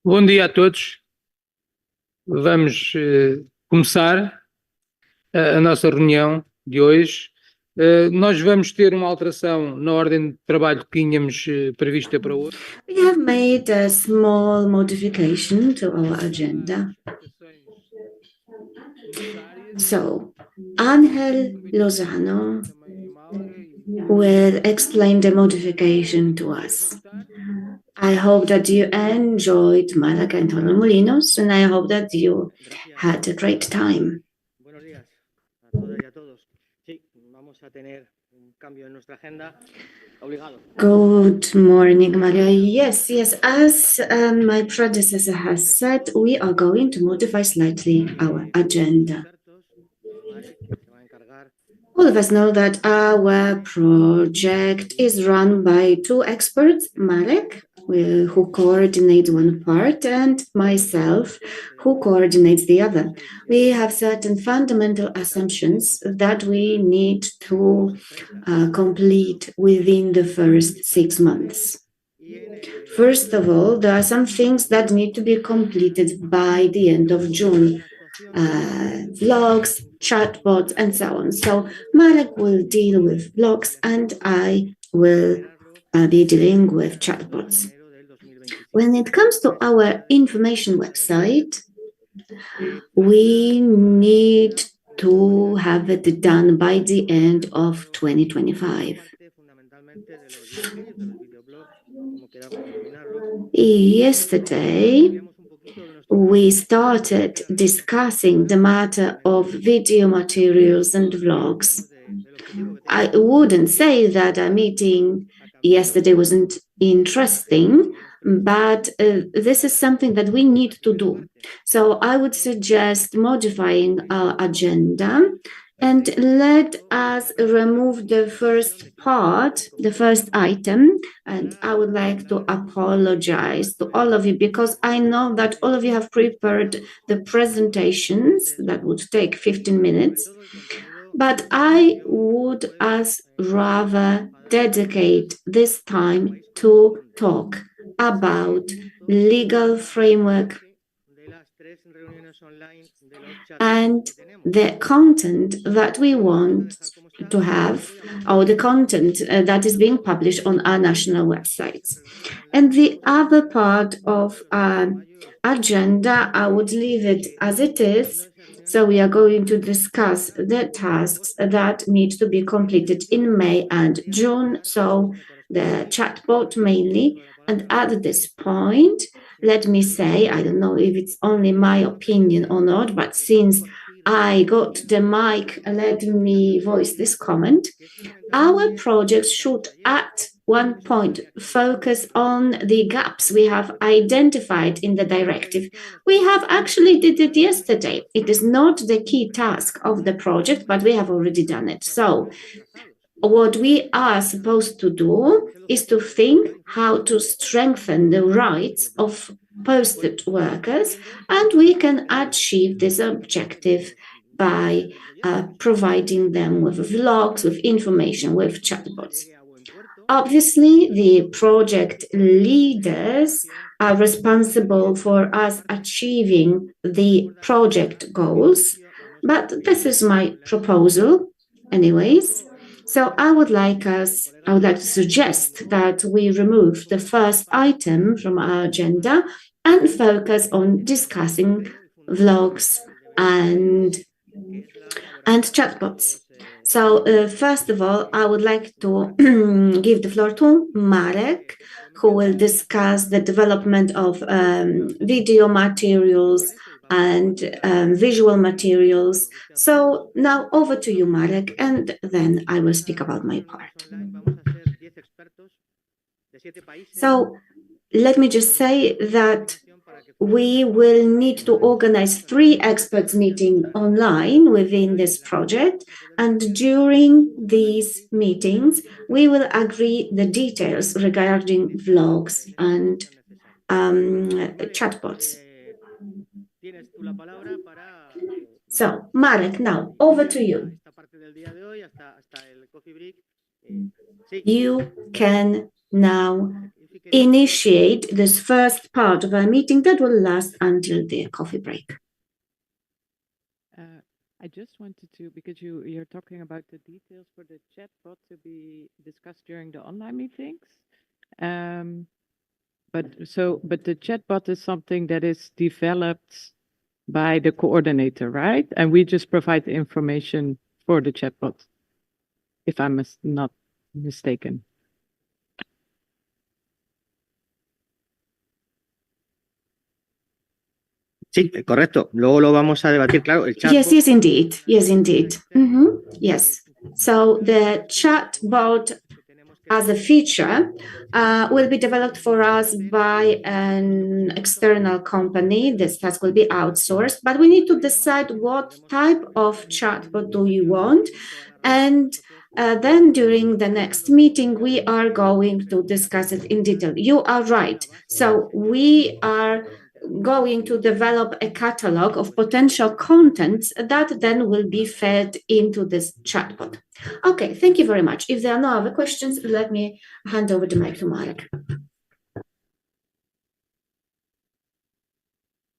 Bom dia a todos. Vamos começar a nossa reunião de hoje. Nós vamos ter uma alteração na ordem de trabalho que tínhamos prevista para hoje. We have made a small modification to our agenda. So, Angel Lozano will explain the modification to us. I hope that you enjoyed Málaga and Torremolinos, and I hope that you had a great time. Buenos días a todas y a todos. Sí, vamos a tener un cambio en nuestra agenda obligado. Good morning, Maria. Yes, as my predecessor has said, we are going to modify slightly our agenda. All of us know that our project is run by two experts, Marek, who coordinates one part, and myself, who coordinates the other. We have certain fundamental assumptions that we need to complete within the first 6 months. First of all, there are some things that need to be completed by the end of June. Vlogs, chatbots, and so on. So Marek will deal with vlogs and I will be dealing with chatbots. When it comes to our information website, we need to have it done by the end of 2025. Yesterday, we started discussing the matter of video materials and vlogs. I wouldn't say that our meeting yesterday wasn't interesting, but this is something that we need to do. So I would suggest modifying our agenda and let us remove the first part, the first item. And I would like to apologize to all of you because I know that all of you have prepared the presentations that would take 15 minutes. But I would rather dedicate this time to talk about legal framework and the content that we want to have, or the content that is being published on our national websites. And the other part of our agenda, I would leave it as it is. So we are going to discuss the tasks that need to be completed in May and June. So the chatbot mainly. And at this point, let me say, I don't know if it's only my opinion or not, but since I got the mic, let me voice this comment. Our project should at one point focus on the gaps we have identified in the directive. We have actually did it yesterday. It is not the key task of the project, but we have already done it. So what we are supposed to do is to think how to strengthen the rights of posted workers, and we can achieve this objective by providing them with vlogs, with information, with chatbots. Obviously, the project leaders are responsible for us achieving the project goals, but this is my proposal anyways. So I would like to suggest that we remove the first item from our agenda and focus on discussing vlogs and chatbots. So first of all, I would like to give the floor to Marek, who will discuss the development of video materials and visual materials. So now over to you, Marek, and then I will speak about my part. So let me just say that we will need to organize 3 experts meetings online within this project. And during these meetings, we will agree the details regarding vlogs and chatbots. So, Marek, now over to you. You can now initiate this first part of our meeting that will last until the coffee break. I just wanted to, because you're talking about the details for the chatbot to be discussed during the online meetings. But the chatbot is something that is developed by the coordinator, right? And we just provide the information for the chatbot, if I'm not mistaken. Sí, correcto. Luego lo vamos a debatir, claro. El chatbot. Yes, indeed. Yes, indeed. Yes. So the chatbot as a feature will be developed for us by an external company. This task will be outsourced, but we need to decide what type of chatbot do you want. And then during the next meeting, we are going to discuss it in detail. You are right. So we are going to develop a catalog of potential contents that then will be fed into this chatbot. Okay, thank you very much. If there are no other questions, let me hand over the mic to Marek.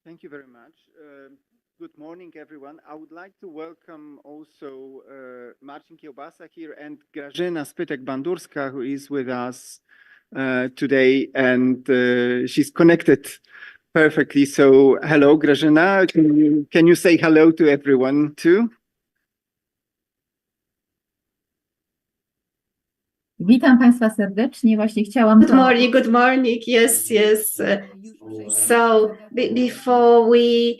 Thank you very much. Good morning, everyone. I would like to welcome also Marcin Kiełbasa here and Grażyna Spytek-Bandurska, who is with us today, and she's connected perfectly. So hello, Grażyna. Can you say hello to everyone too? Witam Państwa serdecznie. Właśnie chciałam... Good morning. Yes. So before we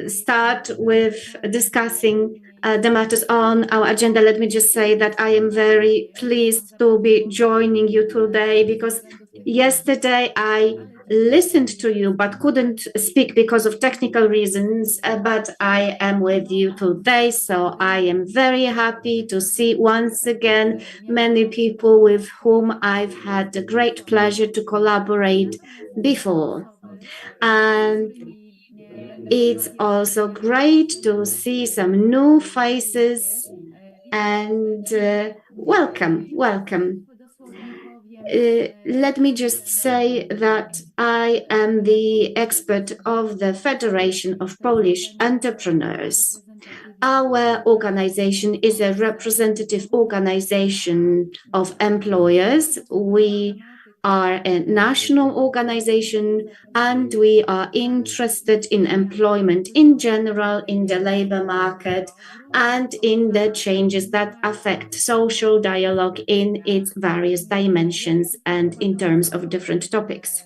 start with discussing the matters on our agenda, let me just say that I am very pleased to be joining you today, because yesterday I listened to you but couldn't speak because of technical reasons, but I am with you today, so I am very happy to see once again many people with whom I've had the great pleasure to collaborate before. And it's also great to see some new faces, and welcome. Let me just say that I am the expert of the Federation of Polish Entrepreneurs. Our organization is a representative organization of employers. We are a national organization, and we are interested in employment in general, in the labor market, and in the changes that affect social dialogue in its various dimensions and in terms of different topics.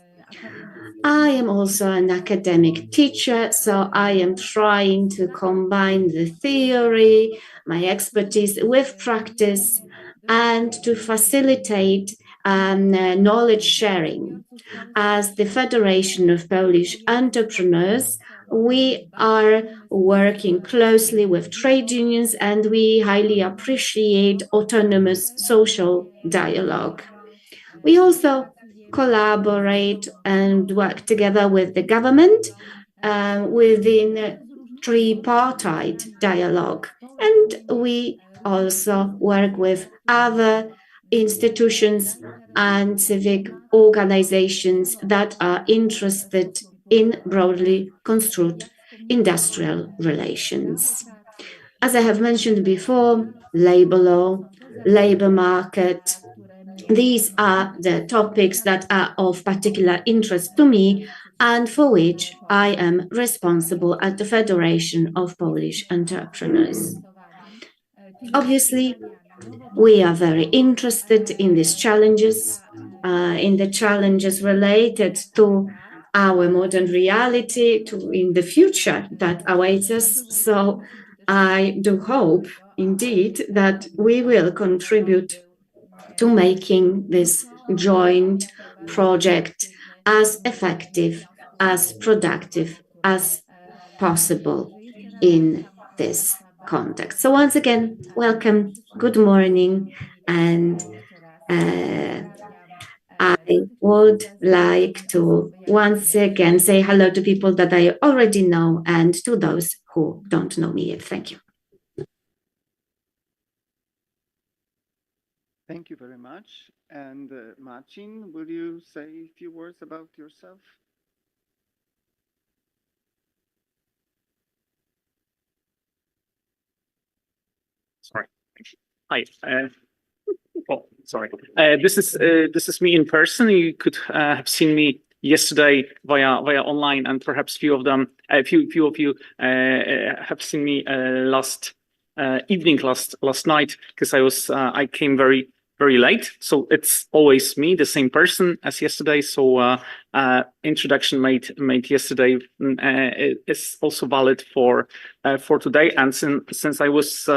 I am also an academic teacher, so I am trying to combine the theory, my expertise with practice, and to facilitate knowledge sharing. As the Federation of Polish Entrepreneurs, we are working closely with trade unions, and we highly appreciate autonomous social dialogue. We also collaborate and work together with the government within tripartite dialogue. And we also work with other institutions and civic organizations that are interested in broadly construed industrial relations. As I have mentioned before, labor law, labor market, these are the topics that are of particular interest to me and for which I am responsible at the Federation of Polish Entrepreneurs. Obviously, we are very interested in these challenges, in the challenges related to our modern reality, in the future that awaits us. So I do hope, indeed, that we will contribute to making this joint project as effective, as productive as possible in this context. So once again, welcome, good morning, and I would like to once again say hello to people that I already know and to those who don't know me yet. Thank you. Thank you very much. And Marcin, will you say a few words about yourself? Sorry. Hi. Oh, sorry. This is me in person. You could have seen me yesterday via online, and perhaps few of you have seen me last evening, last night, because I came very late. So it's always me, the same person as yesterday. So introduction made yesterday is also valid for today. And since I was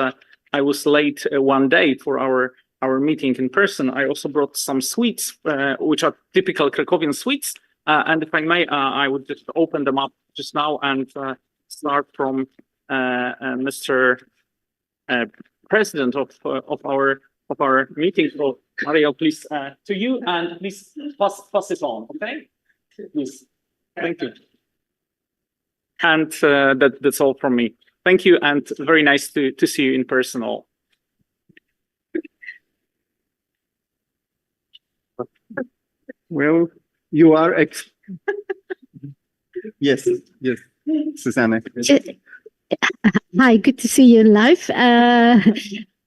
late one day for our meeting in person, I also brought some sweets, which are typical Krakowian sweets. And if I may, I would just open them up just now and start from Mr. President of our meeting. So Mario, please to you, and please pass it on, okay? Please, thank you. And that's all from me. Thank you, and very nice to see you in person all. Well, you are yes, Susanne. Hi, good to see you live.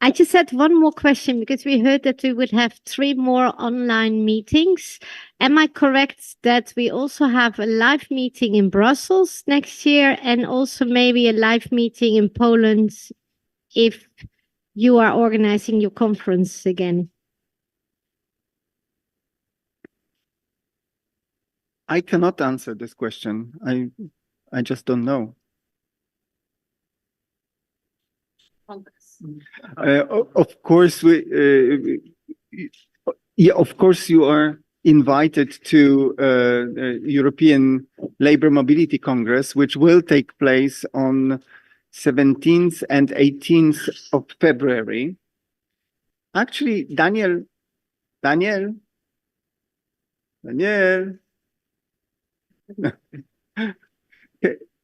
I just had one more question, because we heard that we would have 3 more online meetings. Am I correct that we also have a live meeting in Brussels next year, and also maybe a live meeting in Poland if you are organizing your conference again? I cannot answer this question. I just don't know. Of course, of course, you are invited to European Labour Mobility Congress, which will take place on 17th and 18th of February. Actually, Daniel,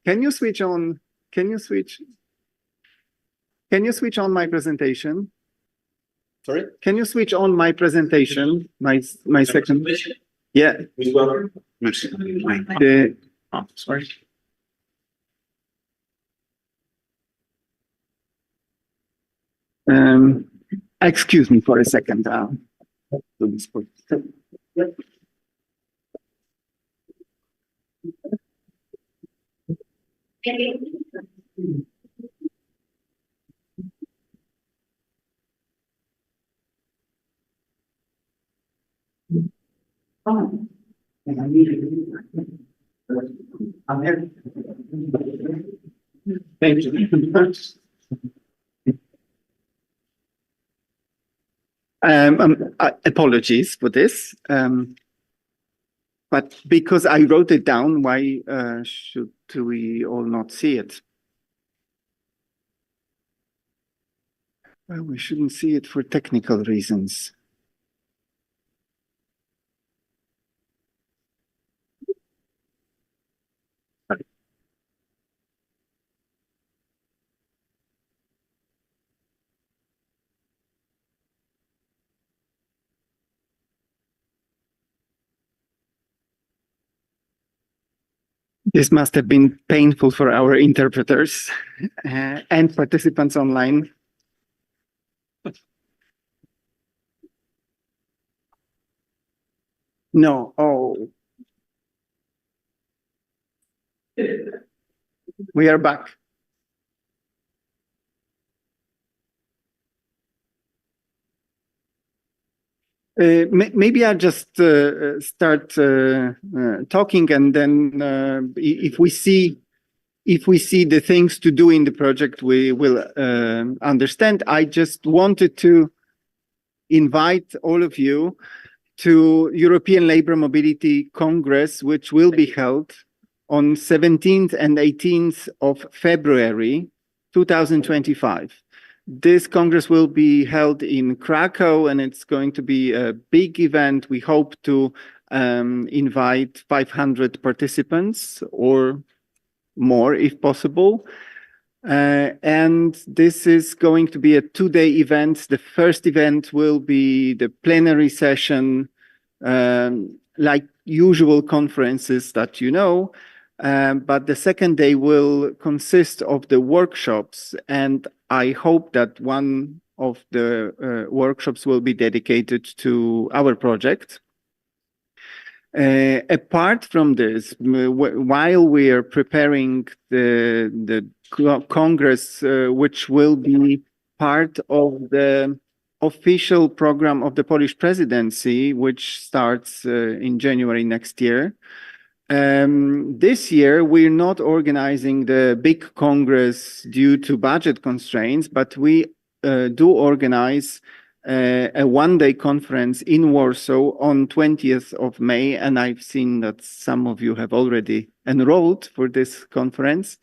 can you switch on? Can you switch on my presentation? Sorry? Can you switch on my presentation? My second. Yeah. Sorry. Excuse me for a second. Thank you. Apologies for this, but because I wrote it down, why should we all not see it? Well, we shouldn't see it for technical reasons. This must have been painful for our interpreters and participants online. No, oh. We are back. Maybe I'll just start talking, and then if we see the things to do in the project, we will understand. I just wanted to invite all of you to European Labour Mobility Congress, which will be held on 17th and 18th of February 2025. This Congress will be held in Krakow, and it's going to be a big event. We hope to invite 500 participants or more if possible. And this is going to be a two-day event. The first event will be the plenary session, like usual conferences that you know. But the second day will consist of the workshops, and I hope that one of the workshops will be dedicated to our project. Apart from this, while we are preparing the Congress, which will be part of the official program of the Polish presidency, which starts in January next year. This year, we're not organizing the big Congress due to budget constraints, but we do organize a one-day conference in Warsaw on 20th of May, and I've seen that some of you have already enrolled for this conference.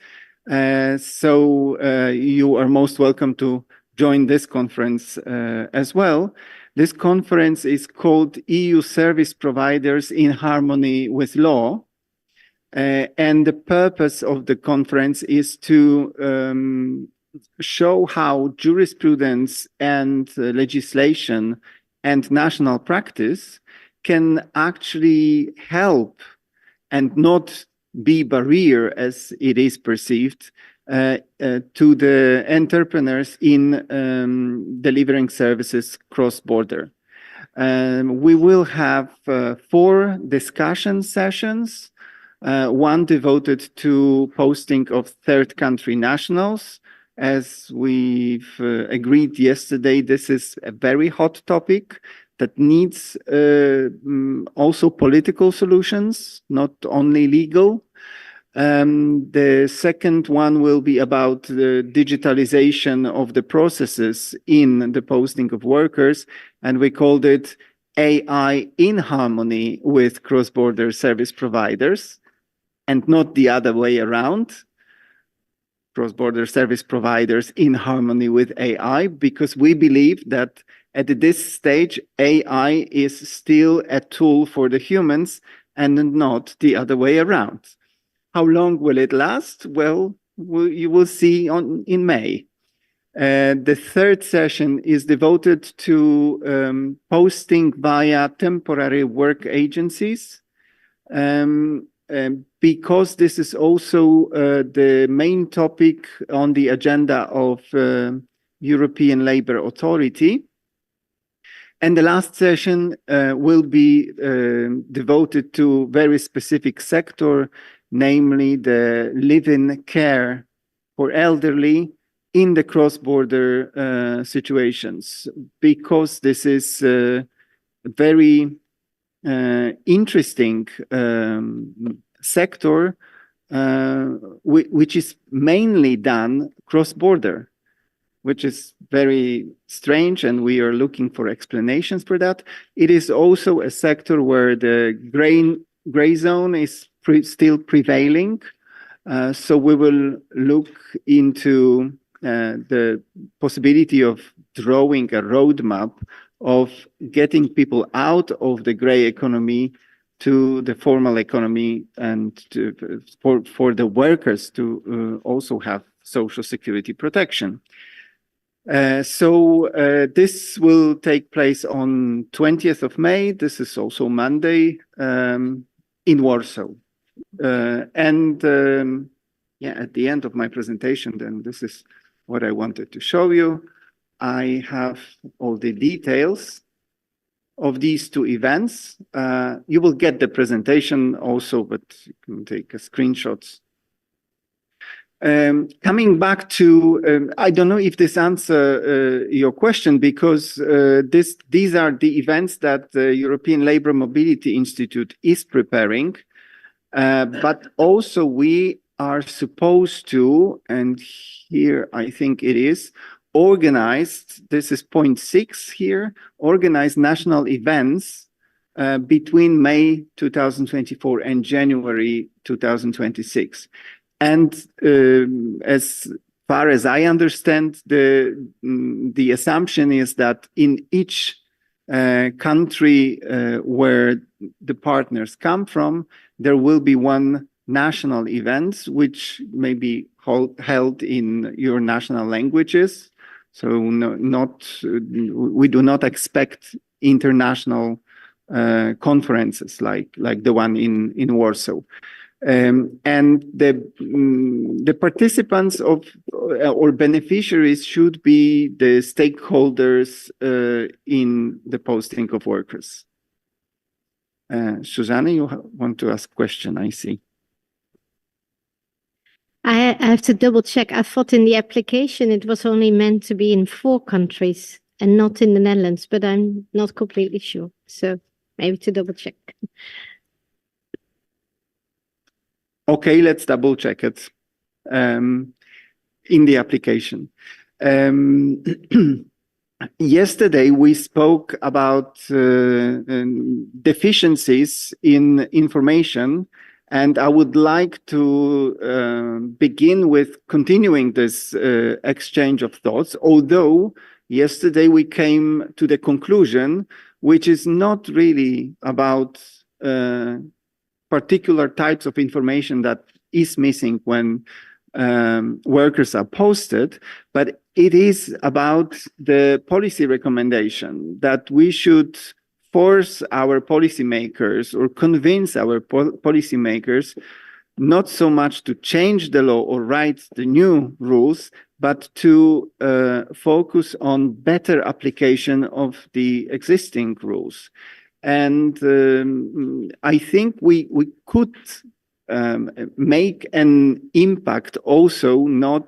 So you are most welcome to join this conference as well. This conference is called EU Service Providers in Harmony with Law. And the purpose of the conference is to show how jurisprudence and legislation and national practice can actually help and not be barrier as it is perceived to the entrepreneurs in delivering services cross-border. We will have 4 discussion sessions, one devoted to posting of third country nationals. As we've agreed yesterday, this is a very hot topic that needs also political solutions, not only legal. The second one will be about the digitalization of the processes in the posting of workers, and we called it AI in harmony with cross-border service providers, and not the other way around. Cross-border service providers in harmony with AI, because we believe that at this stage, AI is still a tool for the humans and not the other way around. How long will it last? Well, you will see in May. The third session is devoted to posting via temporary work agencies. Because this is also the main topic on the agenda of European Labour Authority. And the last session will be devoted to very specific sector, namely the live-in care for elderly in the cross-border situations, because this is very interesting sector, which is mainly done cross-border, which is very strange, and we are looking for explanations for that. It is also a sector where the gray zone is still prevailing. So we will look into the possibility of drawing a roadmap of getting people out of the gray economy to the formal economy, and for the workers to also have social security protection. So this will take place on 20th of May. This is also Monday in Warsaw. Yeah, at the end of my presentation, then this is what I wanted to show you. I have all the details of these 2 events. You will get the presentation also, but you can take screenshots. Coming back to, I don't know if this answers your question, because these are the events that the European Labour Mobility Institute is preparing. But also we are supposed to, and here I think it is, organized, this is point 6 here, organized national events between May 2024 and January 2026. And as far as I understand, the assumption is that in each country where the partners come from, there will be one national event, which may be held in your national languages. So we do not expect international conferences like the one in Warsaw. And the participants or beneficiaries should be the stakeholders in the posting of workers. Susanna, you want to ask a question, I see. I have to double check. I thought in the application it was only meant to be in 4 countries and not in the Netherlands, but I'm not completely sure. So maybe to double check. Okay, let's double check it in the application. Yesterday, we spoke about deficiencies in information, and I would like to begin with continuing this exchange of thoughts, although yesterday we came to the conclusion, which is not really about particular types of information that is missing when workers are posted, but it is about the policy recommendation that we should force our policymakers or convince our policymakers not so much to change the law or write the new rules, but to focus on better application of the existing rules. And I think we could make an impact also not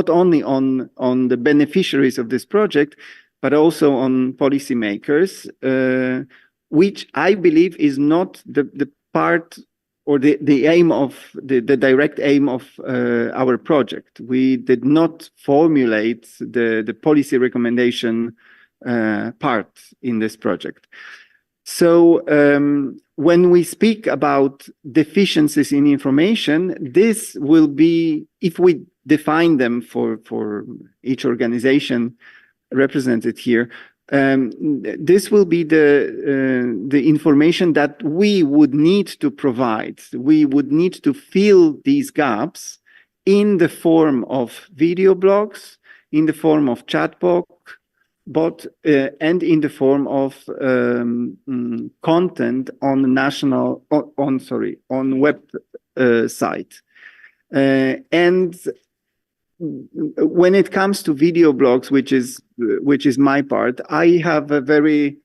only on the beneficiaries of this project, but also on policymakers, which I believe is not the part or the aim of the direct aim of our project. We did not formulate the policy recommendation part in this project. So when we speak about deficiencies in information, this will be, if we define them for each organization represented here, this will be the information that we would need to provide. We would need to fill these gaps in the form of video blogs, in the form of chatbot, and in the form of content on web site. And when it comes to video blogs, which is my part, I have a very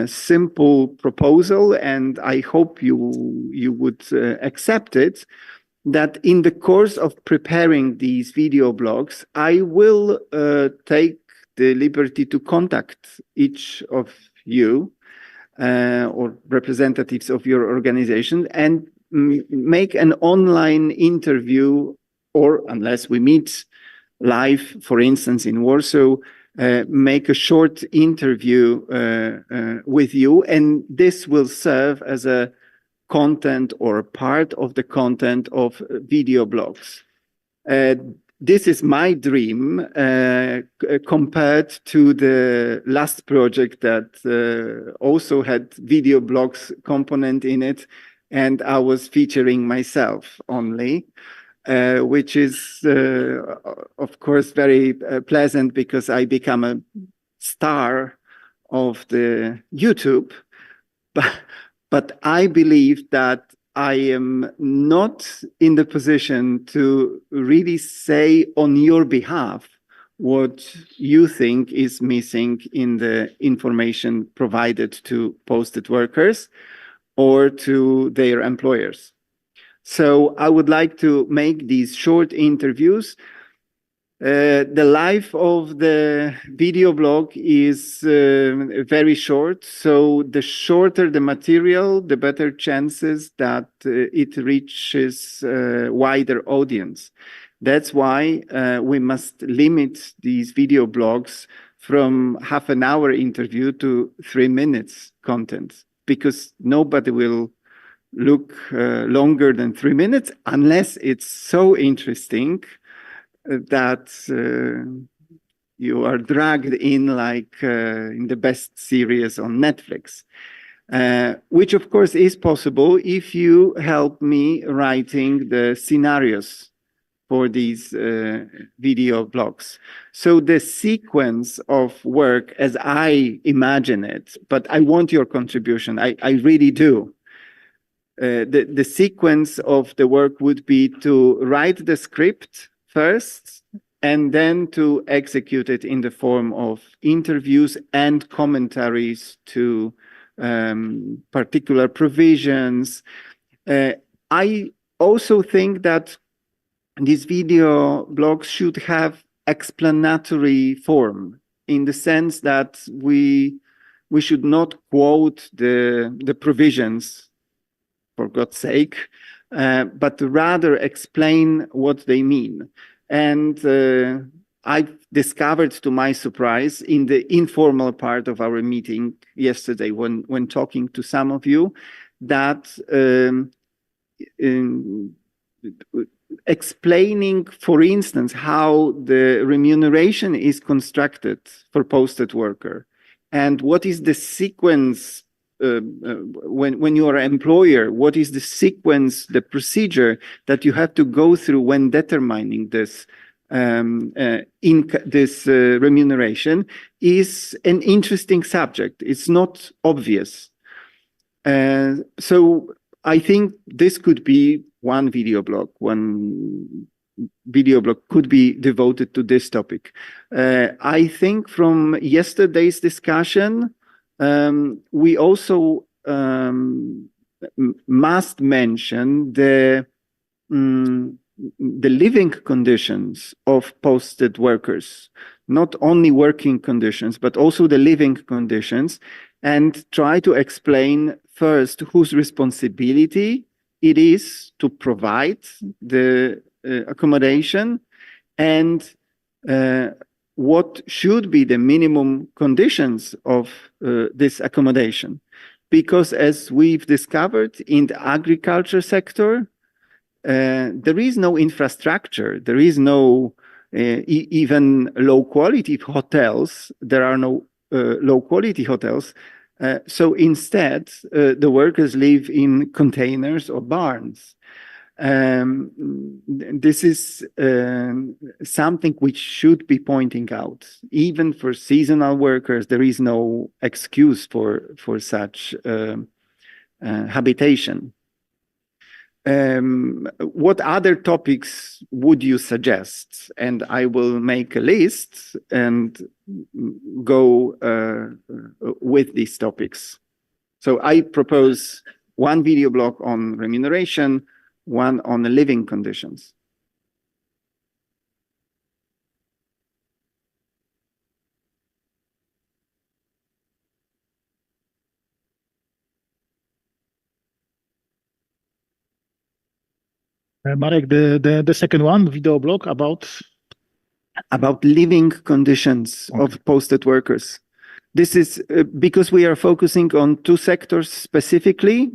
simple proposal, and I hope you would accept it. That in the course of preparing these video blogs, I will take the liberty to contact each of you or representatives of your organization and make an online interview, or unless we meet live, for instance, in Warsaw, make a short interview with you, and this will serve as a content or part of the content of video blogs. This is my dream compared to the last project that also had video blogs component in it, and I was featuring myself only, which is, of course, very pleasant because I become a star of the YouTube. But I believe that I am not in the position to really say on your behalf what you think is missing in the information provided to posted workers or to their employers. So I would like to make these short interviews. The life of the video blog is very short, so the shorter the material, the better chances that it reaches a wider audience. That's why we must limit these video blogs from half-an-hour interview to 3 minutes content, because nobody will look longer than 3 minutes unless it's so interesting that you are dragged in like in the best series on Netflix, which of course is possible if you help me writing the scenarios for these video blogs. So the sequence of work as I imagine it, but I want your contribution, I really do. The sequence of the work would be to write the script first and then to execute it in the form of interviews and commentaries to particular provisions. I also think that these video blogs should have explanatory form in the sense that we should not quote the provisions, for God's sake, but rather explain what they mean. And I've discovered, to my surprise, in the informal part of our meeting yesterday, when talking to some of you, that explaining, for instance, how the remuneration is constructed for posted worker and what is the sequence when you are an employer, what is the sequence, the procedure that you have to go through when determining this remuneration is an interesting subject. It's not obvious. So I think this could be one video blog could be devoted to this topic. I think from yesterday's discussion, we also must mention the living conditions of posted workers, not only working conditions, but also the living conditions, and try to explain first whose responsibility it is to provide the accommodation and what should be the minimum conditions of this accommodation. Because as we've discovered in the agriculture sector, there is no infrastructure, there is no even low quality hotels, there are no low quality hotels. So instead, the workers live in containers or barns. This is something which should be pointing out. Even for seasonal workers, there is no excuse for such habitation. What other topics would you suggest? And I will make a list and go with these topics. So I propose one video blog on remuneration, one on the living conditions. Marek, the second one, video blog about living conditions of posted workers. This is because we are focusing on two sectors specifically,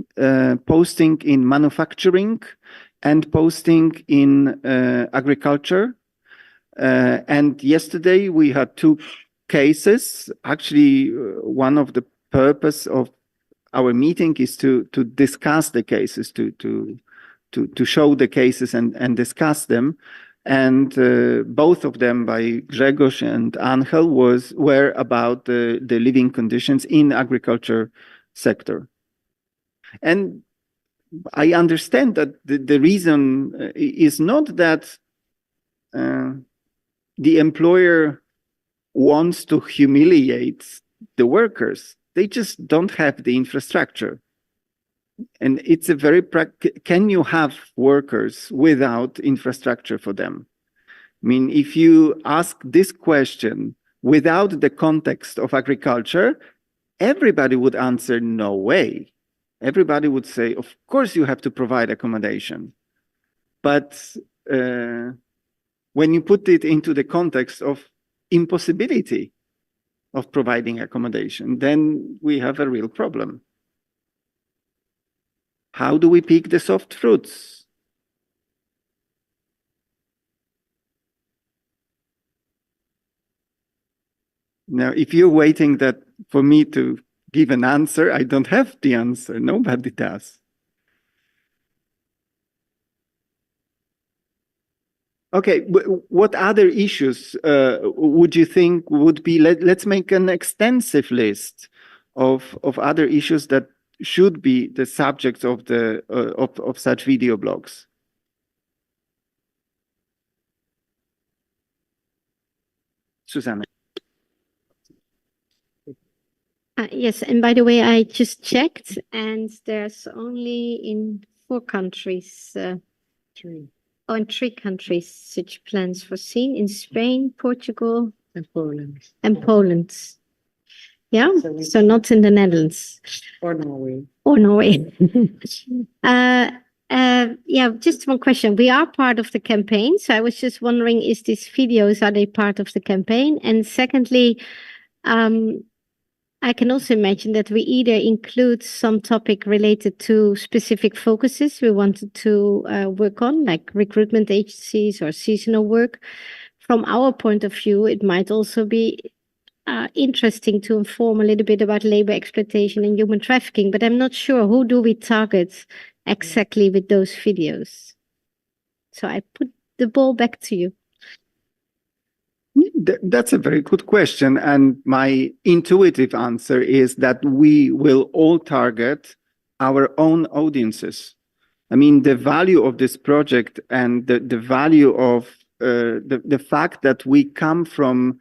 posting in manufacturing and posting in agriculture. And yesterday we had two cases. Actually, one of the purpose of our meeting is to discuss the cases, to show the cases and discuss them. And both of them by Grzegorz and Angel were about the living conditions in agriculture sector. And I understand that the reason is not that the employer wants to humiliate the workers. They just don't have the infrastructure. And it's a very can you have workers without infrastructure for them? I mean, if you ask this question without the context of agriculture, everybody would answer no way. Everybody would say, of course you have to provide accommodation. But when you put it into the context of impossibility of providing accommodation, then we have a real problem. How do we pick the soft fruits? Now, if you're waiting for me to give an answer, I don't have the answer. Nobody does. Okay, what other issues would you think would be? Let's make an extensive list of other issues that should be the subjects of the of such video blogs. Susanna. Yes, and by the way, I just checked, and there's only in 4 countries, in 3 countries, such plans foreseen in Spain, Portugal, And Poland and Poland. Yeah, so not in the Netherlands or Norway. or Norway. Yeah, just one question. We are part of the campaign, so I was just wondering, is these videos, are they part of the campaign? And secondly, I can also imagine that we either include some topic related to specific focuses we wanted to work on, like recruitment agencies or seasonal work. From our point of view, it might also be interesting to inform a little bit about labor exploitation and human trafficking, but I'm not sure who do we target exactly with those videos. So I put the ball back to you. That's a very good question. And my intuitive answer is that we will all target our own audiences. I mean, the value of this project and the value of the fact that we come from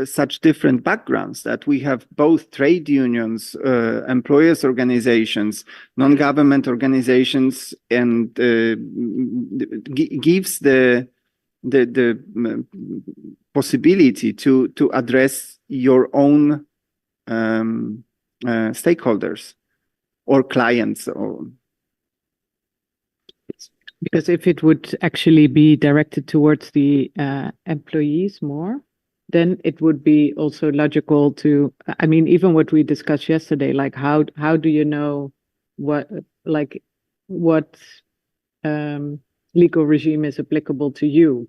such different backgrounds, that we have both trade unions, employers organizations, non-government organizations, and gives the possibility to address your own stakeholders or clients. Because if it would actually be directed towards the employees more, then it would be also logical to, I mean, even what we discussed yesterday, like how do you know what legal regime is applicable to you?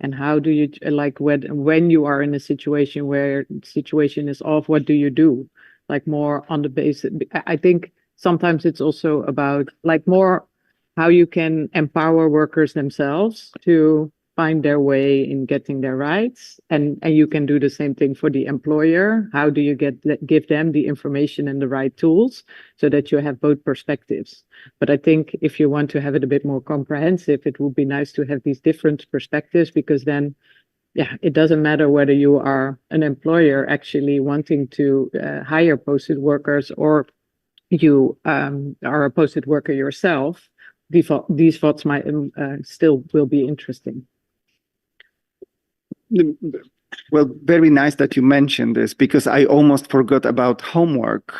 And how do you, like, when you are in a situation where the situation is off, what do you do? Like more on the basis, I think sometimes it's also about like more how you can empower workers themselves to find their way in getting their rights. And you can do the same thing for the employer. How do you give them the information and the right tools so that you have both perspectives? But I think if you want to have it a bit more comprehensive, it would be nice to have these different perspectives, because then, yeah, it doesn't matter whether you are an employer actually wanting to hire posted workers, or you are a posted worker yourself. These thoughts might still will be interesting. Well, very nice that you mentioned this, because I almost forgot about homework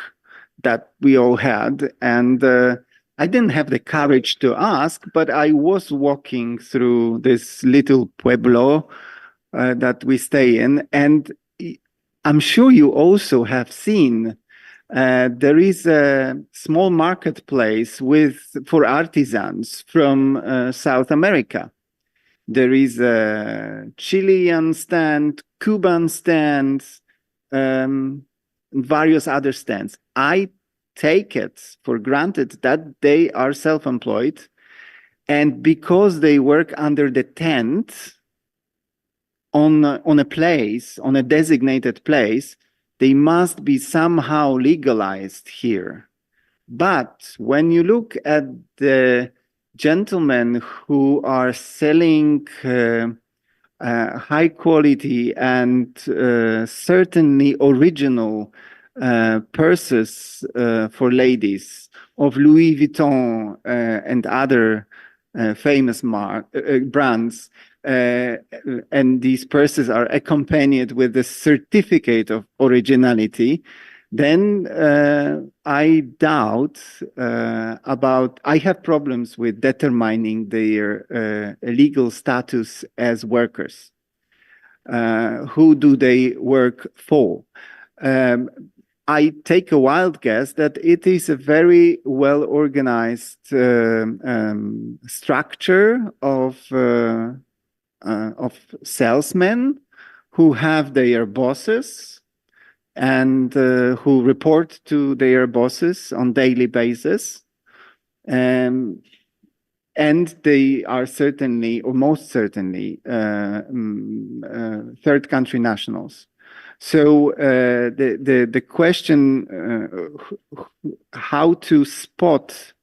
that we all had. And I didn't have the courage to ask, but I was walking through this little pueblo that we stay in. And I'm sure you also have seen there is a small marketplace for artisans from South America. There is a Chilean stand, Cuban stand, various other stands. I take it for granted that they are self-employed, and because they work under the tent on a designated place, they must be somehow legalized here. But when you look at the gentlemen who are selling high quality and certainly original purses for ladies of Louis Vuitton and other famous brands, and these purses are accompanied with the certificate of originality, then I doubt I have problems with determining their legal status as workers. Who do they work for? I take a wild guess that it is a very well-organized structure of salesmen who have their bosses and who report to their bosses on daily basis. and they are certainly, or most certainly, third country nationals. So the question how to spot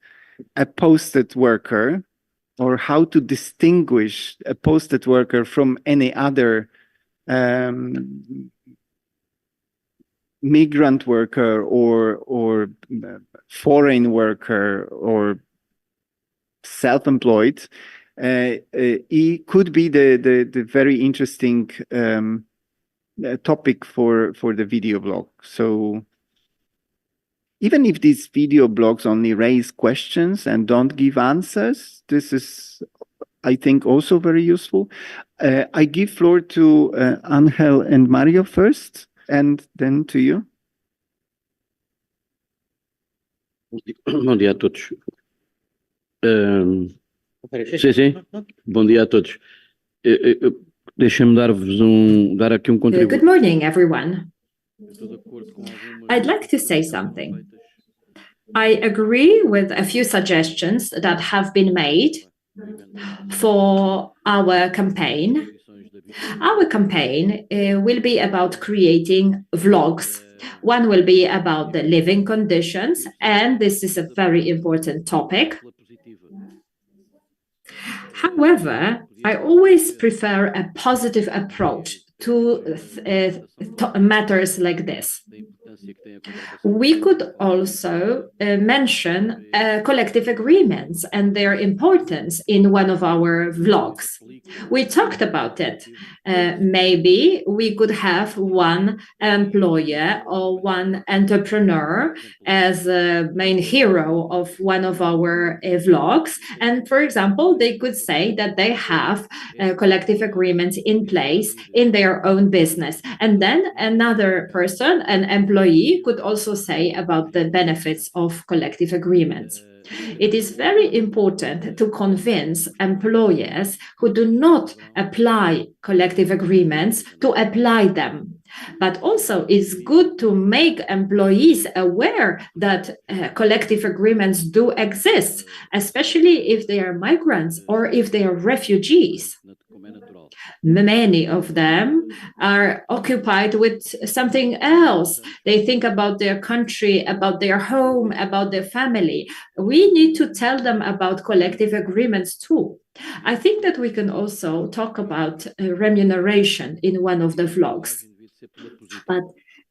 a posted worker, or how to distinguish a posted worker from any other migrant worker or foreign worker or self-employed, it could be the very interesting topic for the video blog. So even if these video blogs only raise questions and don't give answers, this is, I think, also very useful. I give floor to Angel and Mario first, and then to you. Bom dia a todos. Sim. Bom dia a todos. Deixem-me dar aqui contributo. Good morning, everyone. I'd like to say something. I agree with a few suggestions that have been made for our campaign. Our campaign will be about creating vlogs. One will be about the living conditions, and this is a very important topic. However, I always prefer a positive approach to matters like this. We could also mention collective agreements and their importance in one of our vlogs. We talked about it. Maybe we could have one employer or one entrepreneur as a main hero of one of our vlogs. And for example, they could say that they have collective agreements in place in their own business. And then another person, an employee, could also say about the benefits of collective agreements. It is very important to convince employers who do not apply collective agreements to apply them. But also it's good to make employees aware that collective agreements do exist, especially if they are migrants or if they are refugees. Many of them are occupied with something else. They think about their country, about their home, about their family. We need to tell them about collective agreements too. I think that we can also talk about remuneration in one of the vlogs. But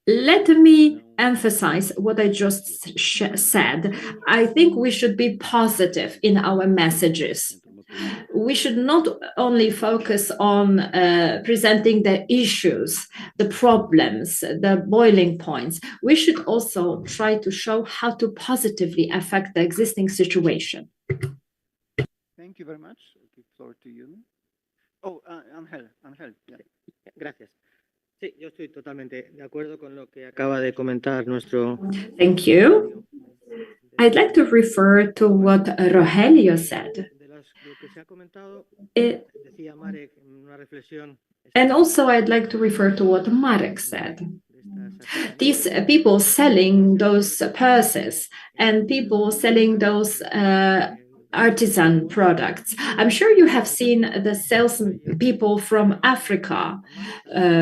let me emphasize what I just said. I think we should be positive in our messages. We should not only focus on presenting the issues, the problems, the boiling points. We should also try to show how to positively affect the existing situation. Thank you very much. I'll give the floor to you. Oh, Angel, yeah. Gracias. Sí, yo estoy totalmente de acuerdo con lo que acaba de comentar nuestro... Thank you. I'd like to refer to what Rogelio said. And also I'd like to refer to what Marek said. These people selling those purses and people selling those artisan products. I'm sure you have seen the salespeople from Africa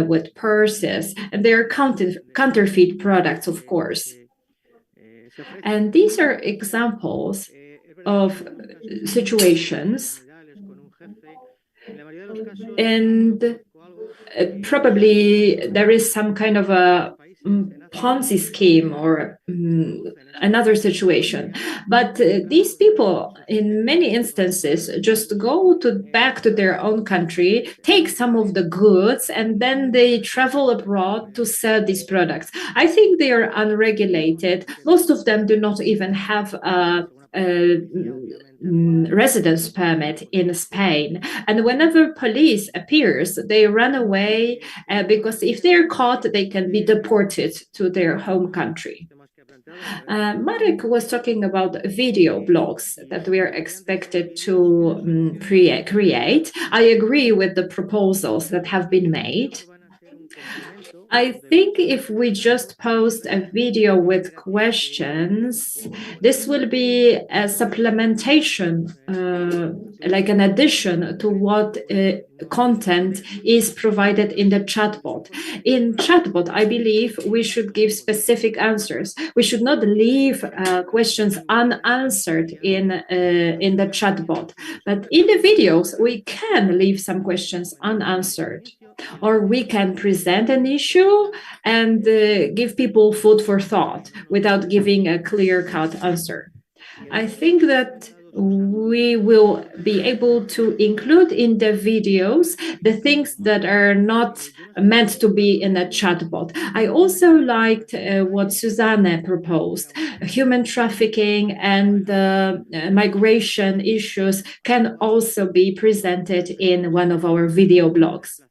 with purses, and they're counterfeit products, of course. And these are examples of situations, and probably there is some kind of a Ponzi scheme or another situation. But these people, in many instances, just go back to their own country, take some of the goods, and then they travel abroad to sell these products. I think they are unregulated. Most of them do not even have a residence permit in Spain, and whenever police appears, they run away because if they're caught, they can be deported to their home country. Marek was talking about video blogs that we are expected to create. I agree with the proposals that have been made. I think if we just post a video with questions, this will be a supplementation, like an addition to what content is provided in the chatbot. In chatbot, I believe we should give specific answers. We should not leave questions unanswered in the chatbot. But in the videos, we can leave some questions unanswered, or we can present an issue and give people food for thought without giving a clear-cut answer. I think that we will be able to include in the videos the things that are not meant to be in a chatbot. I also liked what Susanne proposed. Human trafficking and migration issues can also be presented in one of our video blogs.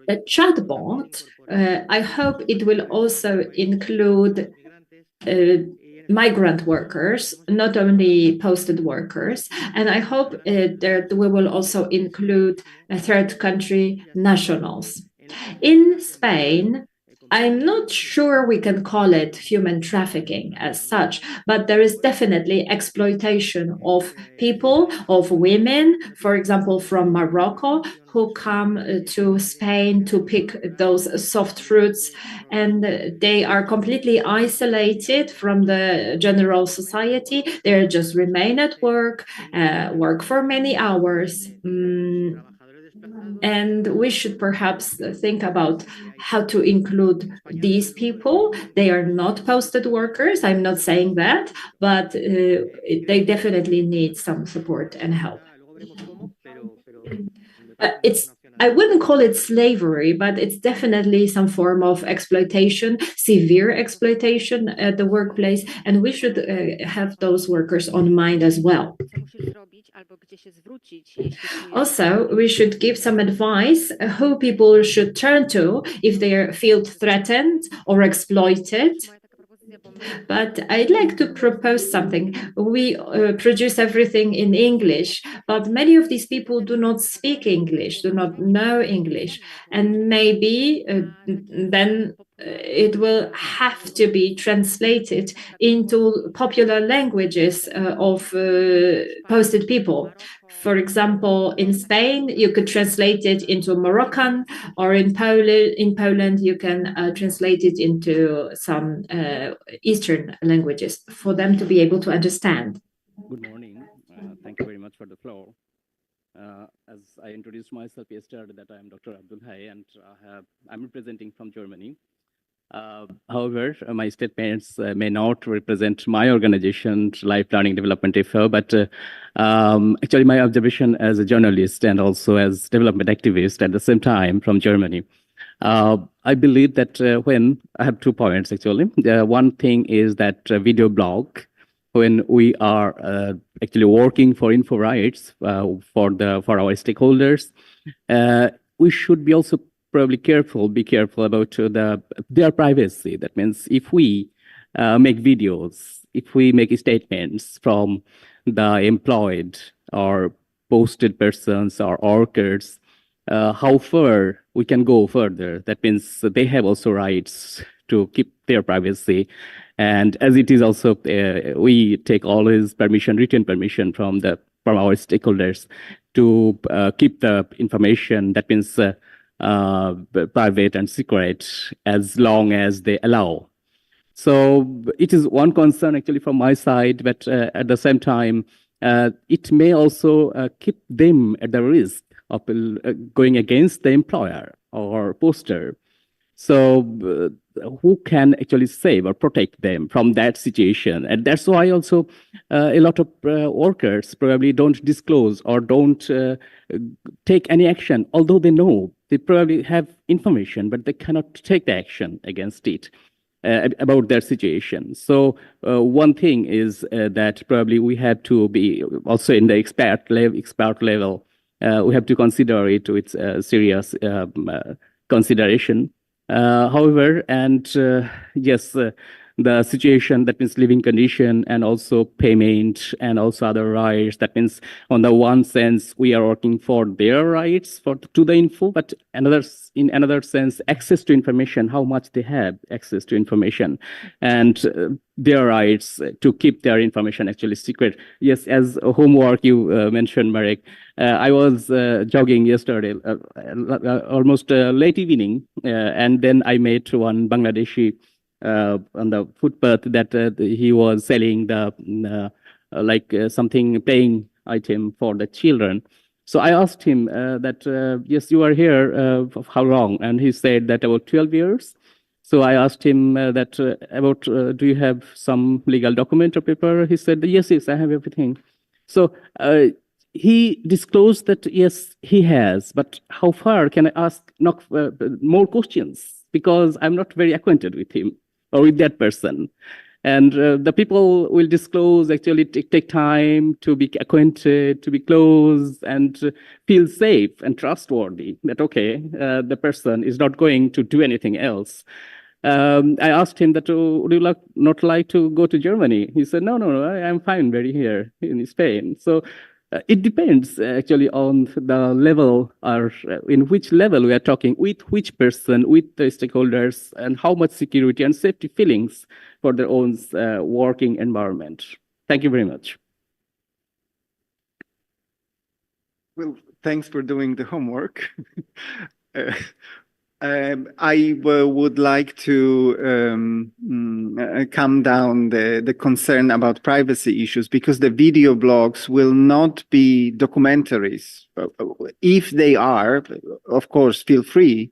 The chatbot, I hope it will also include migrant workers, not only posted workers. And I hope that we will also include third country nationals. In Spain, I'm not sure we can call it human trafficking as such, but there is definitely exploitation of people, of women, for example, from Morocco, who come to Spain to pick those soft fruits, and they are completely isolated from the general society. They just remain at work, work for many hours. And we should perhaps think about how to include these people. They are not posted workers, I'm not saying that, but they definitely need some support and help. I wouldn't call it slavery, but it's definitely some form of exploitation, severe exploitation at the workplace, and we should have those workers on mind as well. Also, we should give some advice who people should turn to if they feel threatened or exploited. But I'd like to propose something. We produce everything in English, but many of these people do not speak English, do not know English. And maybe then it will have to be translated into popular languages of posted people. For example, in Spain, you could translate it into Moroccan, or in Poland, you can translate it into some Eastern languages for them to be able to understand. Good morning. Thank you very much for the floor. As I introduced myself yesterday, that I am Dr. Abdul Hai, and I'm representing from Germany. However, my statements may not represent my organization, Life Learning Development FO, but actually my observation as a journalist and also as development activist at the same time from Germany. I believe that when I have 2 points actually. One thing is that video blog, when we are actually working for info rights for our stakeholders, we should be also probably be careful about their privacy. That means if we make videos, if we make statements from the employed or posted persons or workers, how far we can go further. That means they have also rights to keep their privacy. And as it is also, we take always written permission from our stakeholders to keep the information, that means private and secret, as long as they allow. So it is one concern actually from my side, but at the same time, it may also keep them at the risk of going against the employer or poster. So who can actually save or protect them from that situation? And that's why also a lot of workers probably don't disclose or don't take any action, although they know they probably have information, but they cannot take the action against it. About their situation. So one thing is that probably we have to be also in the expert level, we have to consider it with serious consideration. However, and yes, the situation, that means living condition, and also payment, and also other rights. That means on the one sense, we are working for their rights to the info, but in another sense, access to information, how much they have access to information, and their rights to keep their information actually secret. Yes, as homework you mentioned, Marek, I was jogging yesterday, almost late evening, and then I met one Bangladeshi on the footpath that he was selling the something playing item for the children. So I asked him that, yes, you are here for how long? And he said that about 12 years. So I asked him do you have some legal document or paper? He said, yes, I have everything. So he disclosed that, yes, he has, but how far can I ask more questions? Because I'm not very acquainted with him or with that person. And the people will disclose, actually take time to be acquainted, to be close, and feel safe and trustworthy that, okay, the person is not going to do anything else. I asked him that, would you not like to go to Germany? He said, no, I'm fine very here in Spain. So it depends actually on the level or in which level we are talking, with which person, with the stakeholders, and how much security and safety feelings for their own working environment. Thank you very much. Well, thanks for doing the homework. I would like to calm down the concern about privacy issues, because the video blogs will not be documentaries. If they are, of course, feel free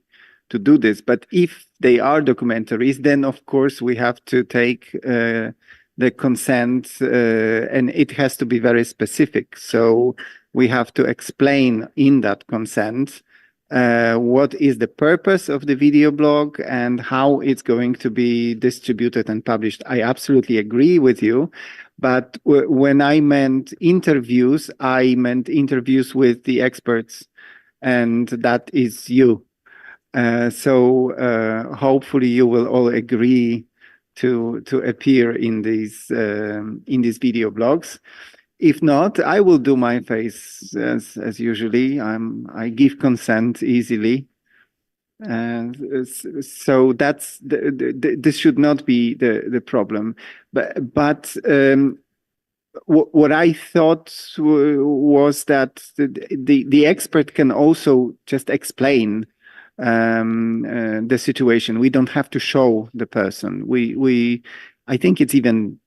to do this. But if they are documentaries, then of course we have to take the consent, and it has to be very specific. So we have to explain in that consent what is the purpose of the video blog and how it's going to be distributed and published. I absolutely agree with you. But when I meant interviews, I meant interviews with the experts, and that is you. So hopefully you will all agree to appear in these video blogs. If not, I will do my face as usually. I give consent easily, and so that's this should not be the problem. But what I thought was that the expert can also just explain the situation. We don't have to show the person. I think it's even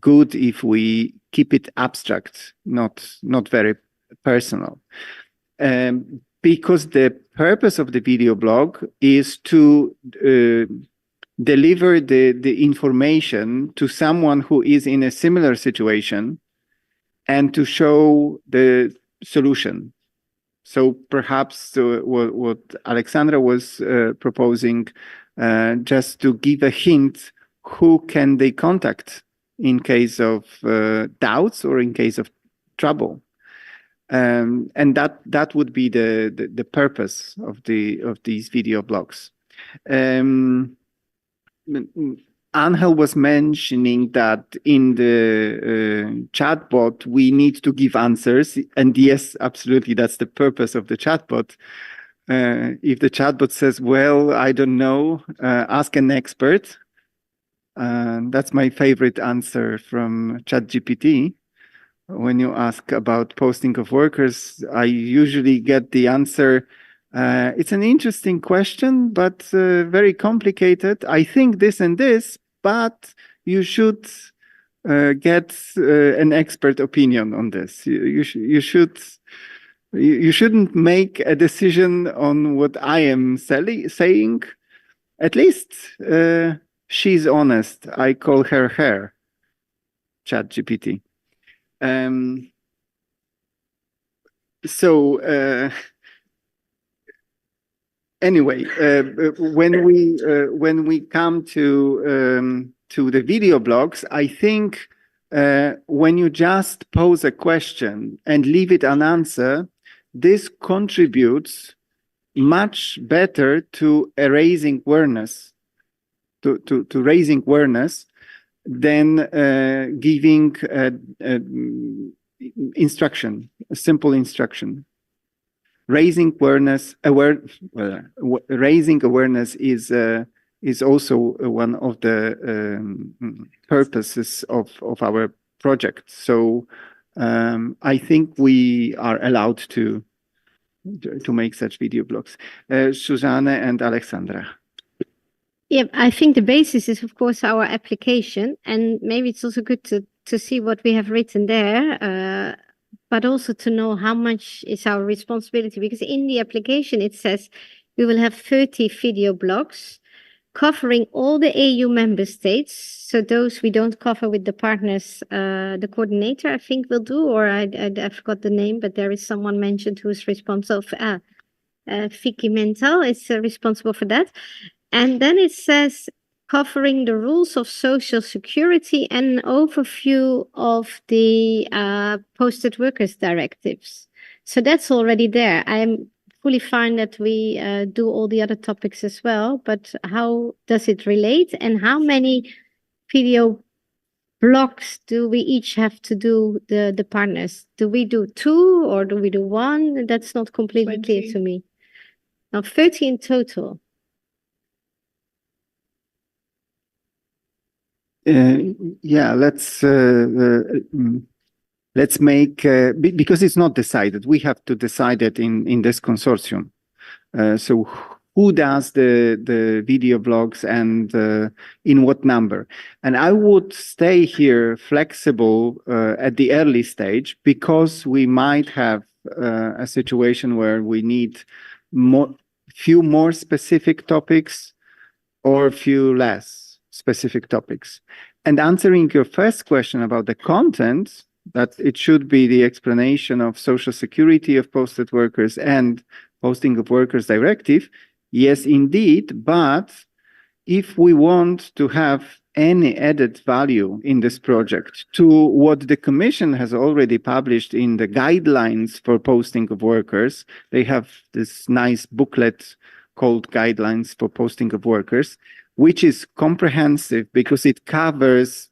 good if we keep it abstract, not very personal, because the purpose of the video blog is to deliver the information to someone who is in a similar situation and to show the solution. So perhaps what Alexandra was proposing, just to give a hint, who can they contact in case of doubts or in case of trouble, and that would be the purpose of these video blogs. Angel was mentioning that in the chatbot we need to give answers, and yes, absolutely, that's the purpose of the chatbot. If the chatbot says, "Well, I don't know," ask an expert. That's my favorite answer from ChatGPT. When you ask about posting of workers, I usually get the answer, it's an interesting question, but very complicated. I think this and this, but you should get an expert opinion on this. You shouldn't make a decision on what I am saying. At least she's honest. I call her ChatGPT. Anyway, when we come to the video blogs, I think when you just pose a question and leave it unanswered, this contributes much better to raising awareness to raising awareness than giving instruction, a simple instruction. Raising awareness, raising awareness is also one of the purposes of our project. So I think we are allowed to make such video blogs. Susanne and Alexandra. Yeah, I think the basis is, of course, our application, and maybe it's also good to see what we have written there, but also to know how much is our responsibility, because in the application it says we will have 30 video blogs covering all the AU member states. So those we don't cover with the partners, the coordinator, I think, will do, or I forgot the name, but there is someone mentioned who is responsible for, Vicky Mental is responsible for that. And then it says covering the rules of social security and an overview of the posted workers directives. So that's already there. I'm fully fine that we do all the other topics as well, but how does it relate, and how many video blocks do we each have to do the partners? Do we do 2 or do we do 1? That's not completely 20. Clear to me. Now 30 in total. Yeah, let's make, because it's not decided. We have to decide it in this consortium. So who does the video blogs and in what number? And I would stay here flexible at the early stage, because we might have a situation where we need few more specific topics or few less specific topics. And answering your first question about the content, that it should be the explanation of social security of posted workers and posting of workers directive, yes, indeed. But if we want to have any added value in this project to what the Commission has already published in the guidelines for posting of workers, they have this nice booklet called Guidelines for Posting of Workers, which is comprehensive because it covers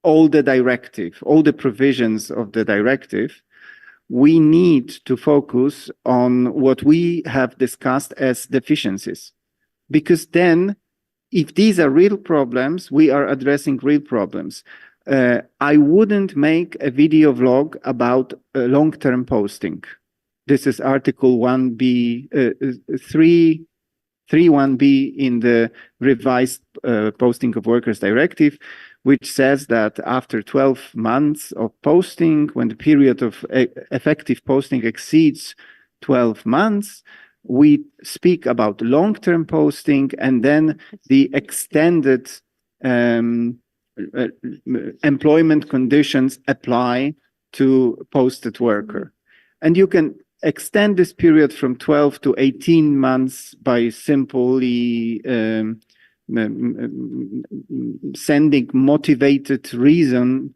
all the directive, all the provisions of the directive. We need to focus on what we have discussed as deficiencies, because then if these are real problems, we are addressing real problems. I wouldn't make a video vlog about long-term posting. This is Article 1B, 3.1b in the revised Posting of Workers Directive, which says that after 12 months of posting, when the period of effective posting exceeds 12 months, we speak about long-term posting, and then the extended employment conditions apply to posted worker. And you can extend this period from 12 to 18 months by simply sending motivated reason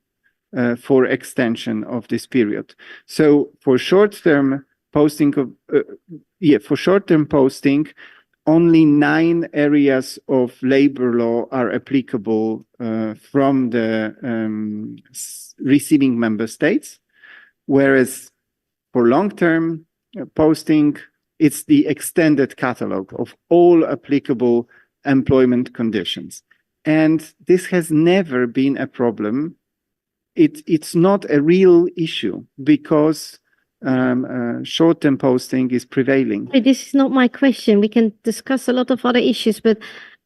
for extension of this period. So for short-term posting for short-term posting, only 9 areas of labor law are applicable from the receiving member states, whereas for long-term posting, it's the extended catalog of all applicable employment conditions. And this has never been a problem. It's not a real issue because short-term posting is prevailing. This is not my question. We can discuss a lot of other issues, but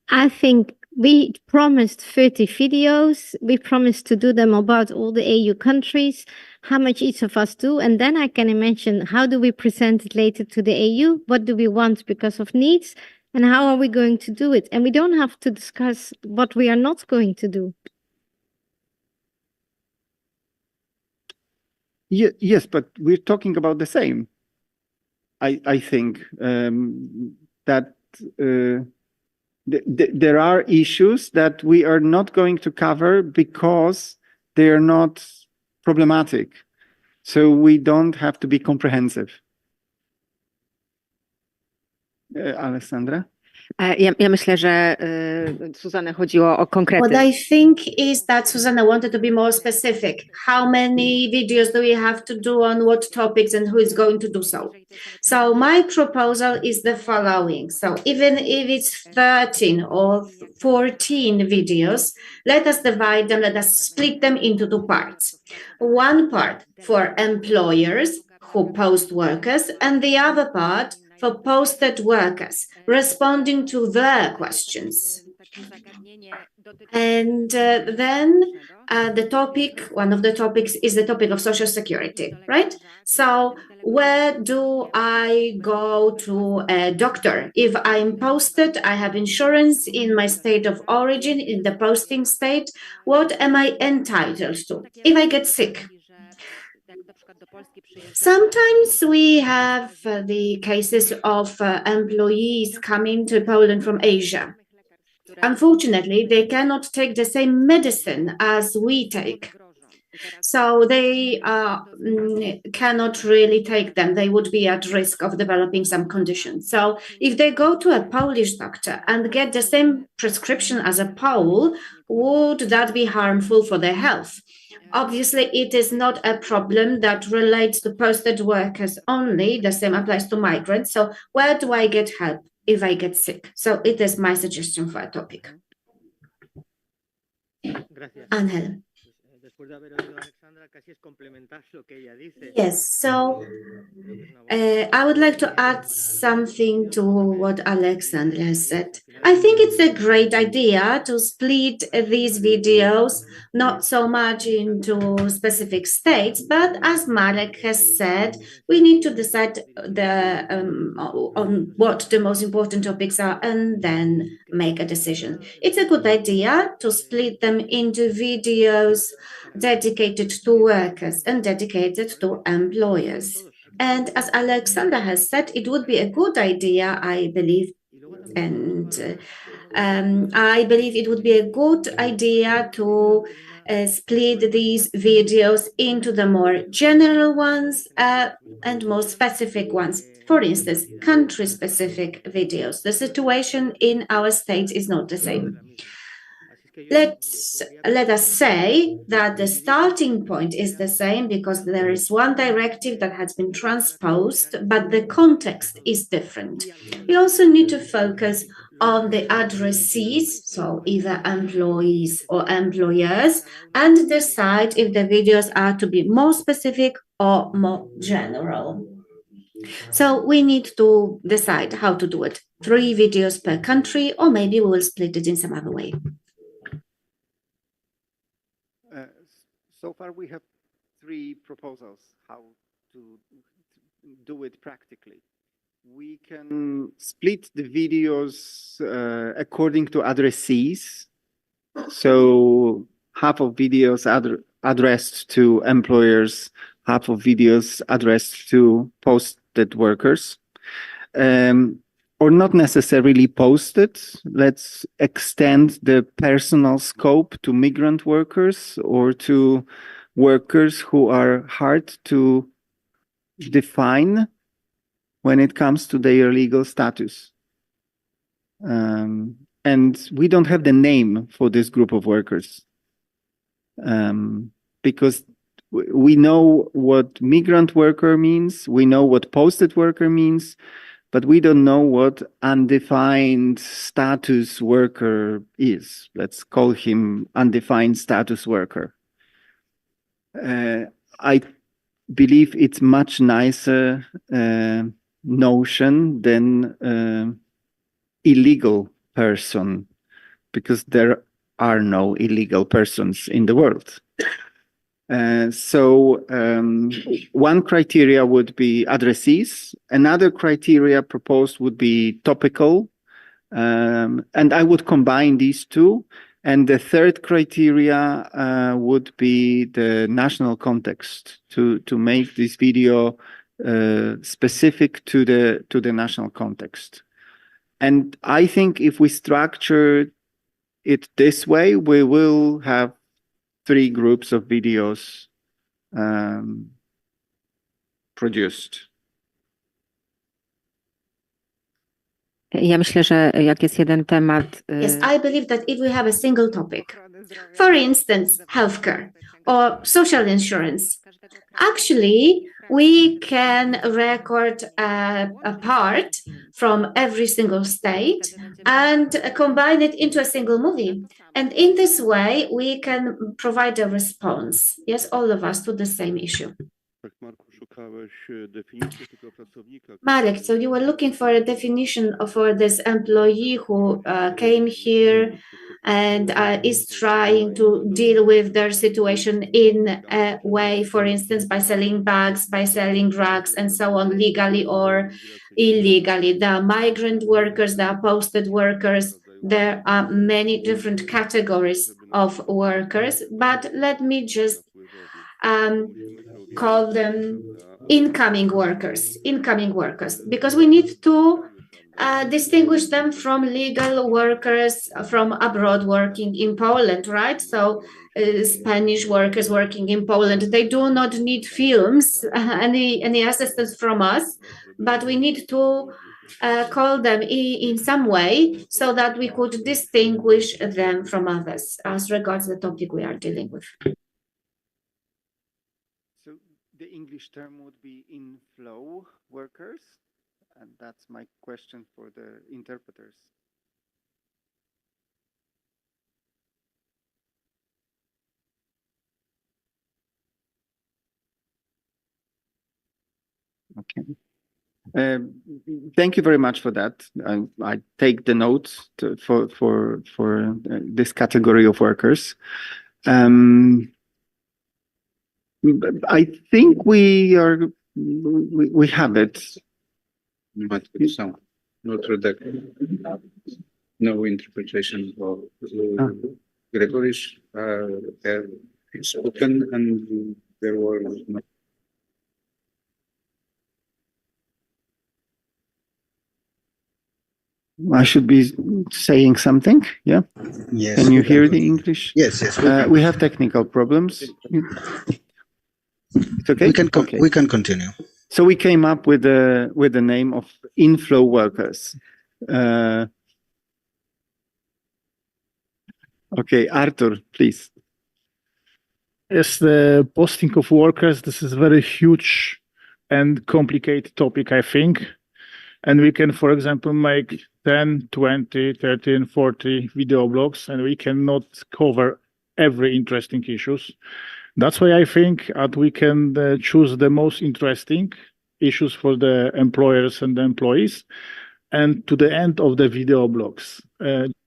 I think we promised 30 videos. We promised to do them about all the AU countries, how much each of us do. And then I can imagine, how do we present it later to the AU? What do we want because of needs? And how are we going to do it? And we don't have to discuss what we are not going to do. Yes, but we're talking about the same. I think that there are issues that we are not going to cover because they are not problematic. So we don't have to be comprehensive. Alessandra? Ja myślę, że Suzanę chodziło o konkrety. What I think is that Susanna wanted to be more specific. How many videos do we have to do on what topics and who is going to do so? So my proposal is the following. So even if it's 13 or 14 videos, let us divide them, let us split them into two parts. One part for employers who post workers and the other part for posted workers, responding to their questions. And then the topic, one of the topics is the topic of social security, right? So where do I go to a doctor? If I'm posted, I have insurance in my state of origin, in the posting state, what am I entitled to if I get sick? Sometimes we have the cases of employees coming to Poland from Asia. Unfortunately, they cannot take the same medicine as we take. So they cannot really take them. They would be at risk of developing some conditions. So if they go to a Polish doctor and get the same prescription as a Pole, would that be harmful for their health? Obviously, it is not a problem that relates to posted workers only. The same applies to migrants. So where do I get help if I get sick? So it is my suggestion for a topic. Angel. Yes, so I would like to add something to what Alexandra has said. I think it's a great idea to split these videos, not so much into specific states, but as Marek has said, we need to decide on what the most important topics are and then make a decision. It's a good idea to split them into videos dedicated to workers and dedicated to employers. And as Alexandra has said, it would be a good idea, I believe, and I believe it would be a good idea to split these videos into the more general ones and more specific ones. For instance, country-specific videos. The situation in our states is not the same. Let us say that the starting point is the same because there is one directive that has been transposed, but the context is different. We also need to focus on the addressees, so either employees or employers, and decide if the videos are to be more specific or more general. So we need to decide how to do it. 3 videos per country, or maybe we will split it in some other way. So far, we have 3 proposals how to do it practically. We can split the videos according to addressees. So half of videos addressed to employers, half of videos addressed to posted workers. Or not necessarily posted. Let's extend the personal scope to migrant workers or to workers who are hard to define when it comes to their legal status. And we don't have the name for this group of workers because we know what migrant worker means, we know what posted worker means, but we don't know what undefined status worker is. Let's call him undefined status worker. I believe it's much nicer notion than illegal person, because there are no illegal persons in the world. So one criteria would be addressees. Another criteria proposed would be topical. And I would combine these 2. And the third criteria would be the national context to make this video specific to the national context. And I think if we structure it this way, we will have 3 groups of videos produced. Ja myślę, że jak jest jeden temat. Yes, I believe that if we have a single topic, for instance, healthcare or social insurance, actually, we can record a part from every single state and combine it into a single movie. And in this way, we can provide a response, yes, all of us, to the same issue. Marek, so you were looking for a definition for this employee who came here and is trying to deal with their situation in a way, for instance, by selling bags, by selling drugs, and so on, legally or illegally. There are migrant workers, there are posted workers, there are many different categories of workers, but let me just call them incoming workers, because we need to distinguish them from legal workers from abroad working in Poland, right? So Spanish workers working in Poland, they do not need films, any assistance from us, but we need to call them in some way so that we could distinguish them from others as regards the topic we are dealing with. So the English term would be inflow workers, and that's my question for the interpreters. Okay. Thank you very much for that. I take the notes for this category of workers. I think we have it. But some not redacted. No interpretation of Gregorish have spoken, and there was no. I should be saying something, yeah? Yes. Can you hear the English? Yes, yes. We have technical problems. It's okay? We can continue. So we came up with the name of inflow workers. Okay, Artur, please. Yes, the posting of workers, this is a very huge and complicated topic, I think. And we can, for example, make 10, 20, 30, and 40 video blogs, and we cannot cover every interesting issues. That's why I think that we can choose the most interesting issues for the employers and the employees. And to the end of the video blogs,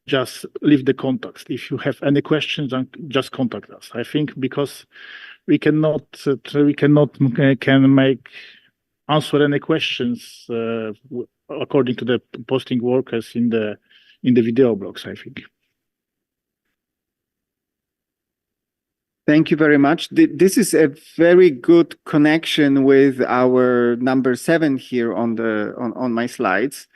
just leave the context. If you have any questions, just contact us. I think because we cannot answer any questions according to the posting workers in the video blogs, I think. Thank you very much. This is a very good connection with our number 7 here on my slides,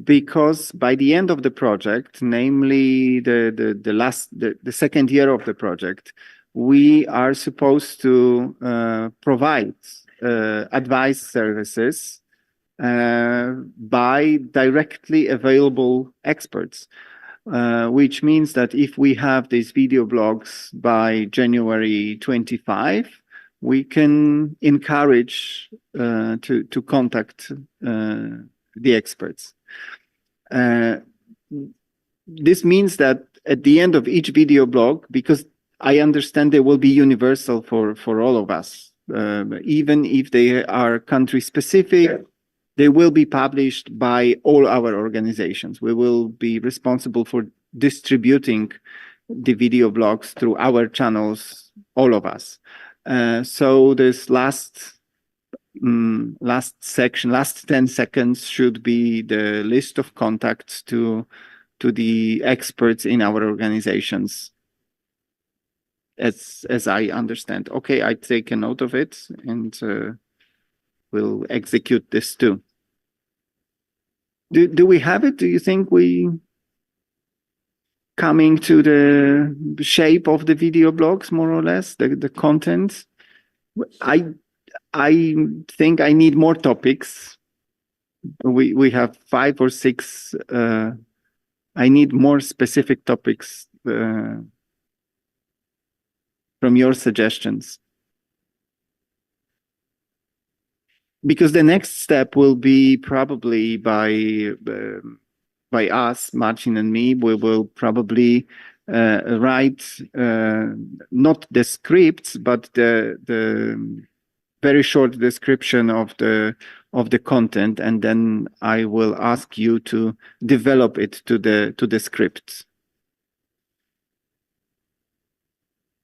because by the end of the project, namely the second year of the project, we are supposed to provide advice services by directly available experts. Which means that if we have these video blogs by January 25, we can encourage to contact the experts. This means that at the end of each video blog, because I understand they will be universal for all of us, even if they are country specific, they will be published by all our organizations. We will be responsible for distributing the video blogs through our channels, all of us. So this last section, last 10 seconds should be the list of contacts to the experts in our organizations, as I understand. Okay, I take a note of it, and we'll execute this too. Do we have it? Do you think we coming to the shape of the video blogs, more or less, the content? I think I need more topics, we have 5 or 6. I need more specific topics from your suggestions. Because the next step will be probably by us, Marcin and me. We will probably write not the scripts, but the very short description of the content, and then I will ask you to develop it to the scripts.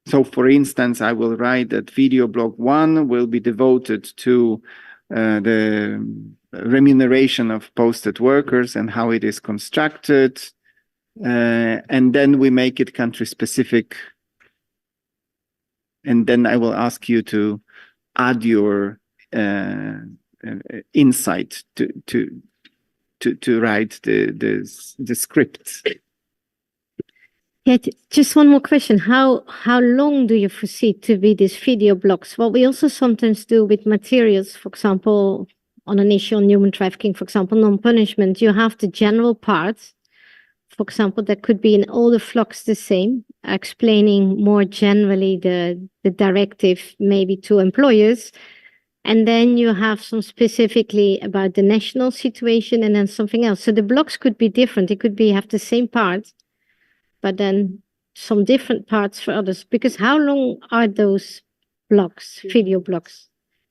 So, for instance, I will write that video blog 1 will be devoted to the remuneration of posted workers and how it is constructed, and then we make it country specific, and then I will ask you to add your insight to write the script. Yeah, just one more question. How long do you foresee to be these video blogs? What we also sometimes do with materials, for example, on an issue on human trafficking, for example, non-punishment, you have the general parts, for example, that could be in all the vlogs the same, explaining more generally the directive maybe to employers. And then you have some specifically about the national situation and then something else. So the blogs could be different. It could be have the same parts, but then some different parts for others. Because how long are those blogs, video blogs?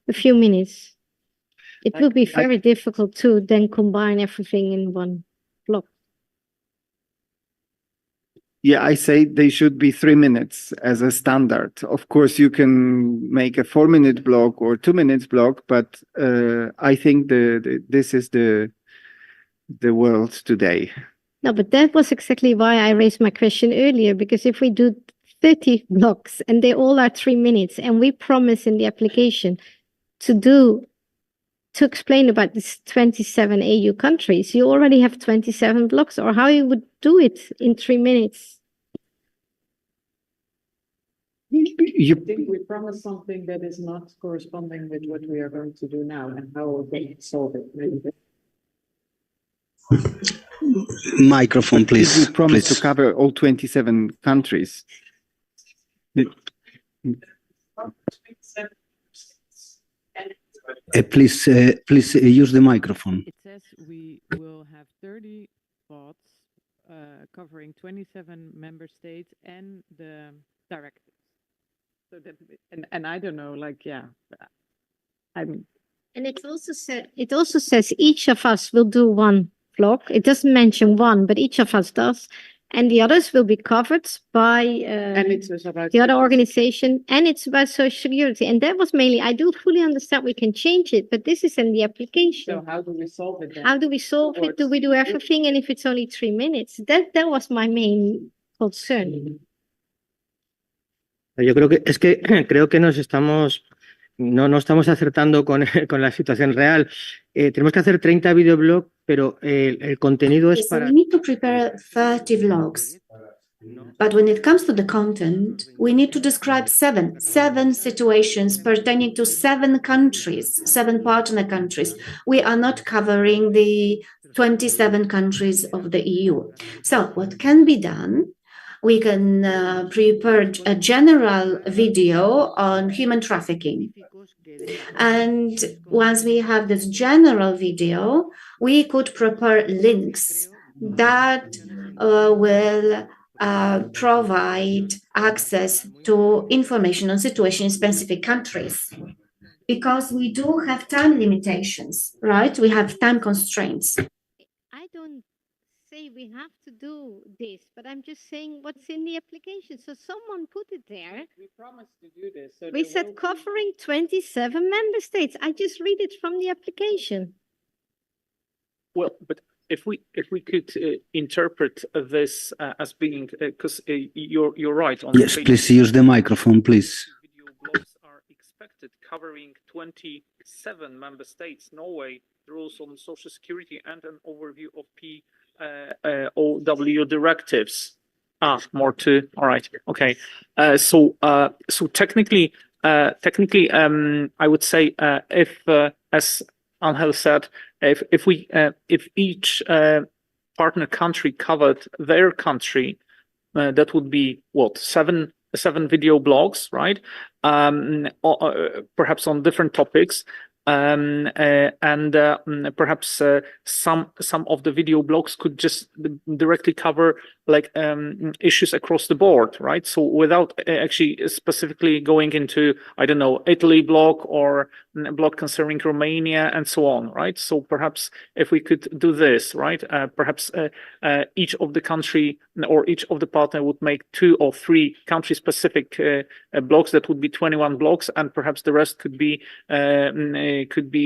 A few minutes. It will be very difficult to then combine everything in one blog. Yeah, I say they should be 3 minutes as a standard. Of course, you can make a 4-minute blog or 2-minute blog, but I think this is the world today. No, but that was exactly why I raised my question earlier, because if we do 30 blogs and they all are 3 minutes, and we promise in the application to explain about these 27 AU countries, you already have 27 blogs, or how you would do it in 3 minutes? I think we promise something that is not corresponding with what we are going to do now, and how we're going to solve it. Maybe. Microphone, please. We promise to cover all 27 countries. Please use the microphone. It says we will have 30 bots covering 27 member states and the directives. So that, and I don't know, like, yeah, I'm. And it also says each of us will do one vlog. It doesn't mention one, but each of us does. And the others will be covered by the other organization, and it's about social security. And that was mainly, I do fully understand we can change it, but this is in the application. So how do we solve it then? How do we solve it? Do we do everything? And if it's only 3 minutes? That was my main concern. Yo creo que nos estamos, no estamos acertando con la situación real. Tenemos que hacer 30 videoblogs, pero el contenido es para... We need to prepare 30 vlogs. But when it comes to the content, we need to describe seven situations pertaining to 7 countries, 7 partner countries. We are not covering the 27 countries of the EU. So what can be done? We can prepare a general video on human trafficking. And once we have this general video, we could prepare links that will provide access to information on situation in specific countries. Because we do have time limitations, right? We have time constraints. I don't say we have to do this, but I'm just saying what's in the application. So someone put it there. We promised to do this. So we said covering 27 member states. I just read it from the application. Well, but if we could interpret this as being, because you're right. On Yes, please use the microphone, please. Video blogs are expected covering 27 member states, Norway, the rules on social security, and an overview of POW directives. More to. All right. Okay. So technically, I would say if as Angel said, if each partner country covered their country, that would be what, seven video blogs, right? Perhaps on different topics. Perhaps some of the video blogs could just directly cover like issues across the board, right? So without actually specifically going into, I don't know, Italy blog or blog concerning Romania and so on, right? So perhaps if we could do this, right? Perhaps each of the country or each of the partner would make 2 or 3 country specific blogs. That would be 21 blogs, and perhaps the rest could be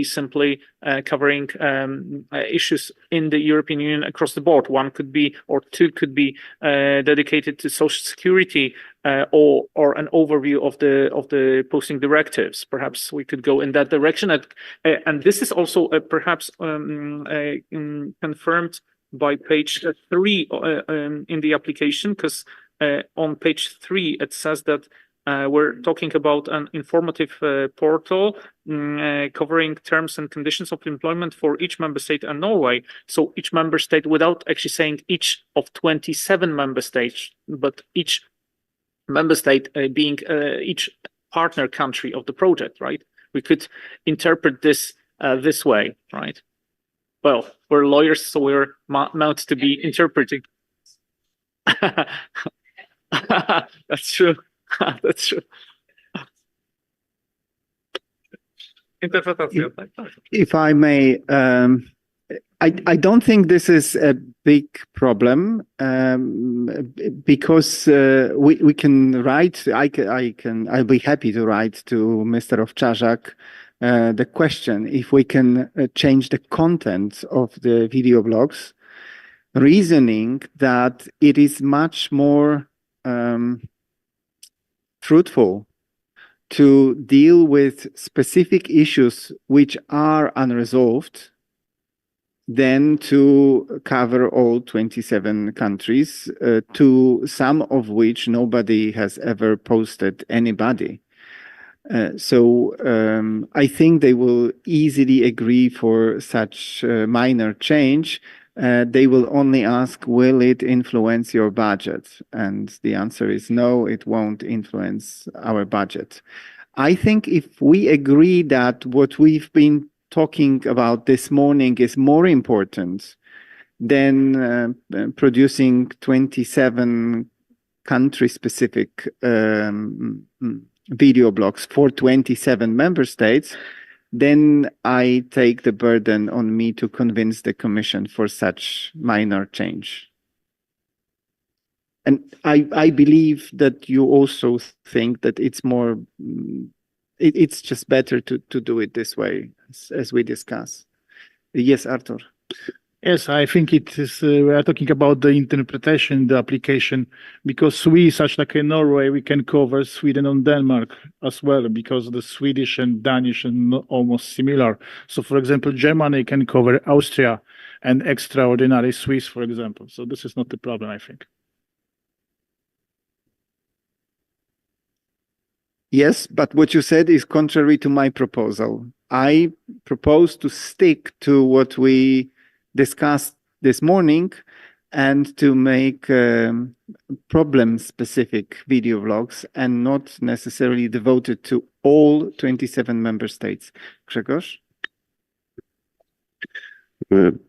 simply covering issues in the European Union across the board. 1 could be, or 2 could be dedicated to social security, or an overview of the posting directives. Perhaps we could go in that direction, and this is also perhaps confirmed by page 3 in the application, because on page 3 it says that we're talking about an informative portal covering terms and conditions of employment for each member state and Norway. So each member state, without actually saying each of 27 member states, but each member state being each partner country of the project, right? We could interpret this this way, right? Well, we're lawyers, so we're meant to be interpreting. That's true. That's true. If I may, I don't think this is a big problem, because we can write. I'll be happy to write to Mr. Owczarzak the question if we can change the content of the video blogs, reasoning that it is much more fruitful to deal with specific issues which are unresolved than to cover all 27 countries, to some of which nobody has ever posted anybody. So I think they will easily agree for such minor change. They will only ask, will it influence your budget? And the answer is no, it won't influence our budget. I think if we agree that what we've been talking about this morning is more important than producing 27 country-specific video blogs for 27 member states, then I take the burden on me to convince the Commission for such minor change. And I believe that you also think that it's more, it's just better to do it this way, as we discuss. Yes, Arthur. Yes, I think it is. We are talking about the interpretation, the application, because we, such like in Norway, we can cover Sweden and Denmark as well, because the Swedish and Danish are almost similar. So, for example, Germany can cover Austria and extraordinary Swiss, for example. So this is not the problem, I think. Yes, but what you said is contrary to my proposal. I propose to stick to what we discussed this morning and to make problem-specific video vlogs and not necessarily devoted to all 27 member states. Grzegorz?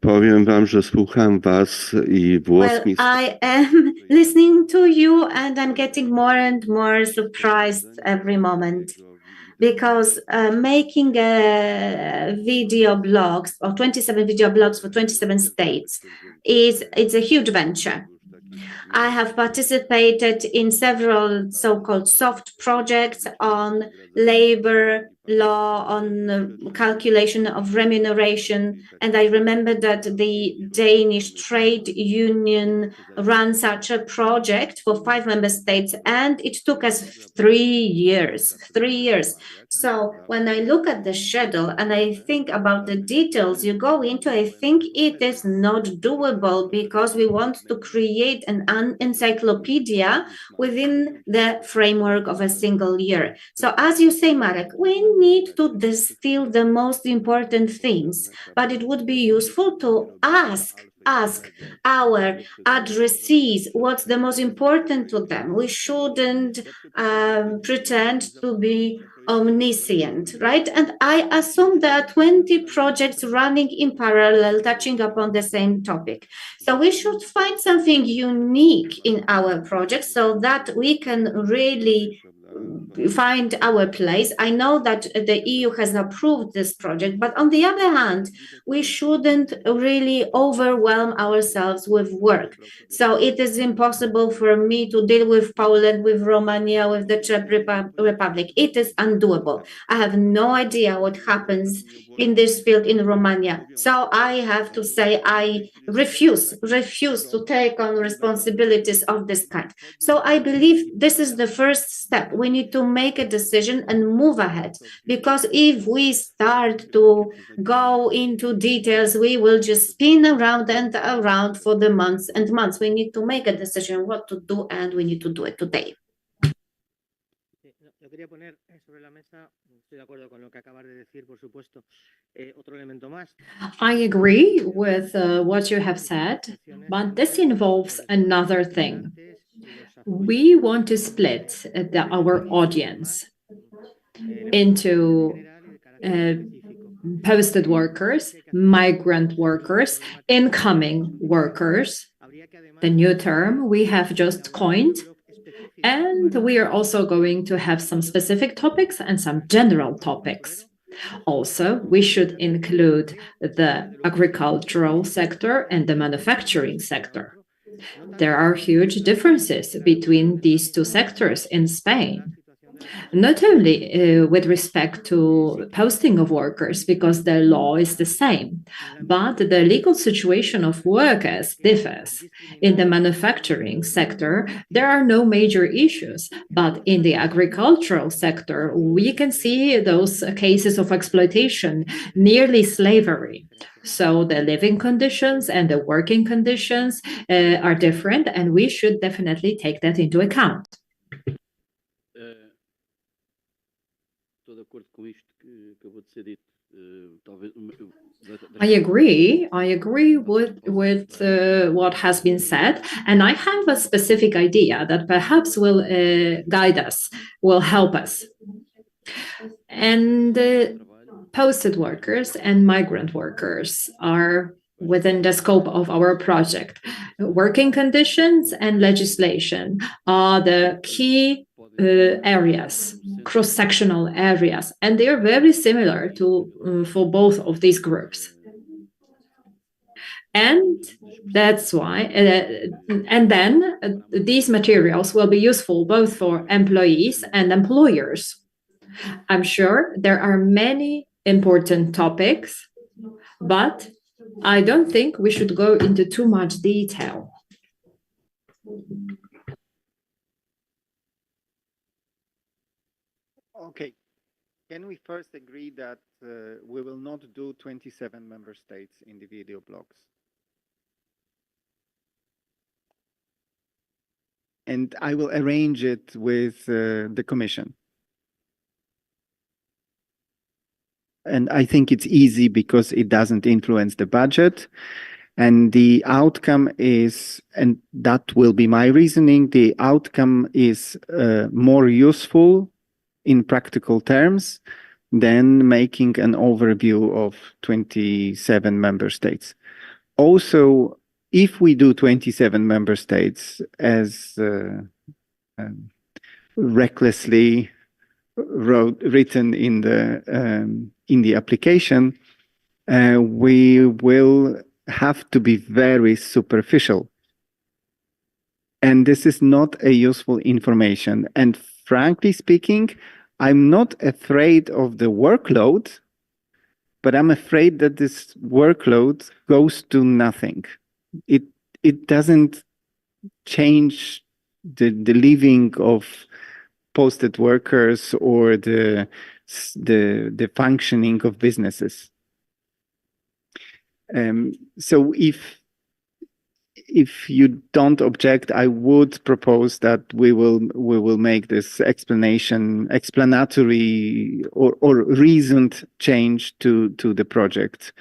Powiem wam, że słucham was i włos mi... I am listening to you and I'm getting more and more surprised every moment, because making video blogs or 27 video blogs for 27 states it's a huge venture. I have participated in several so-called soft projects on labor law, on calculation of remuneration, and I remember that the Danish trade union ran such a project for 5 member states, and it took us 3 years. So when I look at the schedule and I think about the details you go into, I think it is not doable, because we want to create an an encyclopedia within the framework of a single year. So as you say, Marek, we need to distill the most important things, but it would be useful to ask our addressees what's the most important to them. We shouldn't pretend to be omniscient, right? And I assume there are 20 projects running in parallel, touching upon the same topic. So we should find something unique in our project so that we can really find our place. I know that the EU has approved this project, but on the other hand, we shouldn't really overwhelm ourselves with work. So it is impossible for me to deal with Poland, with Romania, with the Czech Republic. It is undoable. I have no idea what happens in this field in Romania. So I have to say I refuse to take on responsibilities of this kind. So I believe this is the first step. We need to make a decision and move ahead, because if we start to go into details, we will just spin around and around for the months and months. We need to make a decision what to do, and we need to do it today. Yo quería poner sobre la mesa, estoy de acuerdo con lo que acabas de decir, por supuesto, otro elemento más. I agree with what you have said, but this involves another thing. We want to split our audience into posted workers, migrant workers, incoming workers, the new term we have just coined. And we are also going to have some specific topics and some general topics. Also, we should include the agricultural sector and the manufacturing sector. There are huge differences between these two sectors in Spain. Not only with respect to posting of workers, because the law is the same, but the legal situation of workers differs. In the manufacturing sector, there are no major issues, but in the agricultural sector, we can see those cases of exploitation, nearly slavery. So the living conditions and the working conditions are different, and we should definitely take that into account. I agree with what has been said, and I have a specific idea that perhaps will guide us, will help us. And posted workers and migrant workers are within the scope of our project. Working conditions and legislation are the key areas, cross-sectional areas, and they are very similar to for both of these groups. And that's why, and then these materials will be useful both for employees and employers. I'm sure there are many important topics, but I don't think we should go into too much detail. Okay. Can we first agree that we will not do 27 member states in the video blogs? And I will arrange it with the Commission. And I think it's easy because it doesn't influence the budget. And the outcome is, and that will be my reasoning, the outcome is more useful in practical terms than making an overview of 27 member states. Also, if we do 27 member states as recklessly written in the application, we will have to be very superficial. And this is not a useful information. And frankly speaking, I'm not afraid of the workload, but I'm afraid that this workload goes to nothing. It doesn't change the living of posted workers or the functioning of businesses. So if you don't object, I would propose that we will make this explanatory or reasoned change to the project,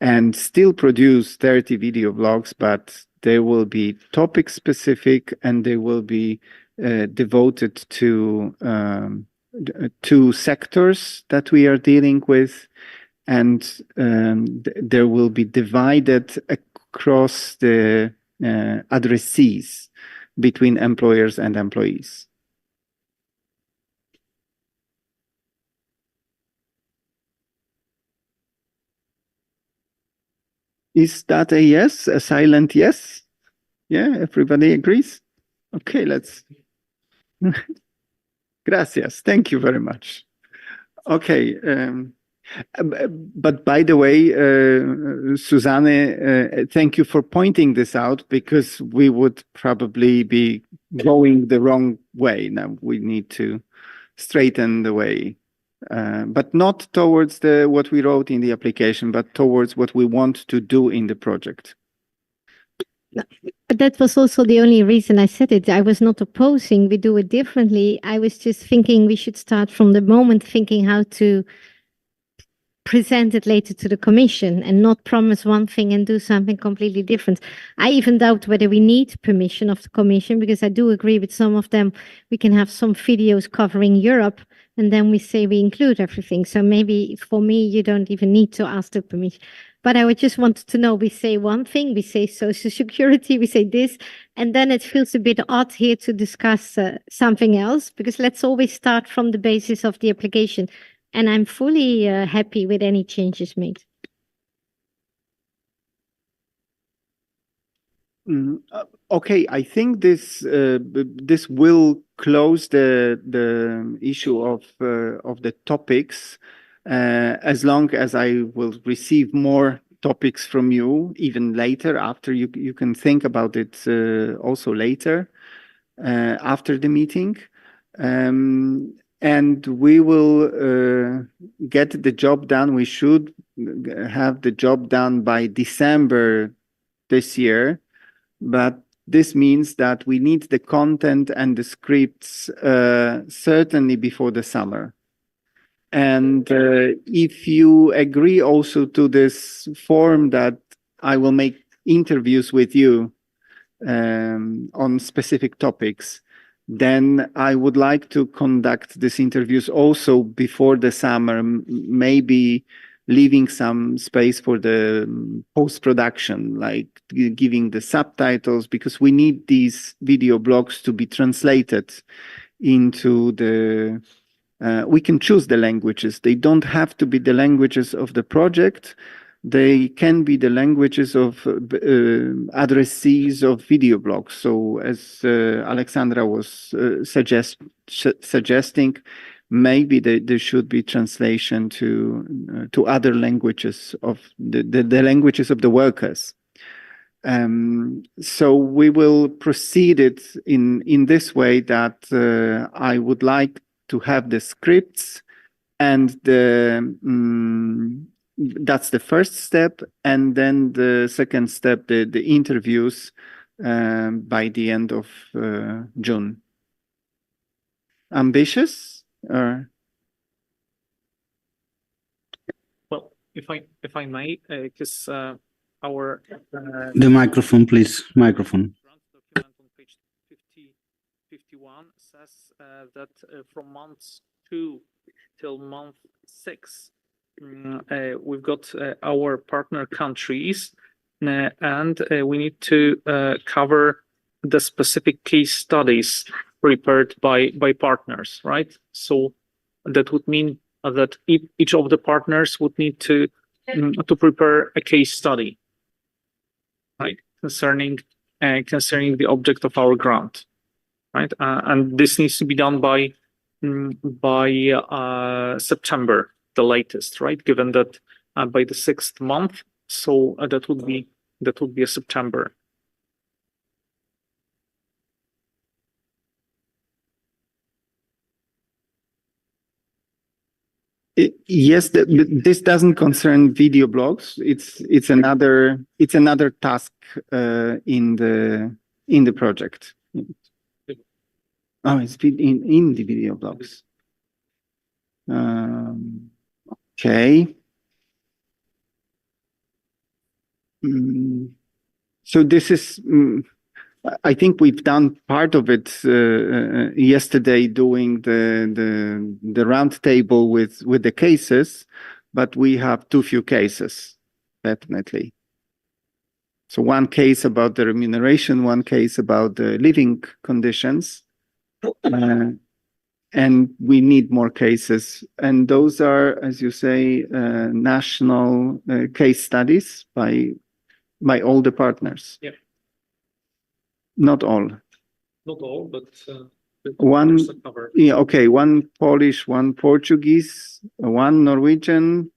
and still produce 30 video blogs, but they will be topic specific and they will be devoted to two sectors that we are dealing with, and there will be divided across the addressees between employers and employees. Is that a yes, a silent yes? Yeah, everybody agrees? Okay, let's. Gracias. Thank you very much. Okay. But by the way, Susanne, thank you for pointing this out, because we would probably be going the wrong way. Now we need to straighten the way, but not towards what we wrote in the application, but towards what we want to do in the project. But that was also the only reason I said it. I was not opposing we do it differently. I was just thinking we should start from the moment thinking how to present it later to the commission and not promise one thing and do something completely different. I even doubt whether we need permission of the commission, because I do agree with some of them. We can have some videos covering Europe and then we say we include everything. So maybe for me, you don't even need to ask the permission. But I would just want to know, we say one thing, we say social security, we say this, and then it feels a bit odd here to discuss something else, because let's always start from the basis of the application. And I'm fully happy with any changes made. Okay, I think this will close the issue of the topics, as long as I will receive more topics from you even later. After you can think about it also later after the meeting, and we will get the job done. We should have the job done by December this year. But this means that we need the content and the scripts certainly before the summer. And if you agree also to this form that I will make interviews with you on specific topics, then I would like to conduct these interviews also before the summer, maybe leaving some space for the post-production, like giving the subtitles, because we need these video blogs to be translated into the, we can choose the languages. They don't have to be the languages of the project. They can be the languages of addressees of video blogs. So as Alexandra was suggesting, maybe there should be translation to other languages of the languages of the workers. So we will proceed it in this way, that I would like to have the scripts, and that's the first step, and then the second step, the interviews by the end of June. Ambitious? Or? Well, if I may, because our the microphone, please, microphone. Document on page 51 says that from month 2 till month 6, we've got our partner countries, and we need to cover the specific case studies prepared by partners, right? So that would mean that each of the partners would need to prepare a case study, right, concerning the object of our grant, right? And this needs to be done by September, the latest, right? Given that by the 6th month, so that would be a September. Yes, this doesn't concern video blogs. It's another task in the project. Oh, it's in the video blogs. Okay. So this is. I think we've done part of it yesterday, doing the round table with the cases, but we have too few cases, definitely. So one case about the remuneration, one case about the living conditions, and we need more cases. And those are, as you say, national case studies by all the partners. Yeah. Not all. Not all, but One, yeah, okay, one Polish, one Portuguese, one Norwegian,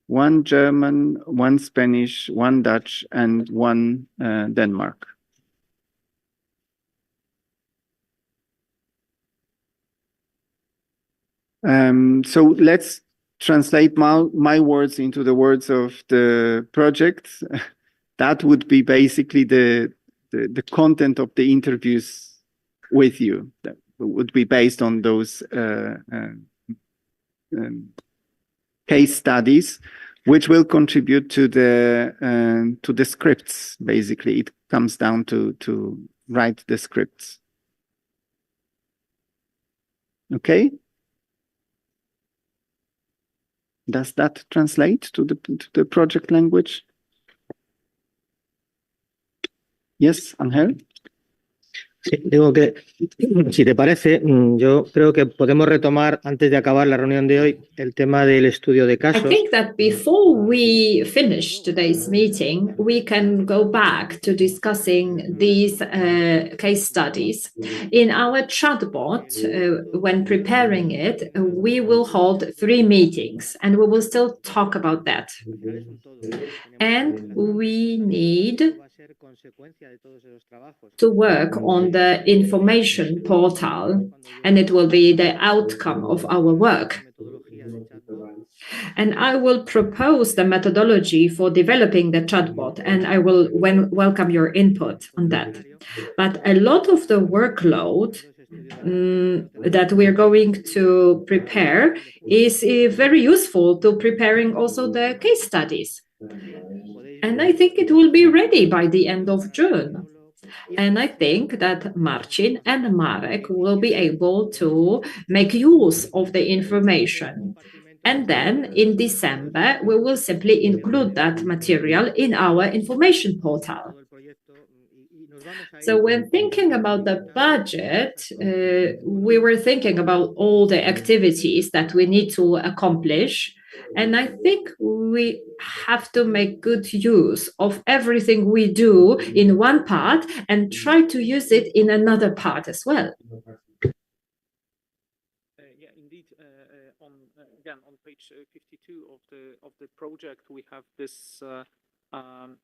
one German, one Spanish, one Dutch, and one Denmark. So let's translate my words into the words of the project. That would be basically the content of the interviews with you. That would be based on those case studies, which will contribute to the scripts. Basically, it comes down to write the scripts. Okay. Does that translate to the project language? Yes, Ángel. Sí, digo que, si te parece, yo creo que podemos retomar, antes de acabar la reunión de hoy, el tema del estudio de I casos. think that before we finish today's meeting, we can go back to discussing these case studies. In our chatbot, when preparing it, we will hold 3 meetings and we will still talk about that. And we need to work on the information portal, and it will be the outcome of our work. And I will propose the methodology for developing the chatbot, and I will welcome your input on that. But a lot of the workload that we're going to prepare is very useful to preparing also the case studies. And I think it will be ready by the end of June. And I think that Marcin and Marek will be able to make use of the information. And then in December, we will simply include that material in our information portal. So when thinking about the budget, we were thinking about all the activities that we need to accomplish. And I think we have to make good use of everything we do in one part and try to use it in another part as well. Yeah, indeed. Again, on page 52 of the project, we have this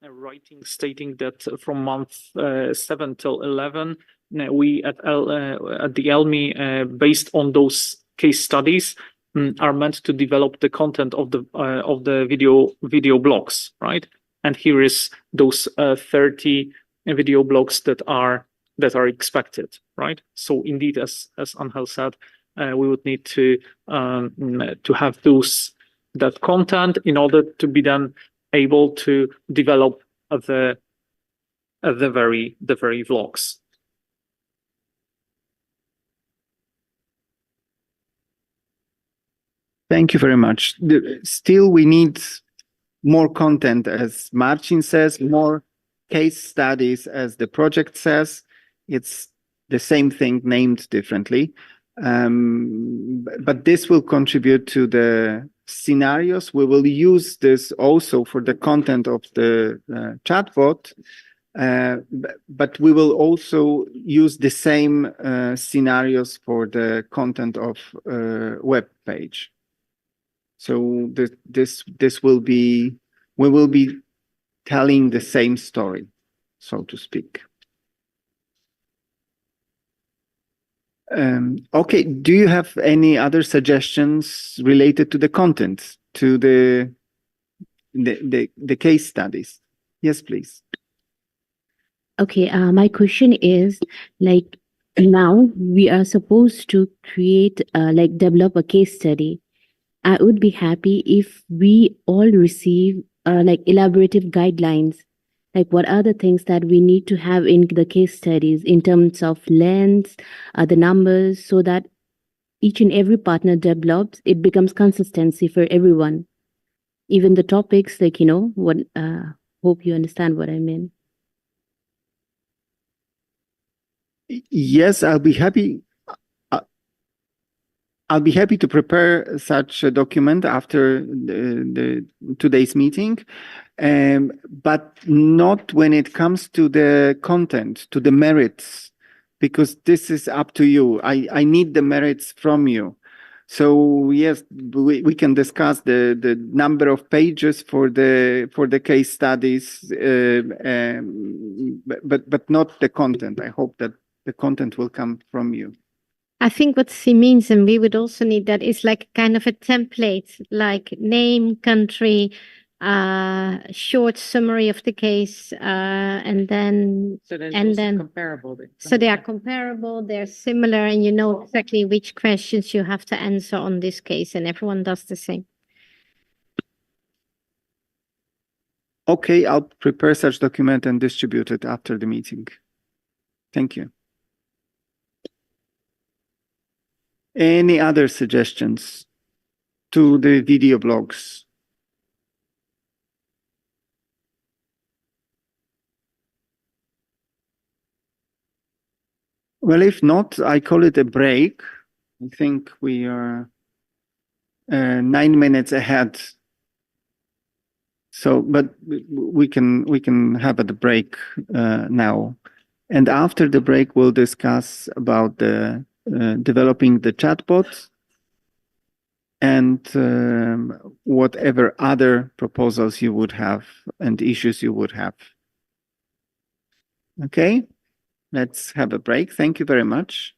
writing stating that from month 7 till 11, we at the ELMI, based on those case studies, are meant to develop the content of the video blogs, right? And here is those 30 video blogs that are expected, right? So indeed, as Angel said, we would need to have that content in order to be then able to develop the very vlogs. Thank you very much. Still, we need more content, as Marcin says, more case studies, as the project says. It's the same thing named differently. But this will contribute to the scenarios. We will use this also for the content of the chatbot, but we will also use the same scenarios for the content of web page. So this will be, we will be telling the same story, so to speak. Okay, do you have any other suggestions related to the content, to the case studies? Yes, please. Okay, my question is like now we are supposed to create like develop a case study. I would be happy if we all receive like elaborative guidelines, like what are the things that we need to have in the case studies in terms of length, the numbers, so that each and every partner develops, it becomes consistency for everyone. Even the topics, like, what, hope you understand what I mean. Yes, I'll be happy. I'll be happy to prepare such a document after today's meeting, but not when it comes to the content, to the merits, because this is up to you. I need the merits from you. So yes, we can discuss the number of pages for the case studies, but not the content. I hope that the content will come from you. I think what she means, and we would also need that, is like kind of a template, like name, country, short summary of the case, and then Comparable. so they are comparable, they're similar, and you know exactly which questions you have to answer on this case, and everyone does the same. Okay, I'll prepare such document and distribute it after the meeting. Thank you. Any other suggestions to the video blogs? Well, if not, I call it a break. I think we are 9 minutes ahead. So, but we can have a break now. And after the break, we'll discuss about the developing the chatbot and whatever other proposals you would have and issues you would have. Okay, let's have a break. Thank you very much.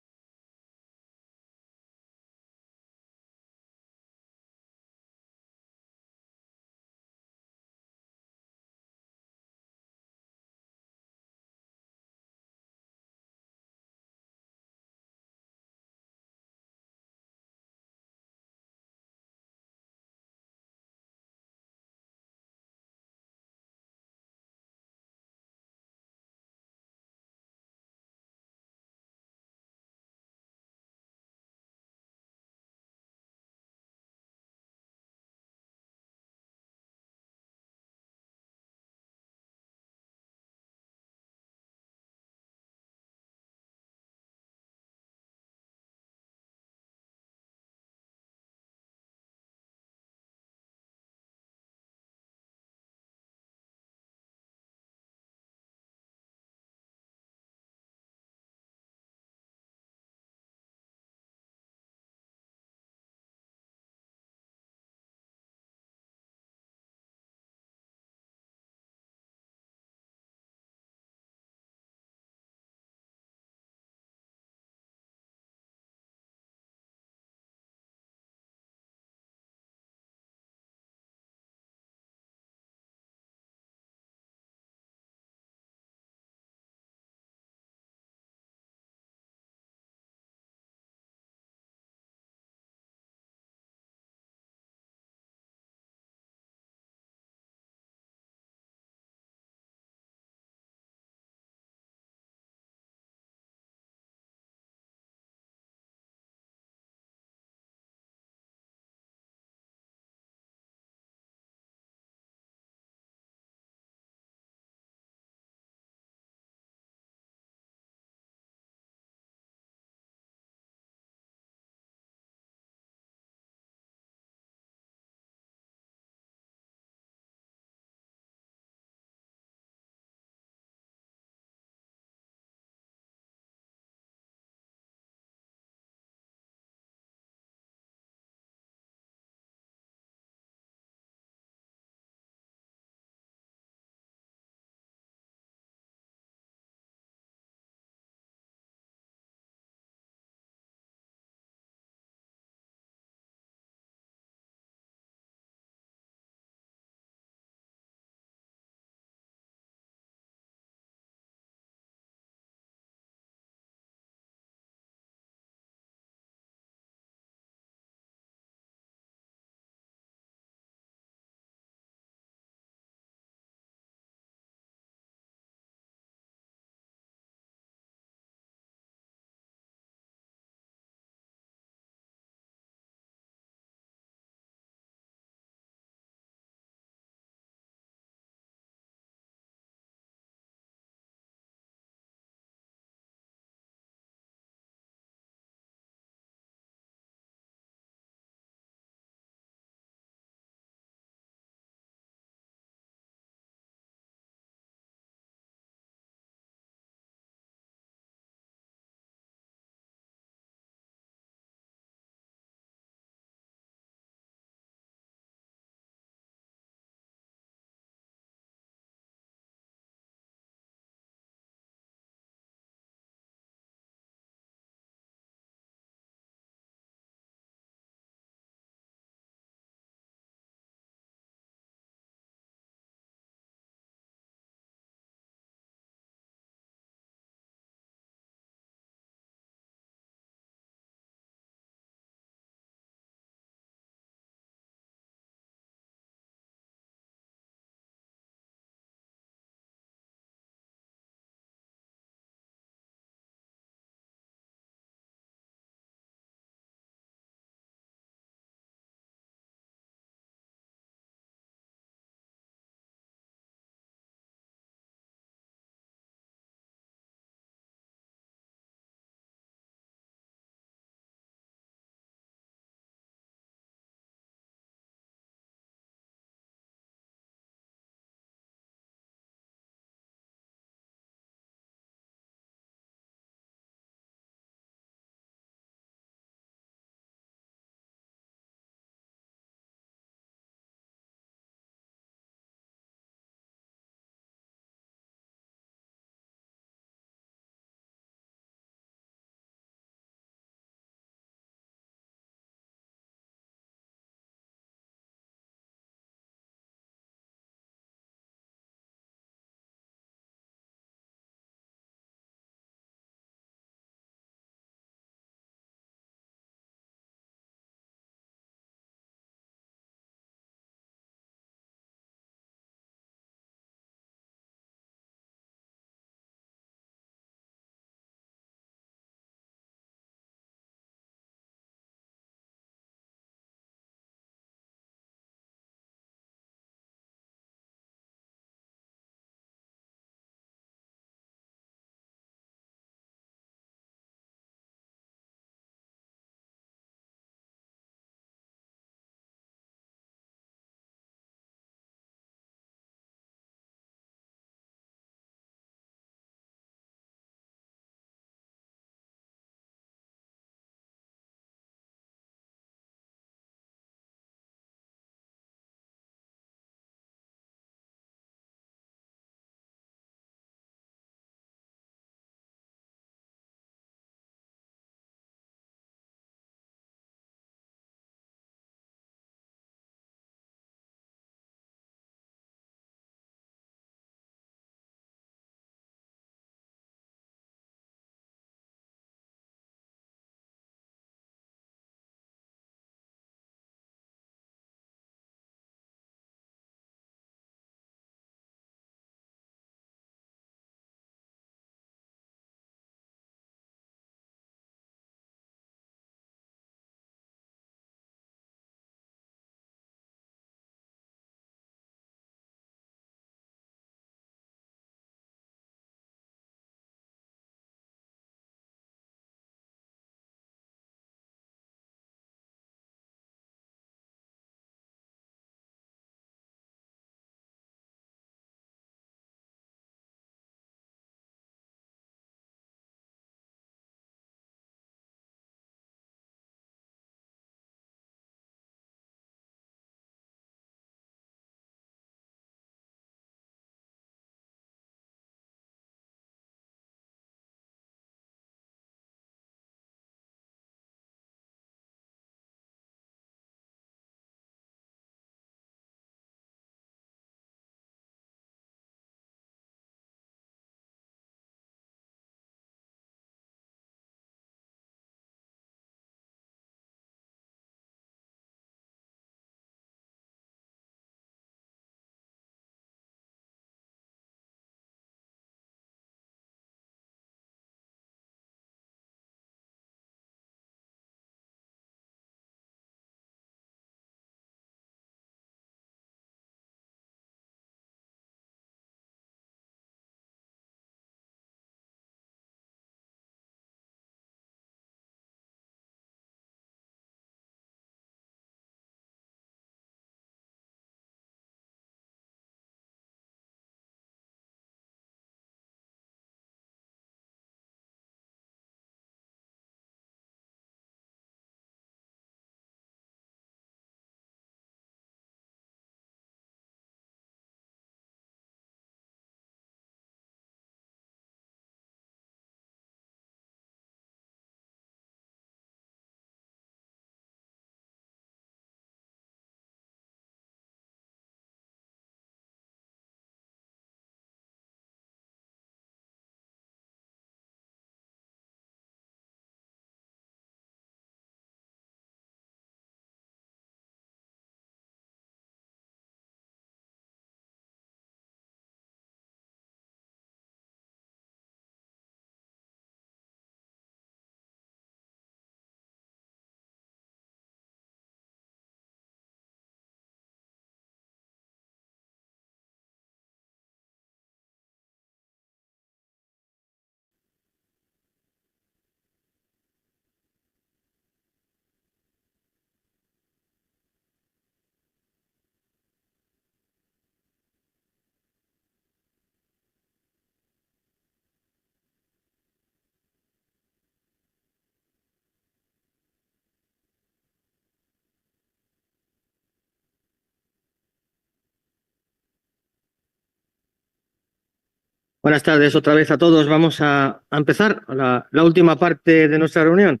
Buenas tardes otra vez a todos. Vamos a empezar la última parte de nuestra reunión.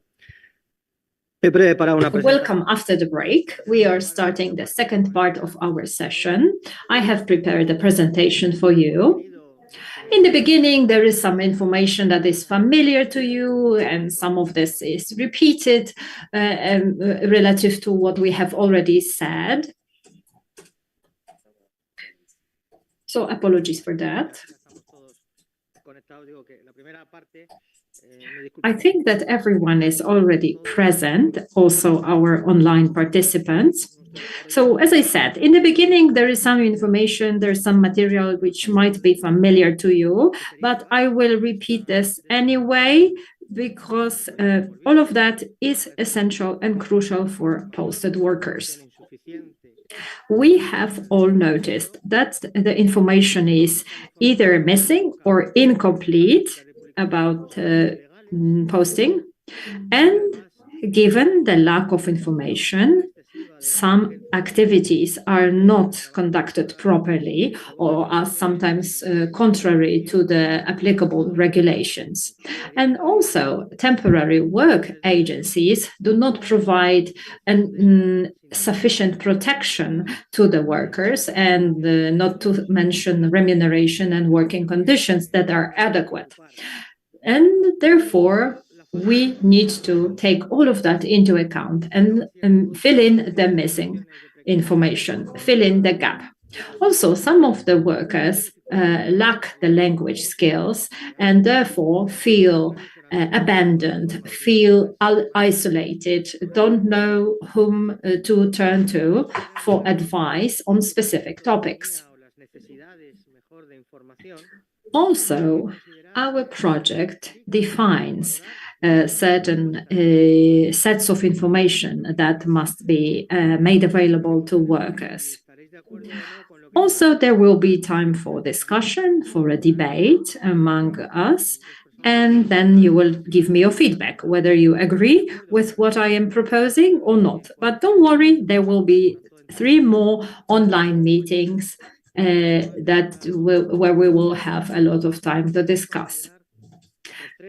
He preparado una presentación. Welcome after the break. We are starting the second part of our session. I have prepared a presentation for you. In the beginning, there is some information that is familiar to you, and some of this is repeated relative to what we have already said. So apologies for that. I think that everyone is already present, also our online participants. So as I said, in the beginning, there is some information, there's some material which might be familiar to you, but I will repeat this anyway, because all of that is essential and crucial for posted workers. We have all noticed that the information is either missing or incomplete about posting, and given the lack of information, some activities are not conducted properly or are sometimes contrary to the applicable regulations. And also, temporary work agencies do not provide sufficient protection to the workers, and not to mention remuneration and working conditions that are adequate. And therefore, we need to take all of that into account and fill in the missing information, fill in the gap. Also, some of the workers lack the language skills and therefore feel abandoned, feel isolated, don't know whom to turn to for advice on specific topics. Also, our project defines certain sets of information that must be made available to workers. Also, there will be time for discussion, for a debate among us, and then you will give me your feedback, whether you agree with what I am proposing or not. But don't worry, there will be 3 more online meetings where we will have a lot of time to discuss.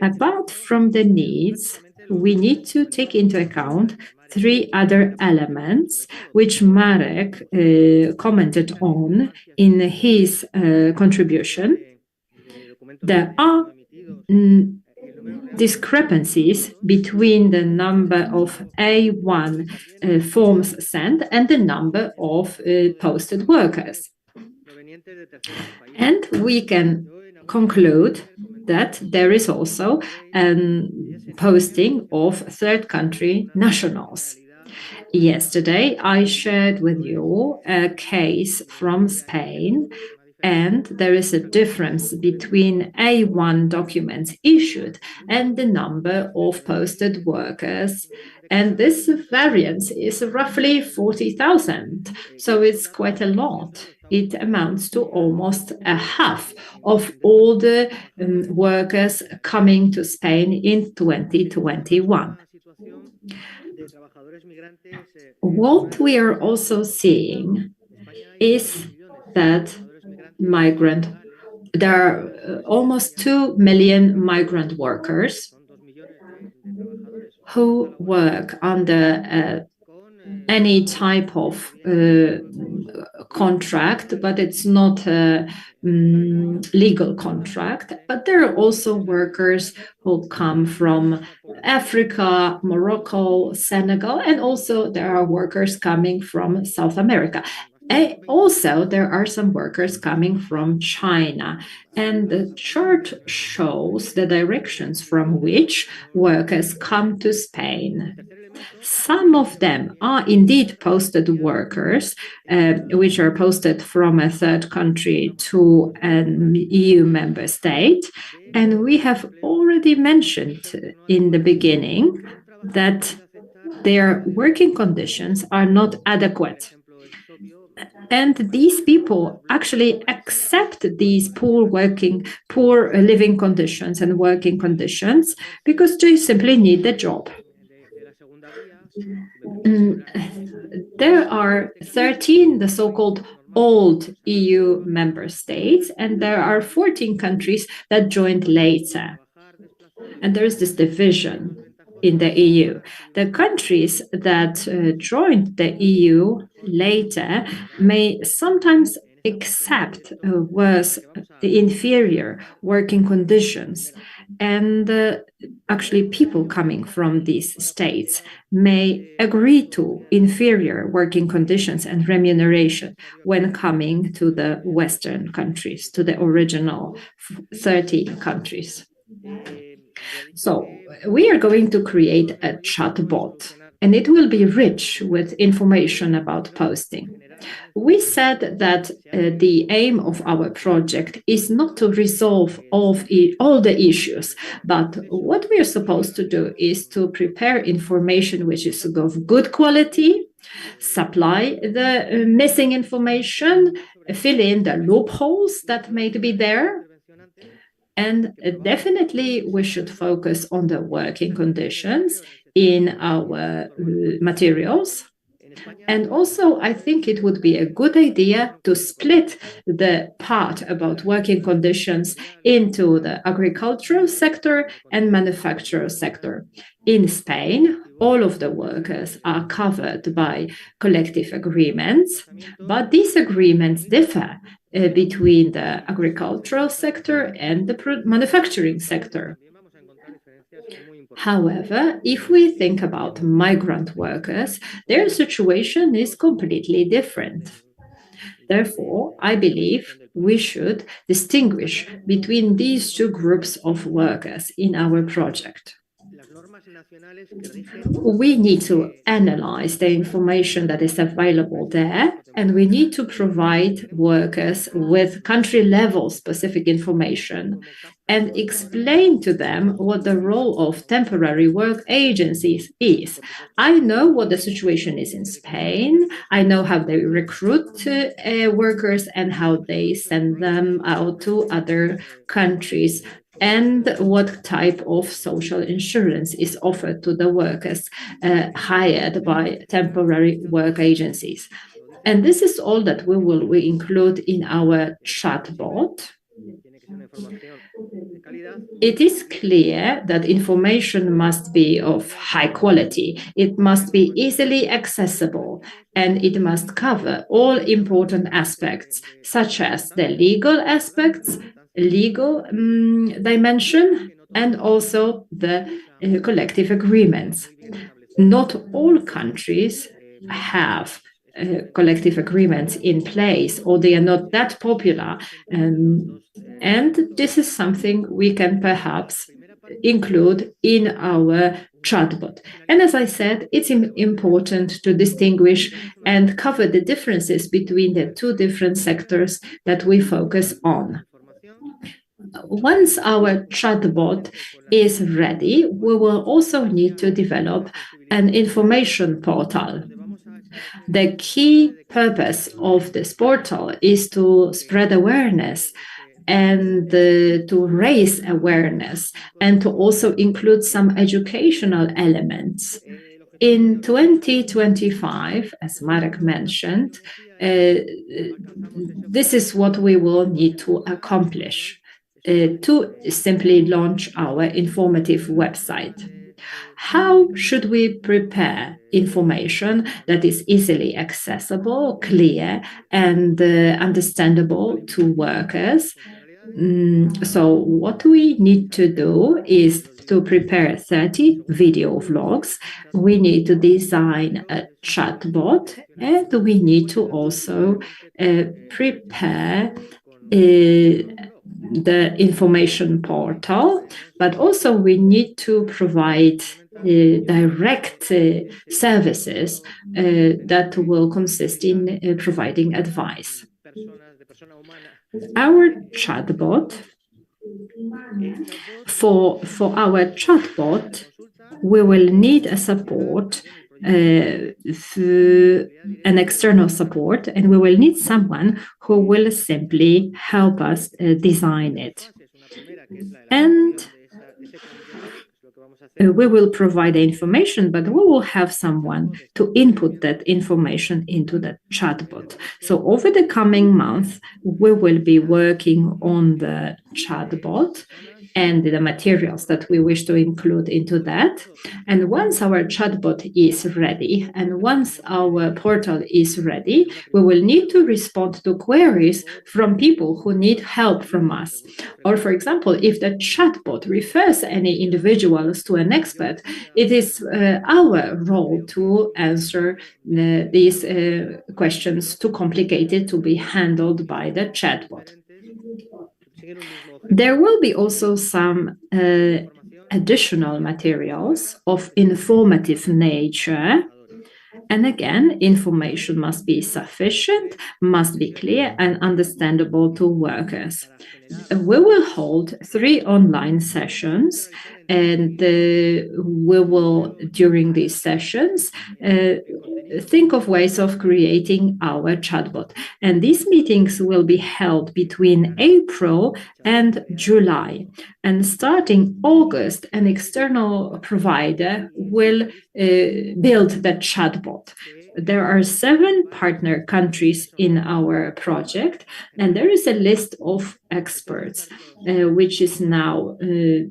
Apart from the needs, we need to take into account 3 other elements which Marek commented on in his contribution. There are discrepancies between the number of A1 forms sent and the number of posted workers. And we can conclude that there is also a posting of third country nationals. Yesterday, I shared with you a case from Spain, and there is a difference between A1 documents issued and the number of posted workers. And this variance is roughly 40,000. So it's quite a lot. It amounts to almost a half of all the workers coming to Spain in 2021. What we are also seeing is that there are almost 2 million migrant workers who work under any type of contract, but it's not a legal contract. But there are also workers who come from Africa, Morocco, Senegal, and also there are workers coming from South America. Also, there are some workers coming from China, and the chart shows the directions from which workers come to Spain. Some of them are indeed posted workers, which are posted from a third country to an EU member state. And we have already mentioned in the beginning that their working conditions are not adequate. And these people actually accept these poor living conditions and working conditions because they simply need the job. There are 13, the so-called old EU member states, and there are 14 countries that joined later. And there is this division in the EU. The countries that joined the EU later may sometimes accept worse, inferior working conditions. And actually, people coming from these states may agree to inferior working conditions and remuneration when coming to the Western countries, to the original 30 countries. So we are going to create a chatbot, and it will be rich with information about posting. We said that the aim of our project is not to resolve all the issues, but what we are supposed to do is to prepare information which is of good quality, supply the missing information, fill in the loopholes that may be there. And definitely we should focus on the working conditions in our materials. And also, I think it would be a good idea to split the part about working conditions into the agricultural sector and manufacturing sector. In Spain, all of the workers are covered by collective agreements, but these agreements differ between the agricultural sector and the manufacturing sector. However, if we think about migrant workers, their situation is completely different. Therefore, I believe we should distinguish between these two groups of workers in our project. We need to analyze the information that is available there, and we need to provide workers with country-level specific information and explain to them what the role of temporary work agencies is. I know what the situation is in Spain. I know how they recruit workers and how they send them out to other countries, and what type of social insurance is offered to the workers hired by temporary work agencies. And this is all that we will include in our chatbot. It is clear that information must be of high quality. It must be easily accessible, and it must cover all important aspects, such as the legal aspects, legal dimension, and also the collective agreements. Not all countries have collective agreements in place, or they are not that popular. And this is something we can perhaps include in our chatbot. And as I said, it's important to distinguish and cover the differences between the two different sectors that we focus on. Once our chatbot is ready, we will also need to develop an information portal. The key purpose of this portal is to spread awareness and to raise awareness, and to also include some educational elements. In 2025, as Marek mentioned, this is what we will need to accomplish to simply launch our informative website. How should we prepare information that is easily accessible, clear, and understandable to workers? So what we need to do is to prepare 30 video vlogs. We need to design a chatbot, and we need to also prepare the information portal, but also we need to provide direct services that will consist in providing advice. Our chatbot, for our chatbot, we will need a support, an external support, and we will need someone who will simply help us design it. And we will provide the information, but we will have someone to input that information into the chatbot. So over the coming month, we will be working on the chatbot and the materials that we wish to include into that. And once our chatbot is ready, and once our portal is ready, we will need to respond to queries from people who need help from us. Or, for example, if the chatbot refers any individuals to an expert, it is our role to answer these questions too complicated to be handled by the chatbot. There will be also some additional materials of informative nature. And again, information must be sufficient, must be clear and understandable to workers. We will hold 3 online sessions, and we will, during these sessions, think of ways of creating our chatbot. And these meetings will be held between April and July. And starting August, an external provider will build the chatbot. There are 7 partner countries in our project, and there is a list of experts, which is now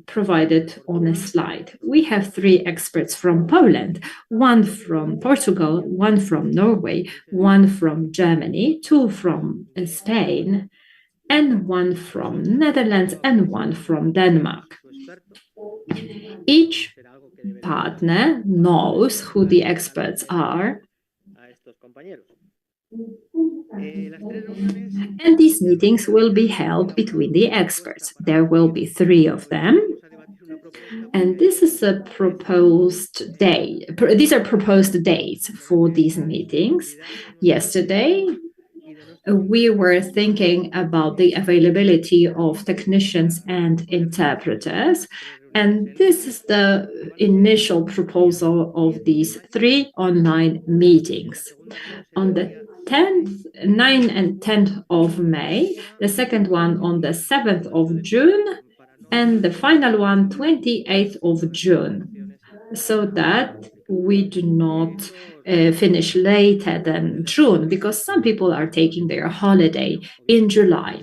provided on a slide. We have 3 experts from Poland, 1 from Portugal, 1 from Norway, 1 from Germany, 2 from Spain, and 1 from Netherlands, and 1 from Denmark. Each partner knows who the experts are. And these meetings will be held between the experts. There will be 3 of them. And this is a proposed day. These are proposed dates for these meetings. Yesterday, we were thinking about the availability of technicians and interpreters. And this is the initial proposal of these 3 online meetings. On the 9th and 10th of May, the second one on the 7th of June, and the final one, 28th of June, so that we do not finish later than June, because some people are taking their holiday in July.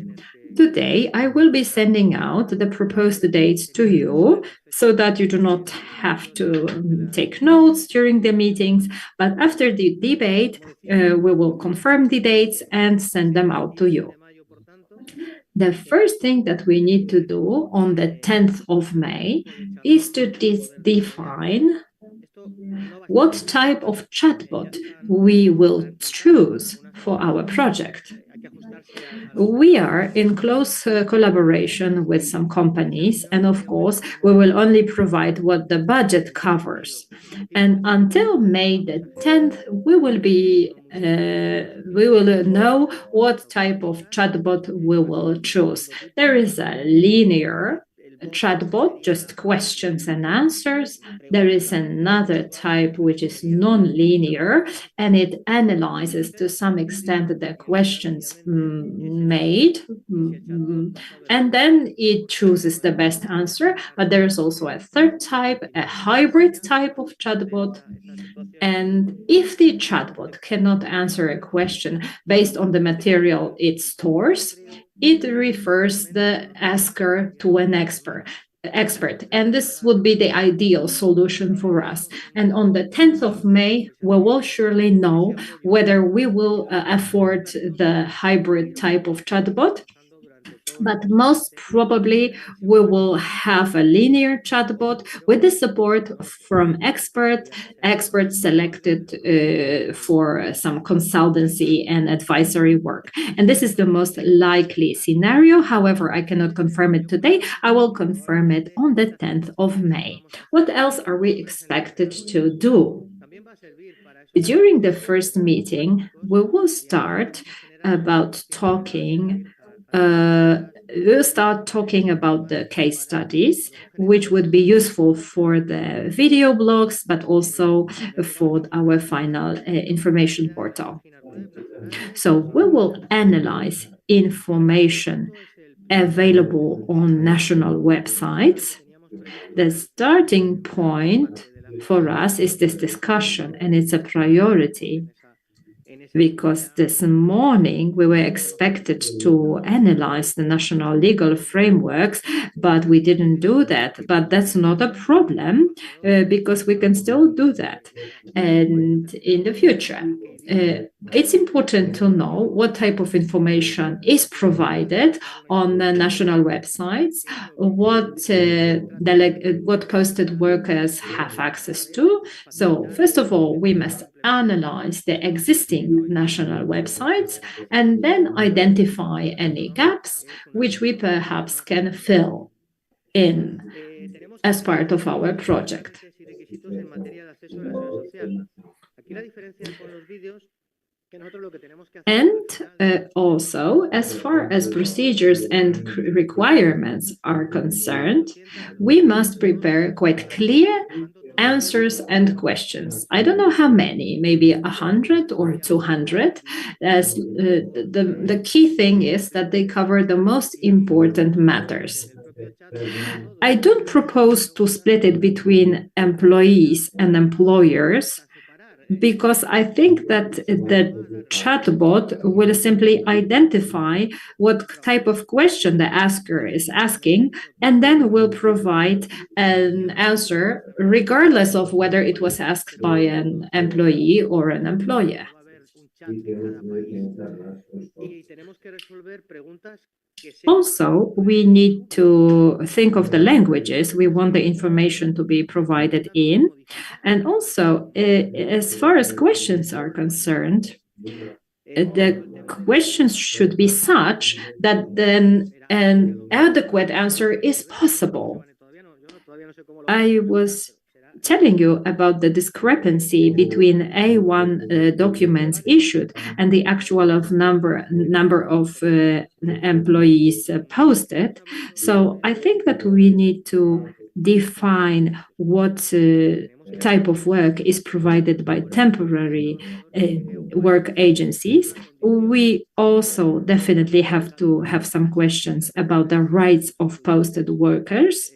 Today, I will be sending out the proposed dates to you so that you do not have to take notes during the meetings. But after the debate, we will confirm the dates and send them out to you. The first thing that we need to do on the 10th of May is to define what type of chatbot we will choose for our project. We are in close collaboration with some companies, and of course, we will only provide what the budget covers. And until May the 10th, we will know what type of chatbot we will choose. There is a linear chatbot, just questions and answers. There is another type which is non-linear, and it analyzes to some extent the questions made, and then it chooses the best answer. But there is also a third type, a hybrid type of chatbot. And if the chatbot cannot answer a question based on the material it stores, it refers the asker to an expert. And this would be the ideal solution for us. And on the 10th of May, we will surely know whether we will afford the hybrid type of chatbot. But most probably, we will have a linear chatbot with the support from experts selected for some consultancy and advisory work. And this is the most likely scenario. However, I cannot confirm it today. I will confirm it on the 10th of May. What else are we expected to do? During the first meeting, we will start about we'll start talking about the case studies, which would be useful for the video blogs, but also for our final information portal. So we will analyze information available on national websites. The starting point for us is this discussion, and it's a priority because this morning we were expected to analyze the national legal frameworks, but we didn't do that. But that's not a problem because we can still do that. And in the future, it's important to know what type of information is provided on the national websites, what posted workers have access to. So first of all, we must analyze the existing national websites and then identify any gaps which we perhaps can fill in as part of our project. And also, as far as procedures and requirements are concerned, we must prepare quite clear answers and questions. I don't know how many, maybe 100 or 200. As the key thing is that they cover the most important matters. I don't propose to split it between employees and employers, because I think that the chatbot will simply identify what type of question the asker is asking, and then will provide an answer regardless of whether it was asked by an employee or an employer. Also, we need to think of the languages we want the information to be provided in. And also, as far as questions are concerned, the questions should be such that then an adequate answer is possible. I was telling you about the discrepancy between A1 documents issued and the actual number of employees posted. So I think that we need to define what type of work is provided by temporary work agencies. We also definitely have to have some questions about the rights of posted workers.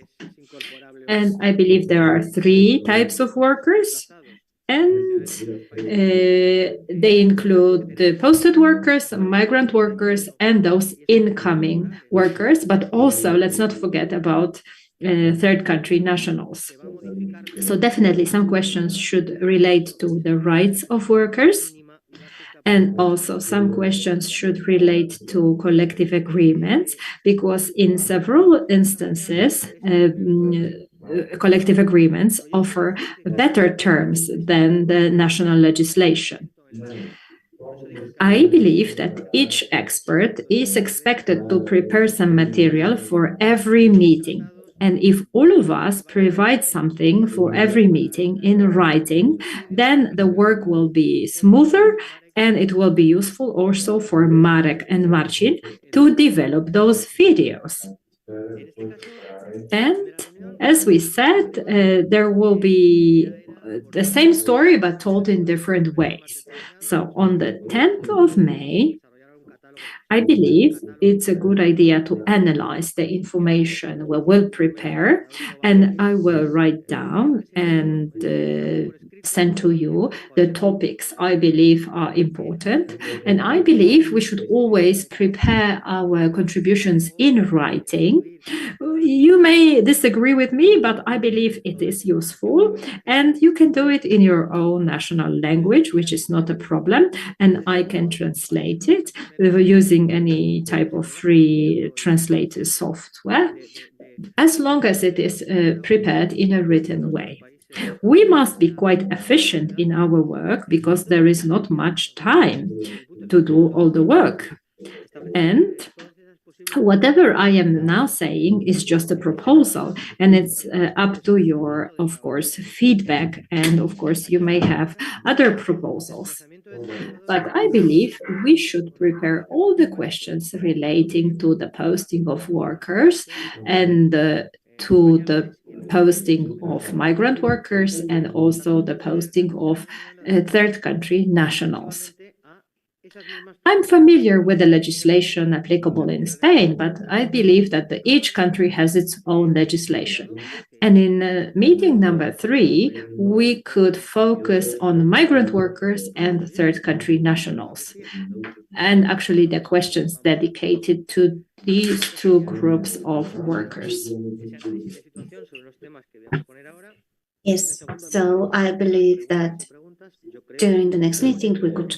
And I believe there are 3 types of workers, and they include the posted workers, migrant workers, and those incoming workers. But also, let's not forget about third country nationals. So definitely some questions should relate to the rights of workers. And also some questions should relate to collective agreements, because in several instances, collective agreements offer better terms than the national legislation. I believe that each expert is expected to prepare some material for every meeting. And if all of us provide something for every meeting in writing, then the work will be smoother, and it will be useful also for Marek and Marcin to develop those videos. And as we said, there will be the same story but told in different ways. So on the 10th of May, I believe it's a good idea to analyze the information we will prepare, and I will write down and send to you the topics I believe are important. And I believe we should always prepare our contributions in writing. You may disagree with me, but I believe it is useful, and you can do it in your own national language, which is not a problem, and I can translate it using any type of free translator software, as long as it is prepared in a written way. We must be quite efficient in our work because there is not much time to do all the work. And whatever I am now saying is just a proposal, and it's up to your, of course, feedback. And of course, you may have other proposals. But I believe we should prepare all the questions relating to the posting of workers and to the posting of migrant workers and also the posting of third country nationals. I'm familiar with the legislation applicable in Spain, but I believe that each country has its own legislation. And in meeting number 3, we could focus on migrant workers and third country nationals. And actually the questions dedicated to these two groups of workers. Yes, so I believe that during the next meeting we could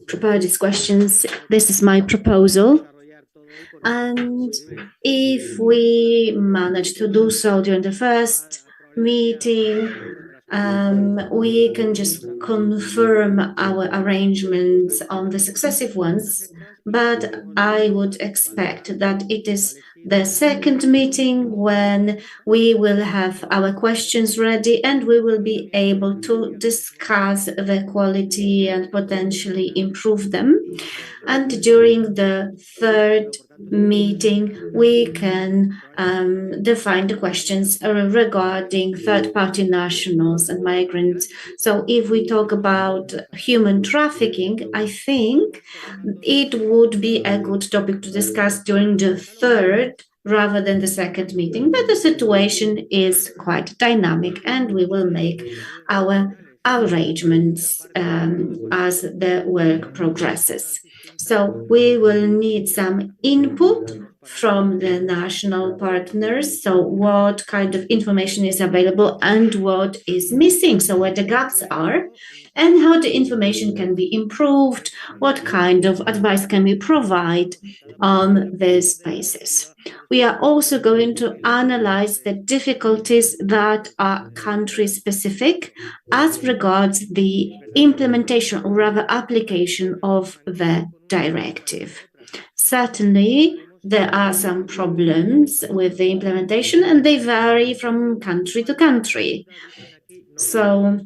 prepare these questions. This is my proposal. And if we manage to do so during the first meeting, we can just confirm our arrangements on the successive ones. But I would expect that it is the second meeting when we will have our questions ready and we will be able to discuss the quality and potentially improve them. And during the third meeting, we can define the questions regarding third-party nationals and migrants. So if we talk about human trafficking, I think it would be a good topic to discuss during the third rather than the second meeting. But the situation is quite dynamic and we will make our arrangements as the work progresses. So we will need some input from the national partners. So what kind of information is available and what is missing? So where the gaps are and how the information can be improved, what kind of advice can we provide on this basis. We are also going to analyze the difficulties that are country specific as regards the implementation or rather application of the directive. Certainly, there are some problems with the implementation and they vary from country to country. So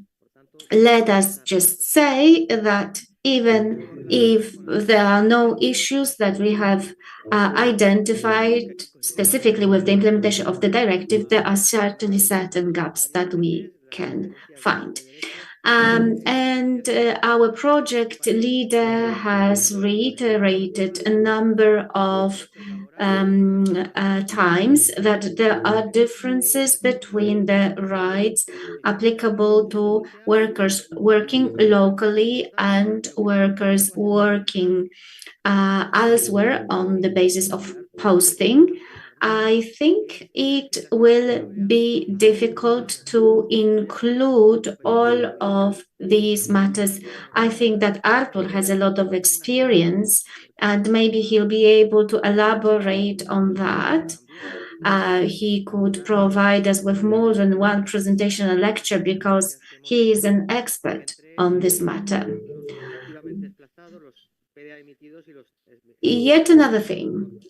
let us just say that even if there are no issues that we have identified specifically with the implementation of the directive, there are certainly certain gaps that we can find. And our project leader has reiterated a number of times that there are differences between the rights applicable to workers working locally and workers working elsewhere on the basis of posting. I think it will be difficult to include all of these matters. I think that Artur has a lot of experience and maybe he'll be able to elaborate on that. He could provide us with more than one presentation and lecture because he is an expert on this matter. Yet another thing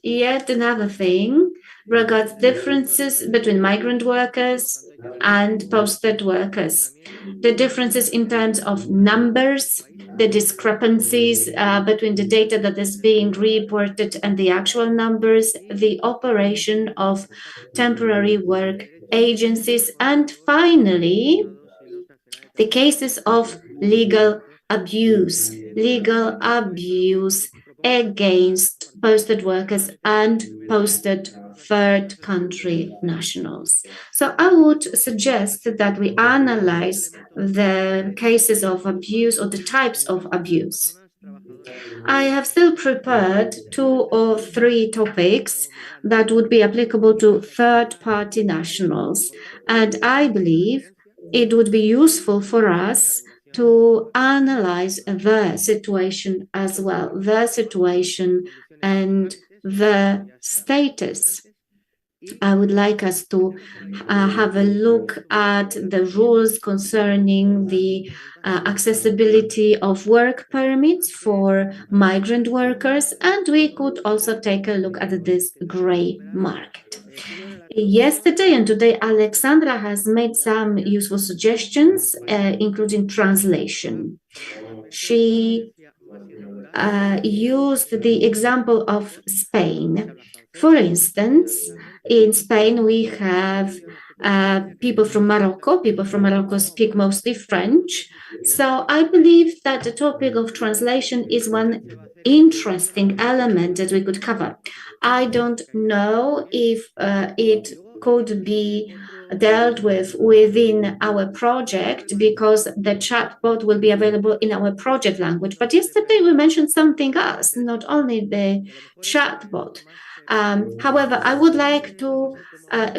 regards differences between migrant workers and posted workers. The differences in terms of numbers, the discrepancies between the data that is being reported and the actual numbers, the operation of temporary work agencies, and finally, the cases of legal abuse against posted workers and posted third country nationals. So I would suggest that we analyze the cases of abuse or the types of abuse. I have still prepared 2 or 3 topics that would be applicable to third-party nationals, and I believe it would be useful for us to analyze their situation as well, their situation and their status. I would like us to have a look at the rules concerning the accessibility of work permits for migrant workers, and we could also take a look at this gray market. Yesterday and today, Alexandra has made some useful suggestions, including translation. She used the example of Spain. For instance, in Spain, we have people from Morocco. People from Morocco speak mostly French. So I believe that the topic of translation is one interesting element that we could cover. I don't know if it could be dealt with within our project because the chatbot will be available in our project language. But yesterday we mentioned something else, not only the chatbot. However, I would like to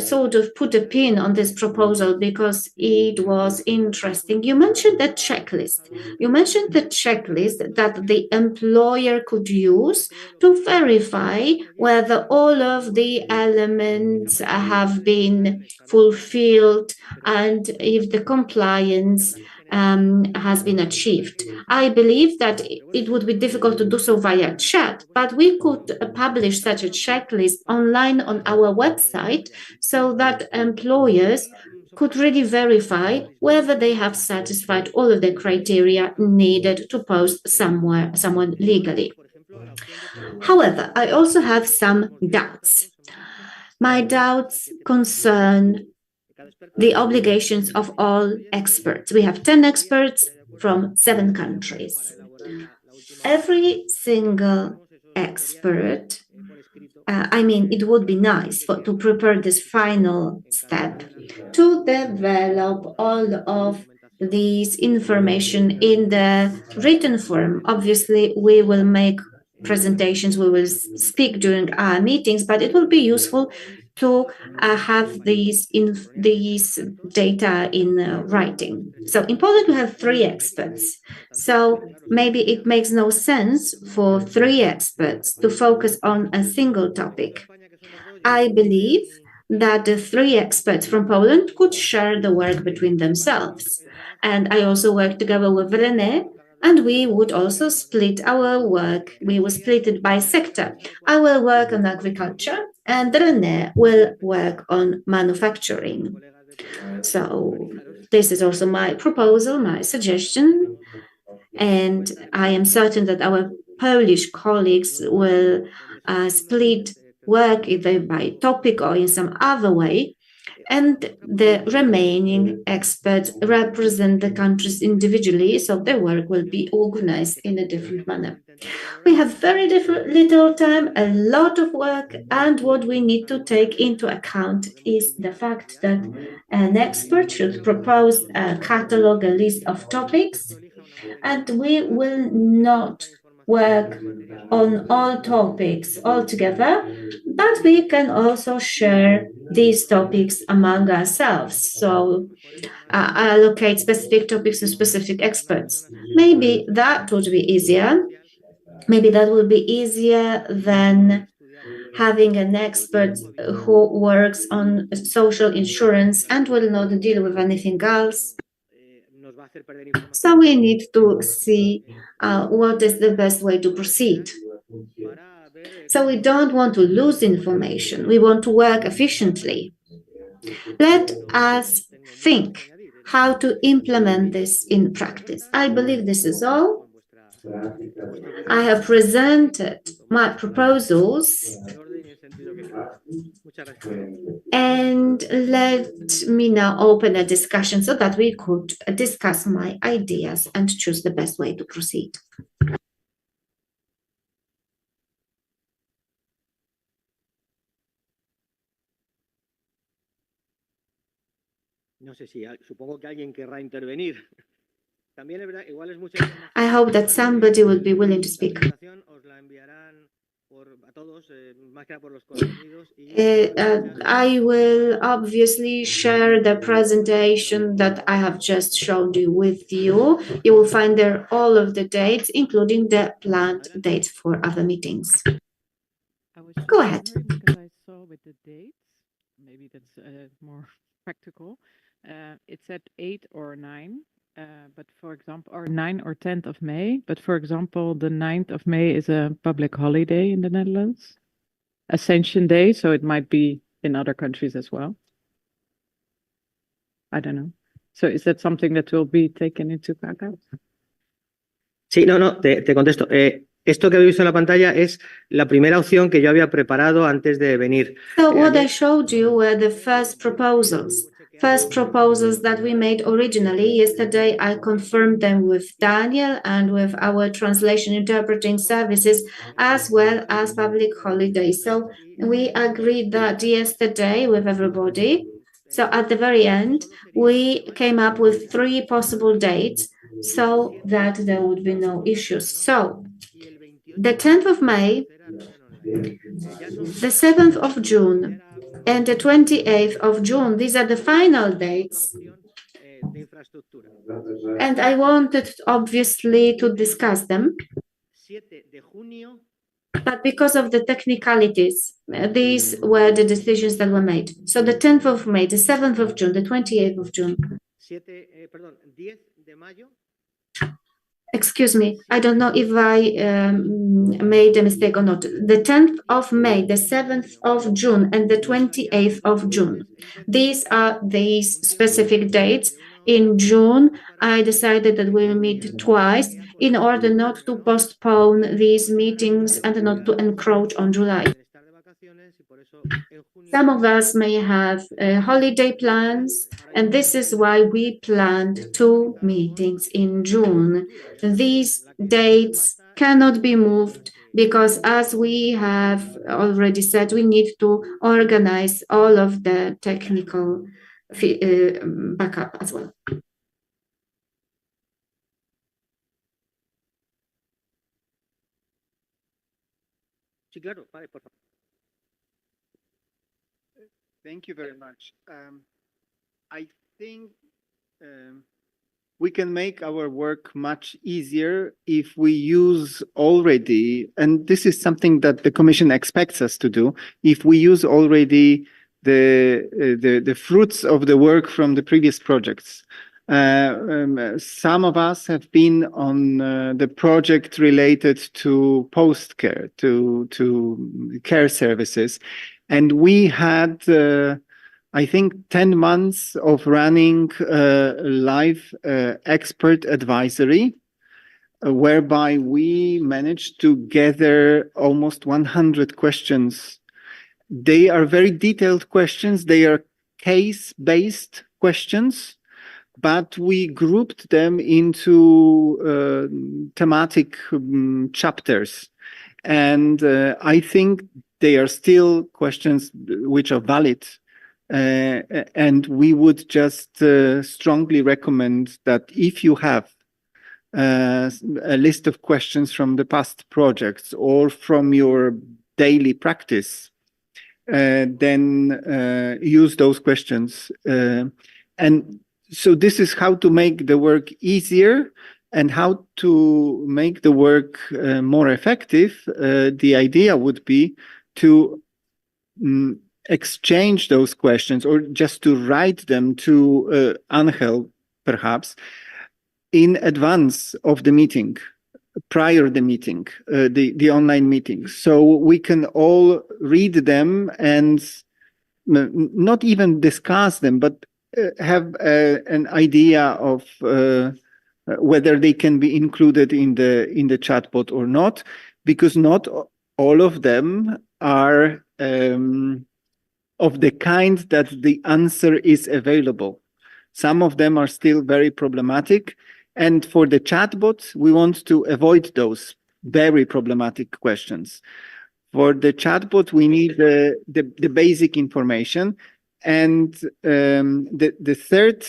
sort of put a pin on this proposal because it was interesting. You mentioned the checklist. You mentioned the checklist that the employer could use to verify whether all of the elements have been fulfilled and if the compliance has been achieved. I believe that it would be difficult to do so via chat, but we could publish such a checklist online on our website so that employers could really verify whether they have satisfied all of the criteria needed to post someone legally. However, I also have some doubts. My doubts concern the obligations of all experts. We have 10 experts from 7 countries. Every single expert, it would be nice to prepare this final step to develop all of this information in the written form. Obviously, we will make presentations, we will speak during our meetings, but it will be useful to have these data in writing. So in Poland, we have 3 experts. So maybe it makes no sense for 3 experts to focus on a single topic. I believe that the 3 experts from Poland could share the work between themselves. And I also work together with René, and we would also split our work. We will split it by sector. I will work on agriculture, and René will work on manufacturing. So this is also my proposal, my suggestion, and I am certain that our Polish colleagues will split work either by topic or in some other way, and the remaining experts represent the countries individually, so their work will be organized in a different manner. We have very little time, a lot of work, and what we need to take into account is the fact that an expert should propose a catalog, a list of topics, and we will not work on all topics altogether, but we can also share these topics among ourselves. So allocate specific topics to specific experts. Maybe that would be easier. Maybe that would be easier than having an expert who works on social insurance and will not deal with anything else. So we need to see what is the best way to proceed. So we don't want to lose information. We want to work efficiently. Let us think how to implement this in practice. I believe this is all. I have presented my proposals, and let me now open a discussion so that we could discuss my ideas and choose the best way to proceed. I hope that somebody will be willing to speak. I will obviously share the presentation that I have just showed you with you. You will find there all of the dates, including the planned dates for other meetings. Go ahead. Because I saw with the dates, maybe that's more practical. It said 8 or 9. But for example, or 9 or 10th of May. But for example, the 9th of May is a public holiday in the Netherlands, Ascension Day, so it might be in other countries as well. I don't know. So is that something that will be taken into account? Sí, te contesto. Esto que habéis visto en la pantalla es la primera opción que yo había preparado antes de venir. So what I showed you were the first proposals. first proposals that we made originally. Yesterday, I confirmed them with Daniel and with our translation interpreting services, as well as public holidays. So we agreed that yesterday with everybody. So at the very end, we came up with 3 possible dates so that there would be no issues. So the 10th of May, the 7th of June, and the 28th of June, these are the final dates. And I wanted, obviously, to discuss them. But because of the technicalities, these were the decisions that were made. So the 10th of May, the 7th of June, the 28th of June. Excuse me, I don't know if I made a mistake or not. The 10th of May, the 7th of June, and the 28th of June. These are these specific dates. In June, I decided that we will meet twice in order not to postpone these meetings and not to encroach on July. Some of us may have holiday plans, and this is why we planned 2 meetings in June. These dates cannot be moved because, as we have already said, we need to organize all of the technical backup as well. Thank you very much. I think we can make our work much easier if we use already, and this is something that the Commission expects us to do, if we use already the fruits of the work from the previous projects. Some of us have been on the project related to post-care, to care services, and we had, I think, 10 months of running live expert advisory, whereby we managed to gather almost 100 questions. They are very detailed questions. They are case-based questions, but we grouped them into thematic chapters. And I think they are still questions which are valid. And we would just strongly recommend that if you have a list of questions from the past projects or from your daily practice, then use those questions. And so this is how to make the work easier and how to make the work more effective. The idea would be to exchange those questions or just to write them to Angel, perhaps, in advance of the meeting, prior the meeting, the online meeting. So we can all read them and not even discuss them, but have an idea of whether they can be included in the chatbot or not, because not all of them are of the kind that the answer is available. Some of them are still very problematic. And for the chatbot, we want to avoid those very problematic questions. For the chatbot, we need the basic information. And the third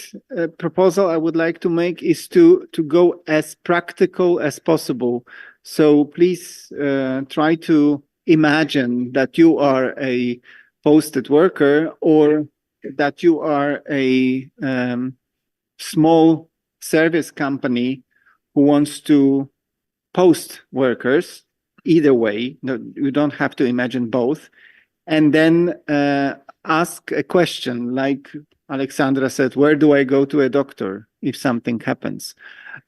proposal I would like to make is to go as practical as possible. So please try to imagine that you are a posted worker or that you are a small service company who wants to post workers. Either way, no, you don't have to imagine both. And then ask a question like Alexandra said, where do I go to a doctor if something happens?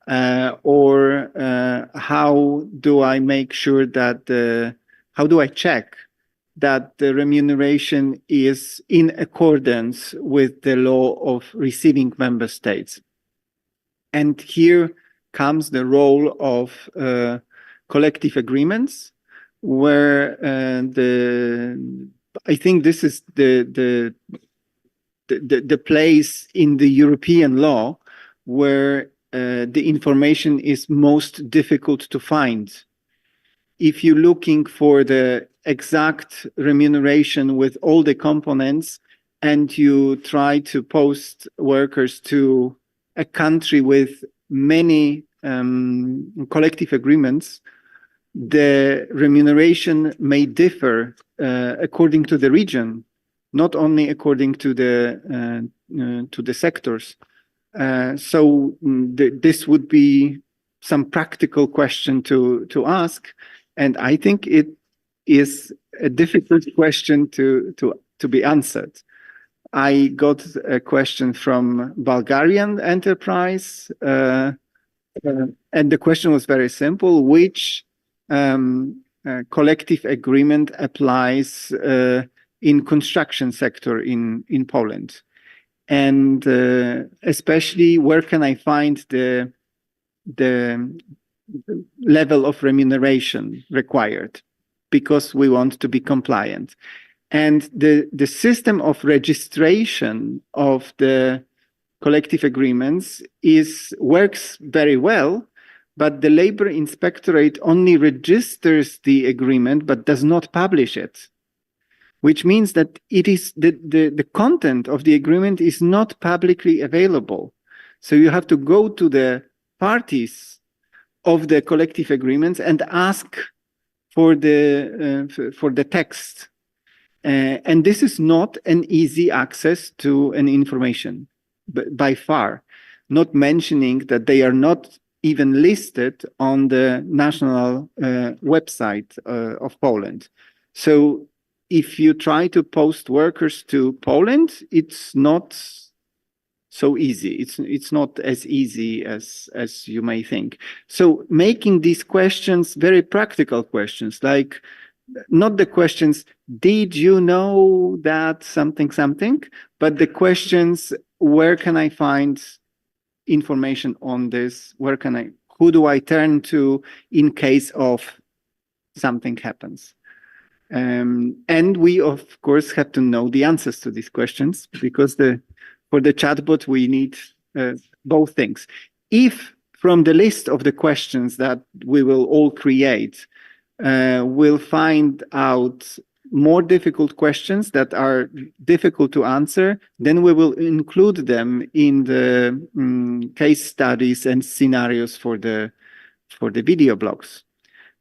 Or how do I make sure that, how do I check that the remuneration is in accordance with the law of receiving member states? And here comes the role of collective agreements, where I think this is the the place in the European law where the information is most difficult to find. If you're looking for the exact remuneration with all the components and you try to post workers to a country with many collective agreements, the remuneration may differ according to the region, not only according to the sectors. This would be some practical question to ask, and I think it is a difficult question to be answered. I got a question from Bulgarian enterprise, and the question was very simple: which collective agreement applies in construction sector in Poland? And especially, where can I find the level of remuneration required, because we want to be compliant. And the system of registration of the collective agreements works very well, but the labor inspectorate only registers the agreement but does not publish it, which means that it is the content of the agreement is not publicly available. So you have to go to the parties of the collective agreements and ask for the text. And this is not an easy access to an information, by far, not mentioning that they are not even listed on the national website of Poland. So if you try to post workers to Poland, it's not so easy. It's not as easy as you may think. So making these questions very practical questions, like not the questions, did you know that something, but the questions, where can I find information on this? Who do I turn to in case of something happens? And we, of course, have to know the answers to these questions, because for the chatbot, we need both things. If from the list of the questions that we will all create, we'll find out more difficult questions that are difficult to answer, then we will include them in the case studies and scenarios for the video blogs.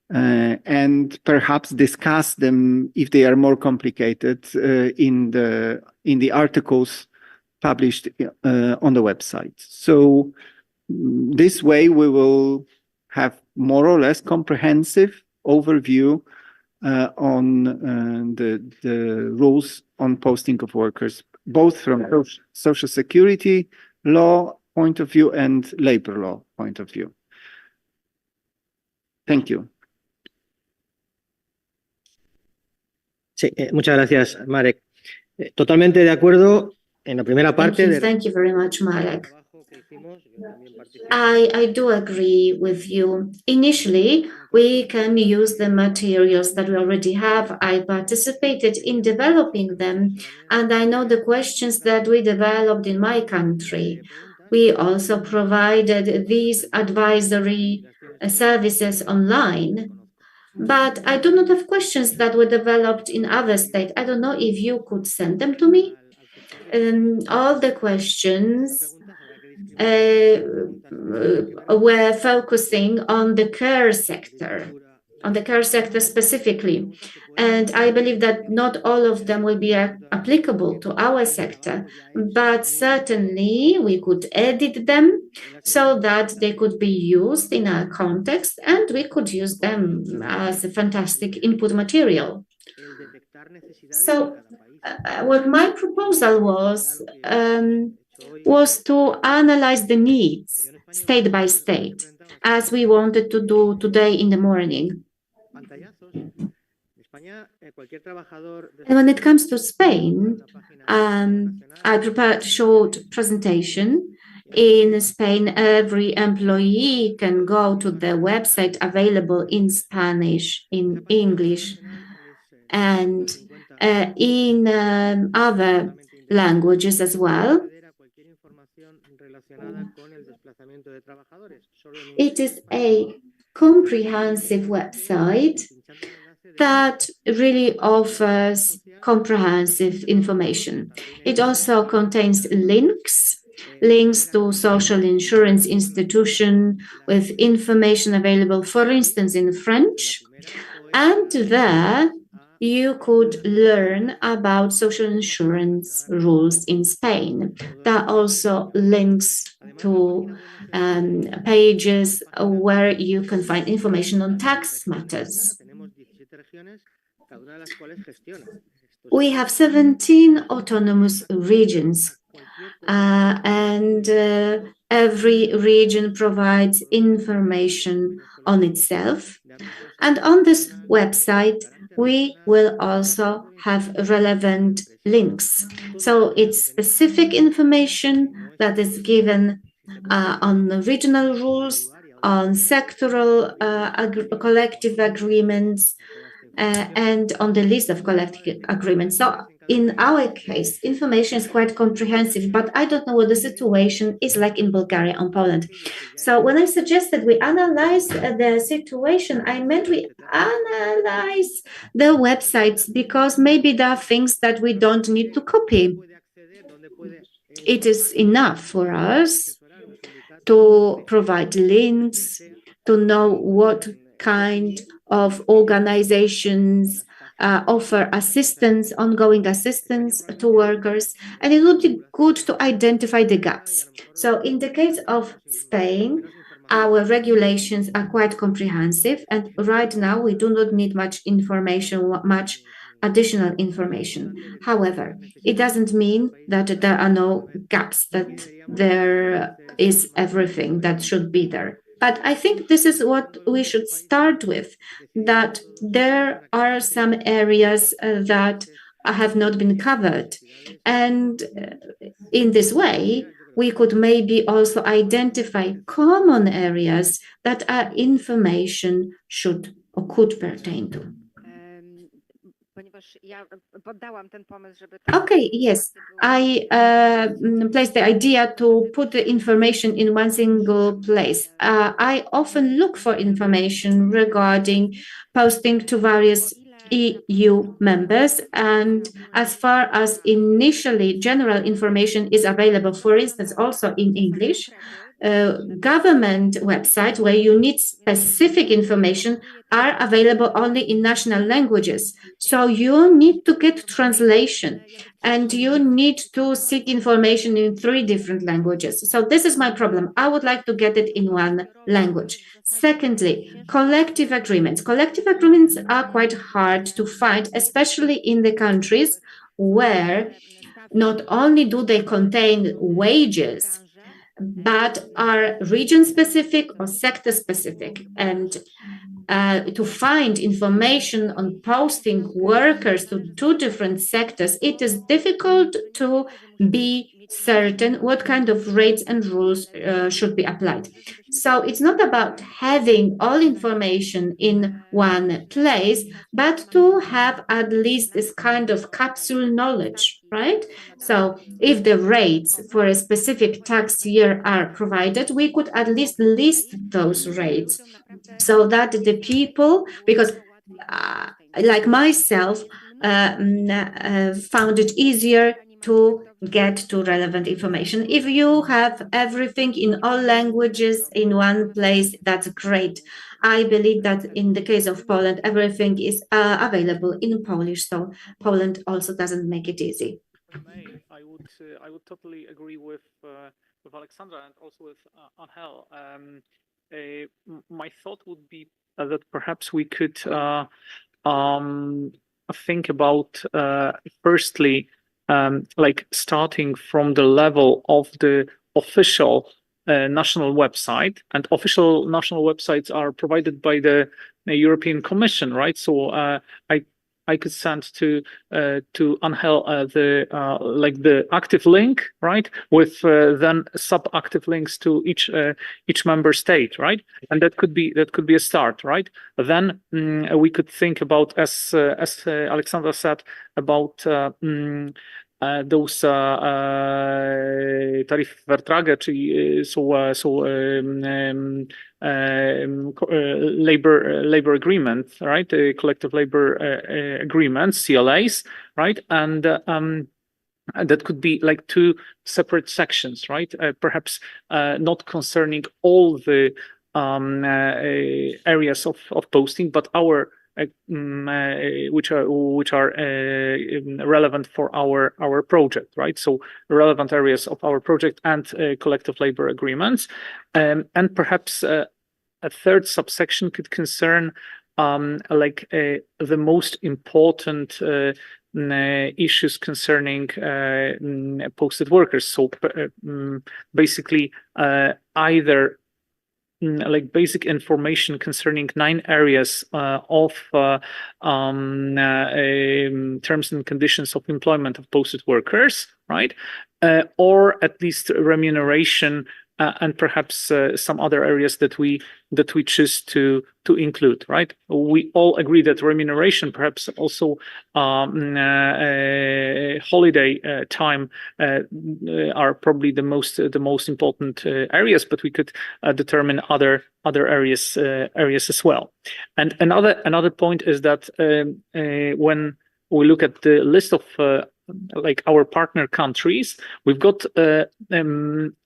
And perhaps discuss them, if they are more complicated, in the articles published on the website. So this way we will have more or less comprehensive overview on the rules on posting of workers, both from social security law point of view and labor law point of view. Thank you. Sí, muchas gracias, Marek. Totalmente de acuerdo en la primera parte. Thank you very much, Marek. I do agree with you. Initially, we can use the materials that we already have. I participated in developing them, and I know the questions that we developed in my country. We also provided these advisory services online. But I do not have questions that were developed in other states. I don't know if you could send them to me. All the questions were focusing on the care sector, specifically. And I believe that not all of them will be applicable to our sector, but certainly we could edit them so that they could be used in our context, and we could use them as a fantastic input material. So what my proposal was to analyze the needs state by state, as we wanted to do today in the morning. And when it comes to Spain, I prepared a short presentation. In Spain, every employee can go to the website available in Spanish, in English, and in other languages as well. It is a comprehensive website that really offers comprehensive information. It also contains links to social insurance institution with information available, for instance, in French. And there you could learn about social insurance rules in Spain. There are also links to pages where you can find information on tax matters. We have 17 autonomous regions, and every region provides information on itself. And on this website, we will also have relevant links. So it's specific information that is given on the regional rules, on sectoral collective agreements, and on the list of collective agreements. So in our case, information is quite comprehensive, but I don't know what the situation is like in Bulgaria and Poland. So when I suggested we analyze the situation, I meant we analyze the websites because maybe there are things that we don't need to copy. It is enough for us to provide links, to know what kind of organizations offer assistance, ongoing assistance to workers, and it would be good to identify the gaps. So in the case of Spain, our regulations are quite comprehensive, and right now we do not need much information, much additional information. However, it doesn't mean that there are no gaps, that there is everything that should be there. But I think this is what we should start with, that there are some areas that have not been covered. And in this way, we could maybe also identify common areas that our information should or could pertain to. Okay, yes, I placed the idea to put the information in one single place. I often look for information regarding posting to various EU members, and as far as initially general information is available, for instance, also in English, government websites where you need specific information are available only in national languages. So you need to get translation and you need to seek information in 3 different languages. So this is my problem. I would like to get it in one language. Secondly, collective agreements. Collective agreements are quite hard to find, especially in the countries where not only do they contain wages, but are region-specific or sector-specific. And to find information on posting workers to 2 different sectors, it is difficult to be certain what kind of rates and rules should be applied. So it's not about having all information in one place, but to have at least this kind of capsule knowledge, right? So if the rates for a specific tax year are provided, we could at least list those rates so that the people, because like myself, found it easier to get to relevant information. If you have everything in all languages in one place, that's great. I believe that in the case of Poland, everything is available in Polish, so Poland also doesn't make it easy. I would totally agree with Alexandra and also with Angel. My thought would be that perhaps we could think about firstly, like starting from the level of the official national website, and official national websites are provided by the European Commission, right? So I could send to Angel the active link, right, with then sub-active links to each member state, right, and that could be a start, right. Then we could think about, as Alexandra said, about tarifvertrage, czyli labor agreement, right? Collective labor agreements, CLAs, right? And that could be like two separate sections, right? Perhaps not concerning all the areas of posting, but our which are relevant for our project, right? So relevant areas of our project and collective labor agreements, and perhaps a third subsection could concern the most important issues concerning posted workers. So basically, either like basic information concerning 9 areas of terms and conditions of employment of posted workers, right? Or at least remuneration and perhaps some other areas that we choose to include, right? We all agree that remuneration, perhaps also holiday time, are probably the most important areas, but we could determine other areas as well. And another point is that when we look at the list of like our partner countries, we've got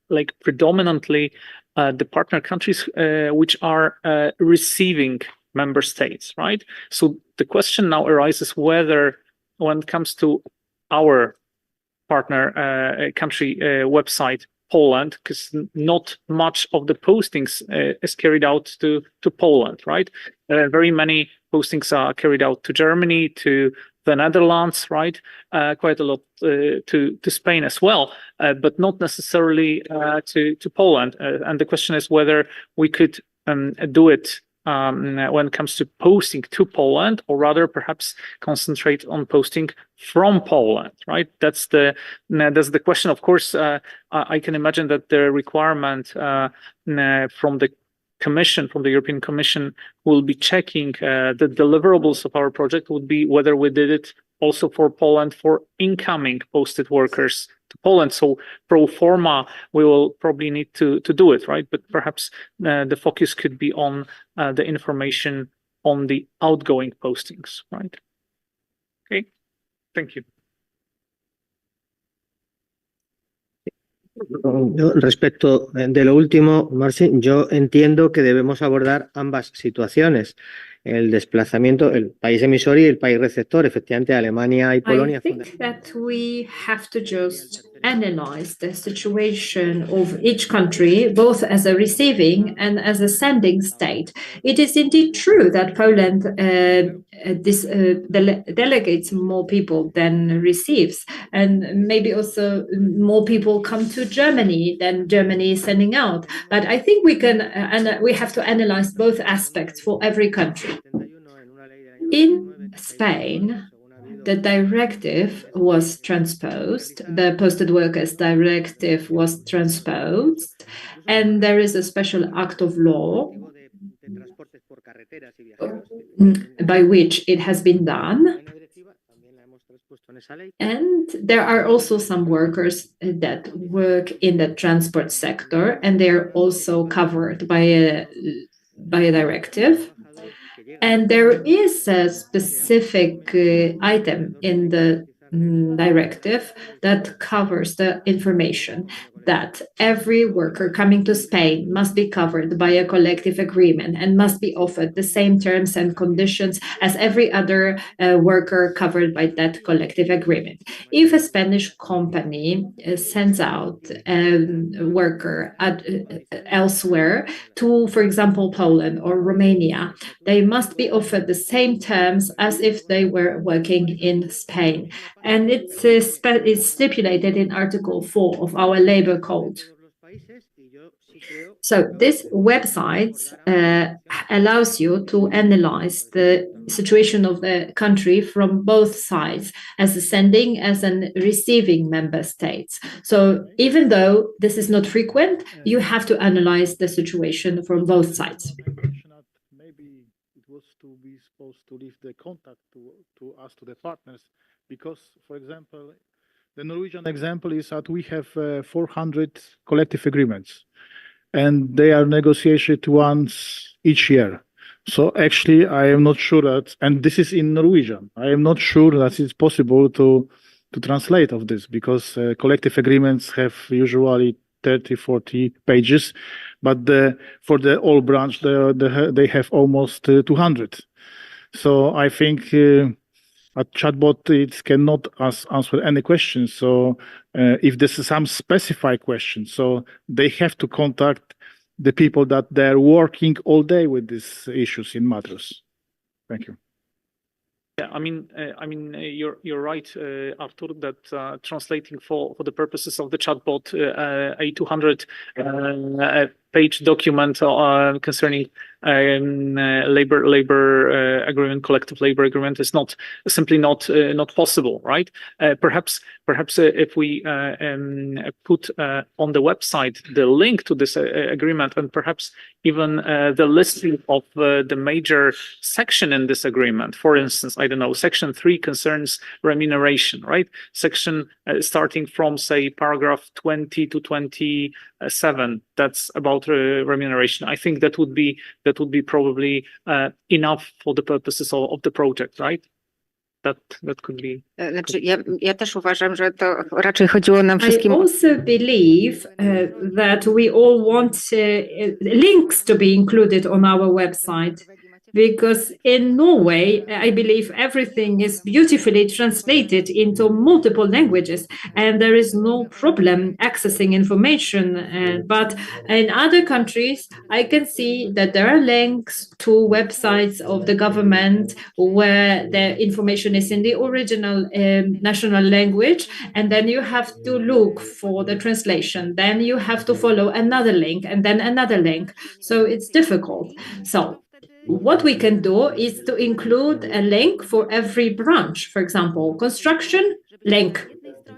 like predominantly the partner countries which are receiving member states, right? So the question now arises whether, when it comes to our partner country website, Poland, because not much of the postings is carried out to Poland, right? Very many postings are carried out to Germany, to the Netherlands, right? Quite a lot to Spain as well, but not necessarily to Poland. And the question is whether we could do it when it comes to posting to Poland, or rather perhaps concentrate on posting from Poland, right? That's the question. Of course, I can imagine that the requirement from the Commission, from the European Commission, will be checking the deliverables of our project would be whether we did it also for Poland for incoming posted workers to Poland. So pro forma, we will probably need to do it, right? But perhaps the focus could be on the information on the outgoing postings, right? Okay, thank you. Yo, respecto de lo último, Marcin, yo entiendo que debemos abordar ambas situaciones. El desplazamiento, el país emisor y el país receptor, efectivamente Alemania y Polonia. I think that we have to just analyze the situation of each country, both as a receiving and as a sending state. It is indeed true that Poland delegates more people than receives, and maybe also more people come to Germany than Germany is sending out. But I think we can, and we have to analyze both aspects for every country. In Spain, the directive was transposed, the Posted Workers Directive was transposed, and there is a special act of law by which it has been done. And there are also some workers that work in the transport sector, and they're also covered by a directive. And there is a specific item in the directive that covers the information that every worker coming to Spain must be covered by a collective agreement and must be offered the same terms and conditions as every other worker covered by that collective agreement. If a Spanish company sends out a worker elsewhere to, for example, Poland or Romania, they must be offered the same terms as if they were working in Spain. And it's stipulated in Article 4 of our labor code. So this website allows you to analyze the situation of the country from both sides, as a sending, as a receiving member states. So even though this is not frequent, you have to analyze the situation from both sides. Maybe it was to be supposed to leave the contact to us, to the partners, because, for example, The Norwegian example is that we have 400 collective agreements, and they are negotiated once each year. So actually, I am not sure that, and this is in Norwegian, I am not sure that it's possible to translate of this, because collective agreements have usually 30, 40 pages, but for the all branch, they have almost 200. So I think a chatbot, it cannot answer any questions. So if this is some specified question, so they have to contact the people that they're working all day with these issues in matters. Thank you. Yeah, you're right, Artur, that translating for the purposes of the chatbot, a 200-page document concerning labor agreement, collective labor agreement is simply not possible, right? Perhaps if we put on the website the link to this agreement, and perhaps even the listing of the major section in this agreement. For instance, I don't know, section 3 concerns remuneration, right? Section starting from, say, paragraph 20 to 27, that's about remuneration. I think that would be probably enough for the purposes of the project, right? That could be. Znaczy, ja też uważam, że to raczej chodziło nam I wszystkim. also believe that we all want links to be included on our website, because in Norway, I believe everything is beautifully translated into multiple languages, and there is no problem accessing information. But in other countries, I can see that there are links to websites of the government where the information is in the original national language, and then you have to look for the translation. Then you have to follow another link, and then another link. So it's difficult. So what we can do is to include a link for every branch. For example, construction, link,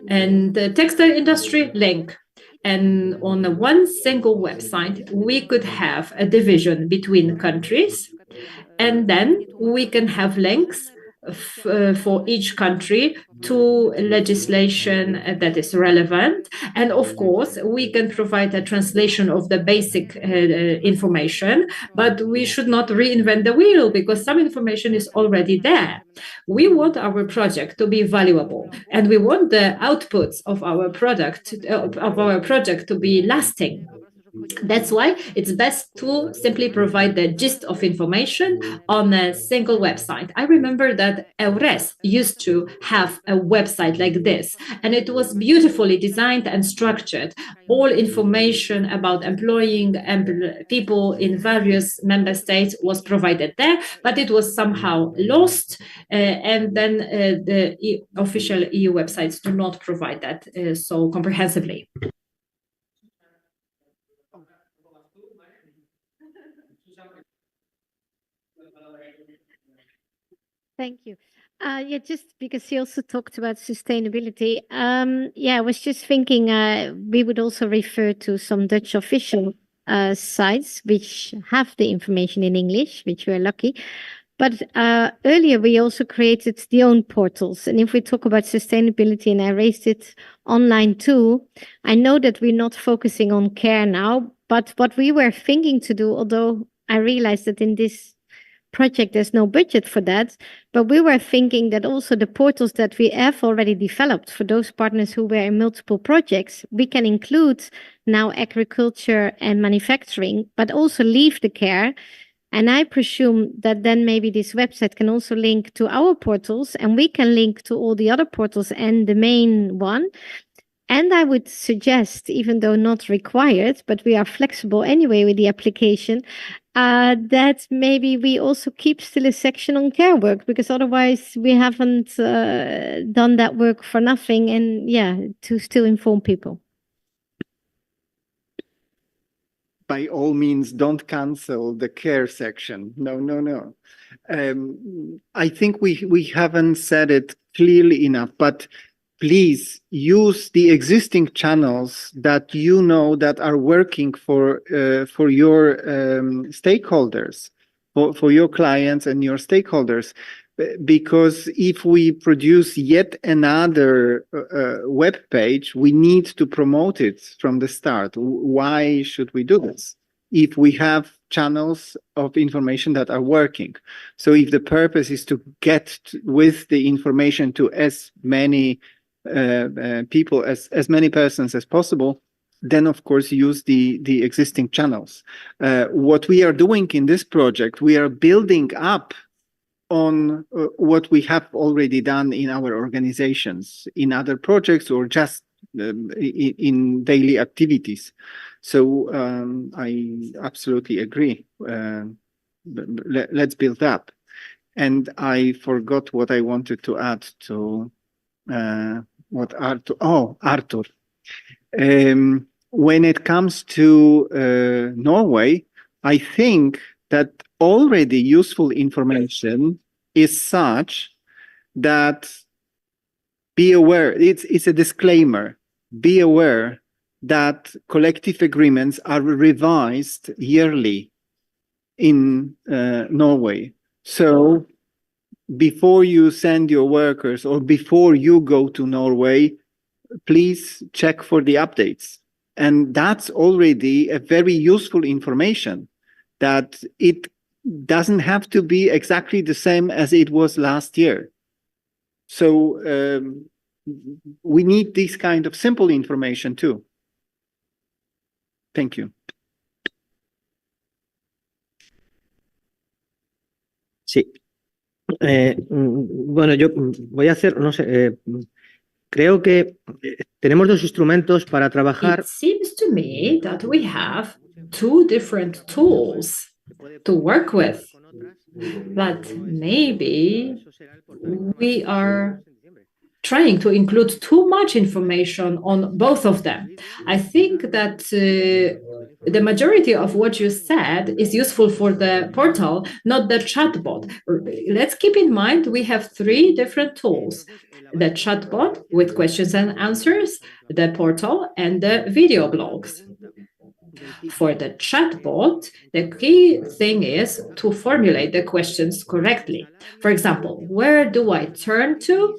and the textile industry, link. And on one single website, we could have a division between countries, and then we can have links for each country to legislation that is relevant. And of course, we can provide a translation of the basic information, but we should not reinvent the wheel, because some information is already there. We want our project to be valuable, and we want the outputs of our project to be lasting. That's why it's best to simply provide the gist of information on a single website. I remember that EURES used to have a website like this, and it was beautifully designed and structured. All information about employing people in various member states was provided there, but it was somehow lost, and then the official EU websites do not provide that so comprehensively. Thank you. Yeah, just because you also talked about sustainability. I was just thinking we would also refer to some Dutch official sites which have the information in English, which we're lucky. But earlier we also created the own portals. And if we talk about sustainability, and I raised it online too, I know that we're not focusing on care now, but what we were thinking to do, although I realized that in this project there's no budget for that, but we were thinking that also the portals that we have already developed for those partners who were in multiple projects, we can include now agriculture and manufacturing, but also leave the care. And I presume that then maybe this website can also link to our portals, and we can link to all the other portals and the main one. And I would suggest, even though not required, but we are flexible anyway with the application, that maybe we also keep still a section on care work, because otherwise we haven't done that work for nothing, and to still inform people. By all means, don't cancel the care section. No. I think we haven't said it clearly enough, but please use the existing channels that you know that are working for your stakeholders, for your clients and your stakeholders. because if we produce yet another web page, we need to promote it from the start. Why should we do this if we have channels of information that are working? So if the purpose is to get with the information to as many people, as many persons as possible, then of course use the existing channels. What we are doing in this project, we are building up on what we have already done in our organizations, in other projects, or just in daily activities. So I absolutely agree. Let's build up. And I forgot what I wanted to add to what Arthur. Oh, Arthur. When it comes to Norway, I think that already useful information is such that be aware, it's a disclaimer, be aware that collective agreements are revised yearly in Norway. So before you send your workers or before you go to Norway, please check for the updates. And that's already a very useful information, that it doesn't have to be exactly the same as it was last year. So we need this kind of simple information too. Thank you. Sí. Bueno, yo voy a hacer, no sé, creo que tenemos dos instrumentos para trabajar. It seems to me that we have two different tools to work with, but maybe we are trying to include too much information on both of them. I think that the majority of what you said is useful for the portal, not the chatbot. Let's keep in mind we have three different tools: the chatbot with questions and answers, the portal, and the video blogs. For the chatbot, the key thing is to formulate the questions correctly. For example, where do I turn to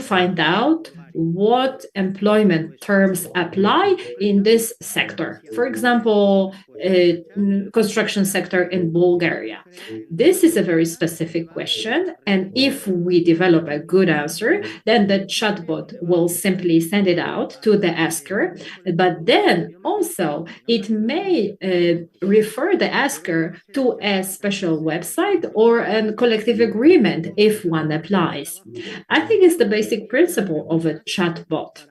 find out what employment terms apply in this sector? For example, construction sector in Bulgaria. This is a very specific question, and if we develop a good answer, then the chatbot will simply send it out to the asker, but then also it may refer the asker to a special website or a collective agreement if one applies. I think it's the basic principle of a chatbot.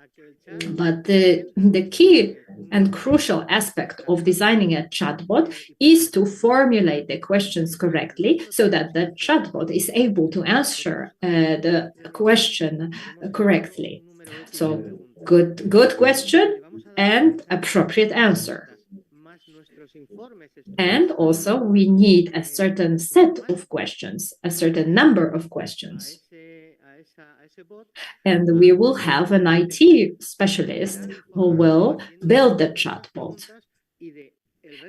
But the key and crucial aspect of designing a chatbot is to formulate the questions correctly so that the chatbot is able to answer the question correctly. So good question and appropriate answer. And also we need a certain set of questions, a certain number of questions. And we will have an IT specialist who will build the chatbot.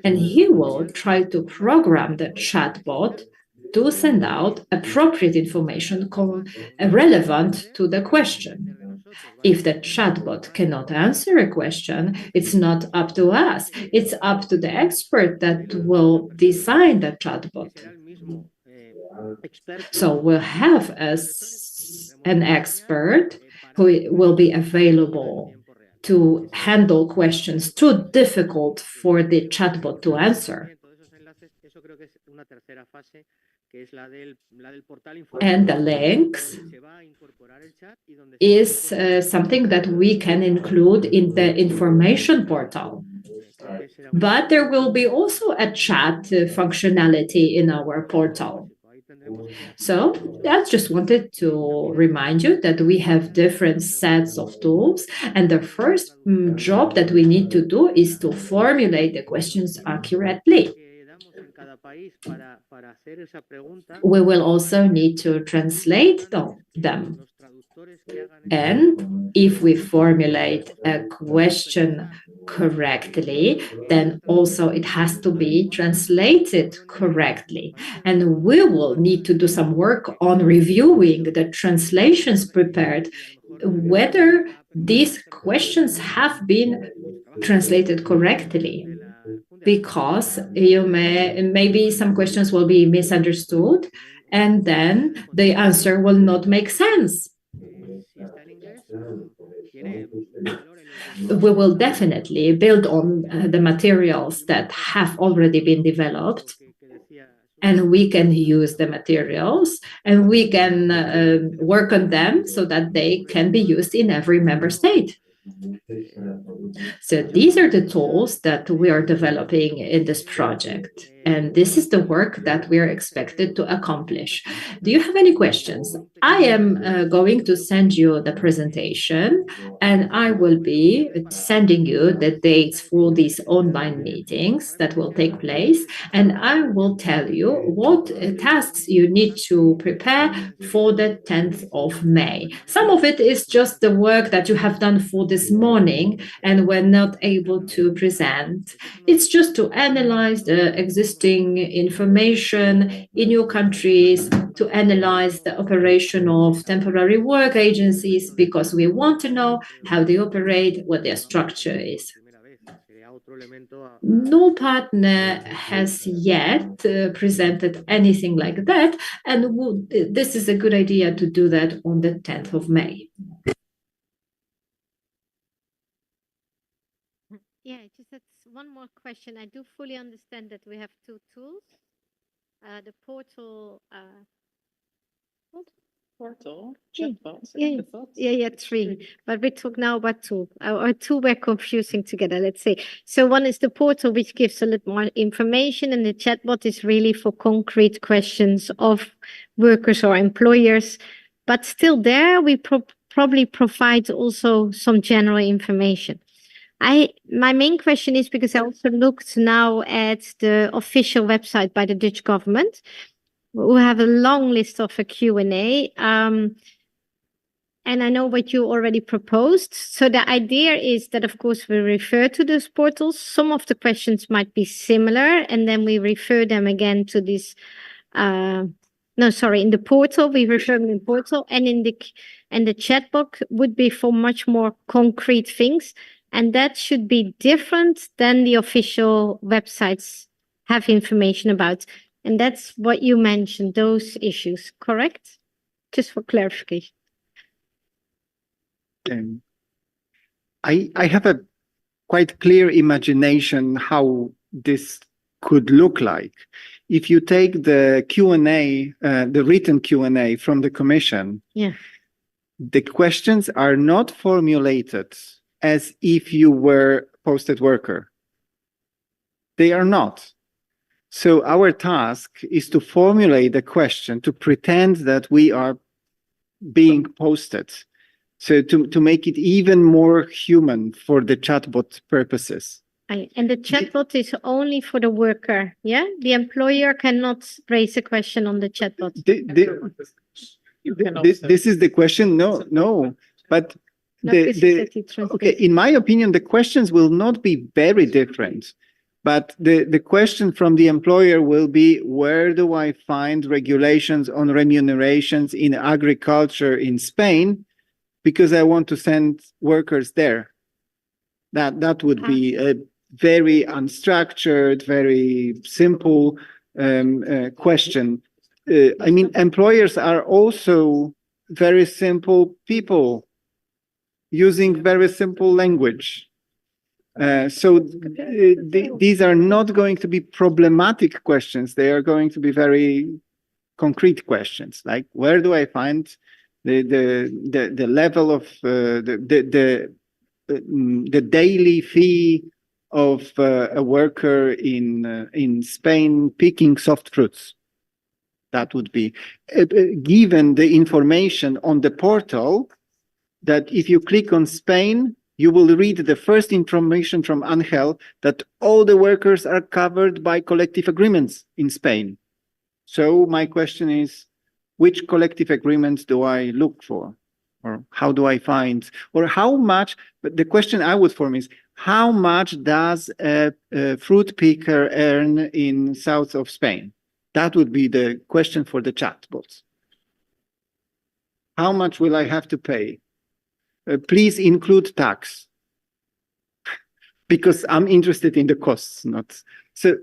And he will try to program the chatbot to send out appropriate information relevant to the question. If the chatbot cannot answer a question, it's not up to us. It's up to the expert that will design the chatbot. So we'll have an expert who will be available to handle questions too difficult for the chatbot to answer. And the links is something that we can include in the information portal. But there will be also a chat functionality in our portal. So I just wanted to remind you that we have different sets of tools, and the first job that we need to do is to formulate the questions accurately. We will also need to translate them. And if we formulate a question correctly, then also it has to be translated correctly. And we will need to do some work on reviewing the translations prepared, whether these questions have been translated correctly. Because maybe some questions will be misunderstood, and then the answer will not make sense. We will definitely build on the materials that have already been developed, and we can use the materials and we can work on them so that they can be used in every member state. So these are the tools that we are developing in this project, and this is the work that we are expected to accomplish. Do you have any questions? I am going to send you the presentation, and I will be sending you the dates for these online meetings that will take place, and I will tell you what tasks you need to prepare for the 10th of May. Some of it is just the work that you have done for this morning and were not able to present. It's just to analyze the existing information in your countries, to analyze the operation of temporary work agencies, because we want to know how they operate, what their structure is. No partner has yet presented anything like that, and this is a good idea to do that on the 10th of May. Yeah, just that's one more question. I do fully understand that we have two tools. The portal, three. But we talk now about two. Or two were confusing together, let's say. So one is the portal, which gives a little more information, and the chatbot is really for concrete questions of workers or employers. But still there, we probably provide also some general information. My main question is because I also looked now at the official website by the Dutch government, who have a long list of a Q&A. And I know what you already proposed. So the idea is that, of course, we refer to those portals. Some of the questions might be similar, and then we refer them again to this. In the portal, we refer them in the portal, and the chat box would be for much more concrete things. And that should be different than the official websites have information about. And that's what you mentioned, those issues, correct? Just for clarification. I have a quite clear imagination how this could look like. If you take the Q&A, the written Q&A from the Commission, the questions are not formulated as if you were posted worker. They are not. So our task is to formulate the question, to pretend that we are being posted. So to make it even more human for the chatbot purposes. And the chatbot is only for the worker, yeah? The employer cannot raise a question on the chatbot. This is the question, no. But in my opinion, the questions will not be very different, but the question from the employer will be, where do I find regulations on remunerations in agriculture in Spain? Because I want to send workers there. That would be a very unstructured, very simple question. I mean, employers are also very simple people, using very simple language. So these are not going to be problematic questions. They are going to be very concrete questions, like where do I find the level of the daily fee of a worker in Spain picking soft fruits? That would be given the information on the portal, that if you click on Spain, you will read the first information from Angel that all the workers are covered by collective agreements in Spain. So my question is, which collective agreements do I look for? Or how do I find, or how much, but the question I would form is, how much does a fruit picker earn in south of Spain? That would be the question for the chatbots. How much will I have to pay? Please include tax, because I'm interested in the costs, not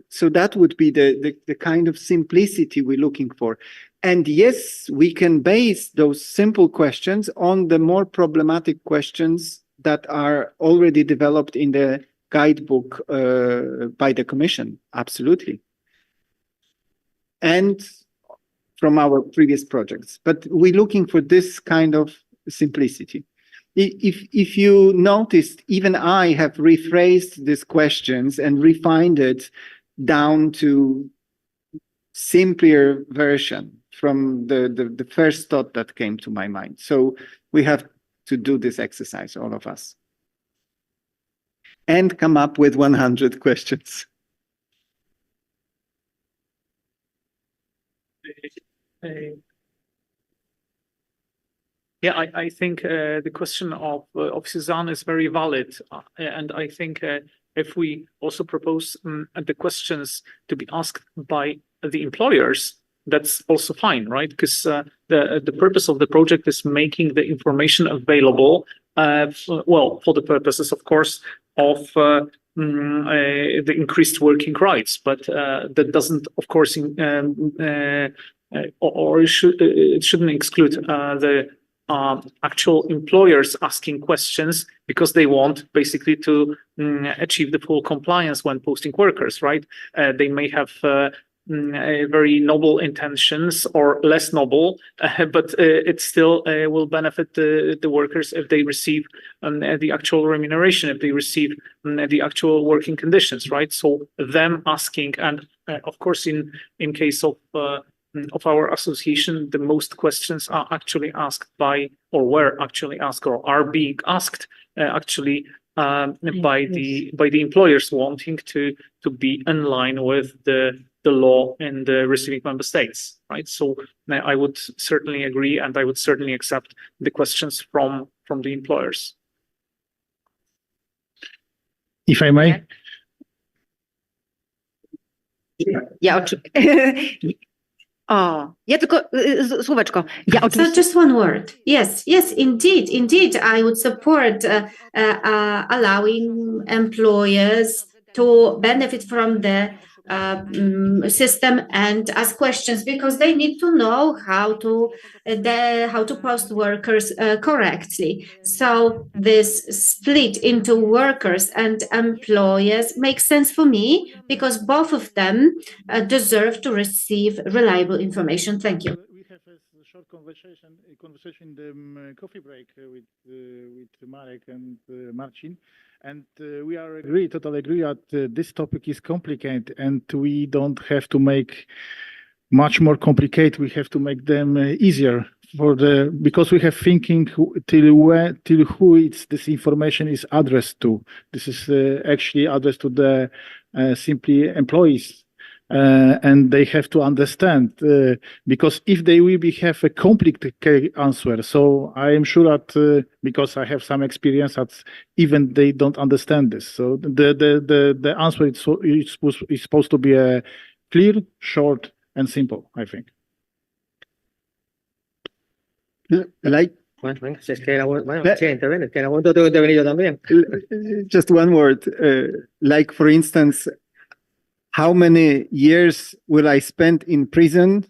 so that would be the kind of simplicity we're looking for. And yes, we can base those simple questions on the more problematic questions that are already developed in the guidebook by the Commission. Absolutely. And from our previous projects. But we're looking for this kind of simplicity. If you noticed, even I have rephrased these questions and refined it down to simpler version from the first thought that came to my mind. So we have to do this exercise, all of us, and come up with 100 questions. Yeah, I think the question of Suzanne is very valid. And I think if we also propose the questions to be asked by the employers, that's also fine, right? Because the purpose of the project is making the information available, well, for the purposes, of course, of the increased working rights. But that doesn't, of course, it shouldn't exclude the actual employers asking questions, because they want basically to achieve the full compliance when posting workers, right? They may have very noble intentions or less noble, but it still will benefit the workers if they receive the actual remuneration, if they receive the actual working conditions, right? So them asking, and of course, in case of our association, the most questions are actually asked by, or were actually asked, or are being asked actually by the employers wanting to be in line with the law in the receiving member states, right? So I would certainly agree, and I would certainly accept the questions from the employers. If I may. Ja tylko słóweczko. So just one word. Yes, indeed. I would support allowing employers to benefit from the system and ask questions, because they need to know how to post workers correctly. So this split into workers and employers makes sense for me, because both of them deserve to receive reliable information. Thank you. We have a short conversation in the coffee break with Marek and Marcin, and we totally agree that this topic is complicated, and we don't have to make much more complicated. We have to make them easier because we have thinking till who this information is addressed to. This is actually addressed to the simply employees. And they have to understand, because if they will have a complicated answer, so I am sure that because I have some experience, that even they don't understand this. So the answer is supposed to be clear, short, and simple, I think. Just one word, like for instance, how many years will I spend in prison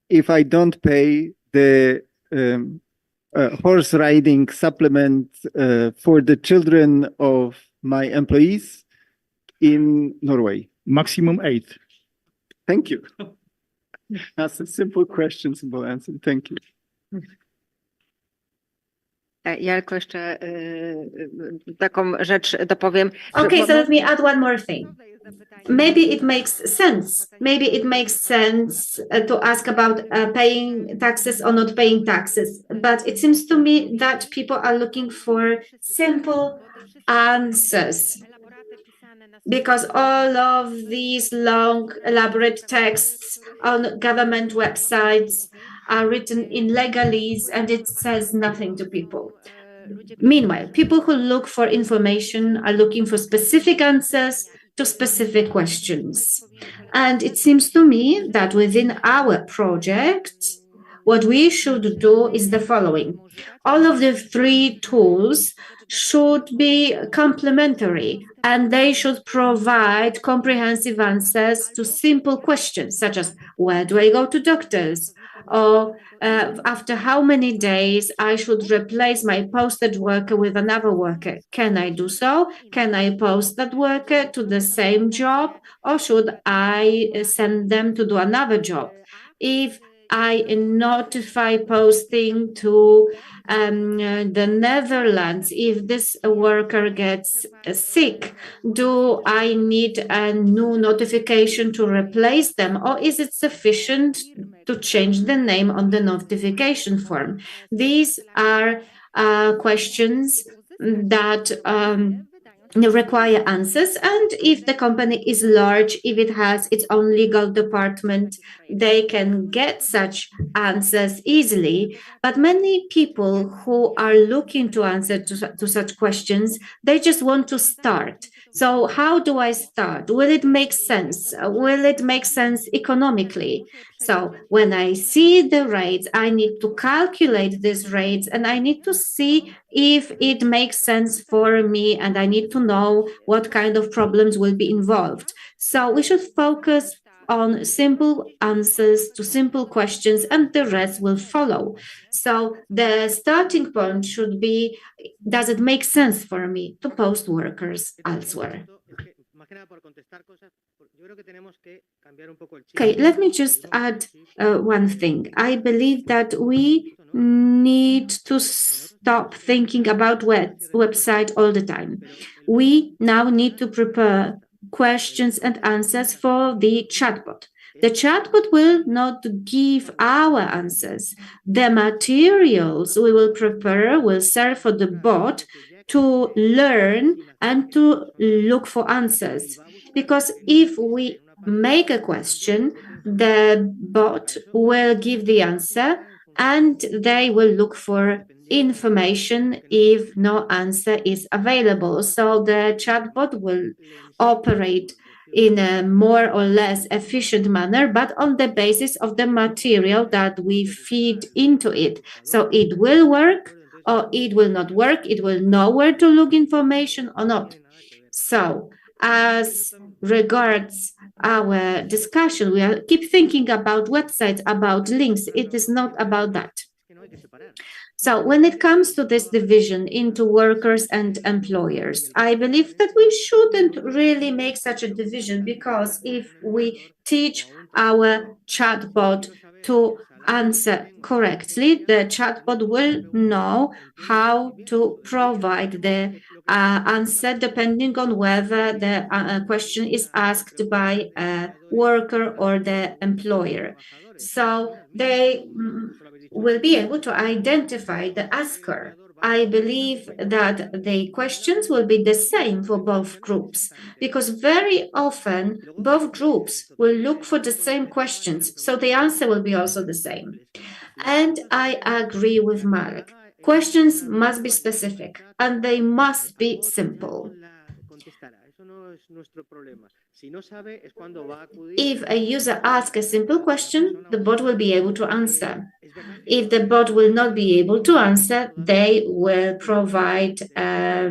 if I don't pay the horse riding supplement for the children of my employees in Norway? Maximum 8. Thank you. That's a simple question, simple answer. Thank you. Ja tylko jeszcze taką rzecz dopowiem. Okay, so let me add one more thing. Maybe it makes sense. Maybe it makes sense to ask about paying taxes or not paying taxes. But it seems to me that people are looking for simple answers, because all of these long, elaborate texts on government websites are written in legalese and it says nothing to people. Meanwhile, people who look for information are looking for specific answers to specific questions. And it seems to me that within our project, what we should do is the following. All of the three tools should be complementary and they should provide comprehensive answers to simple questions such as where do I go to doctors? Or after how many days I should replace my posted worker with another worker. Can I do so? Can I post that worker to the same job, or should I send them to do another job? If I notify posting to the Netherlands, if this worker gets sick, do I need a new notification to replace them, or is it sufficient to change the name on the notification form? These are questions that require answers, and if the company is large, if it has its own legal department, they can get such answers easily. But many people who are looking to answer to such questions, they just want to start. So how do I start? Will it make sense? Will it make sense economically? So when I see the rates, I need to calculate these rates and I need to see if it makes sense for me, and I need to know what kind of problems will be involved. So we should focus on simple answers to simple questions and the rest will follow. So the starting point should be, does it make sense for me to post workers elsewhere? Okay, let me just add one thing. I believe that we need to stop thinking about website all the time. We now need to prepare questions and answers for the chatbot. The chatbot will not give our answers. The materials we will prepare will serve for the bot to learn and to look for answers. Because if we make a question, the bot will give the answer and they will look for information if no answer is available. So the chatbot will operate in a more or less efficient manner, but on the basis of the material that we feed into it. So it will work or it will not work. It will know where to look information or not. So as regards our discussion, we keep thinking about websites, about links. It is not about that. So when it comes to this division into workers and employers, I believe that we shouldn't really make such a division, because if we teach our chatbot to answer correctly, the chatbot will know how to provide the answer depending on whether the question is asked by a worker or the employer. So they will be able to identify the asker. I believe that the questions will be the same for both groups, because very often both groups will look for the same questions, so the answer will be also the same. And I agree with Marek. Questions must be specific and they must be simple. If a user asks a simple question, the bot will be able to answer. If the bot will not be able to answer, they will provide a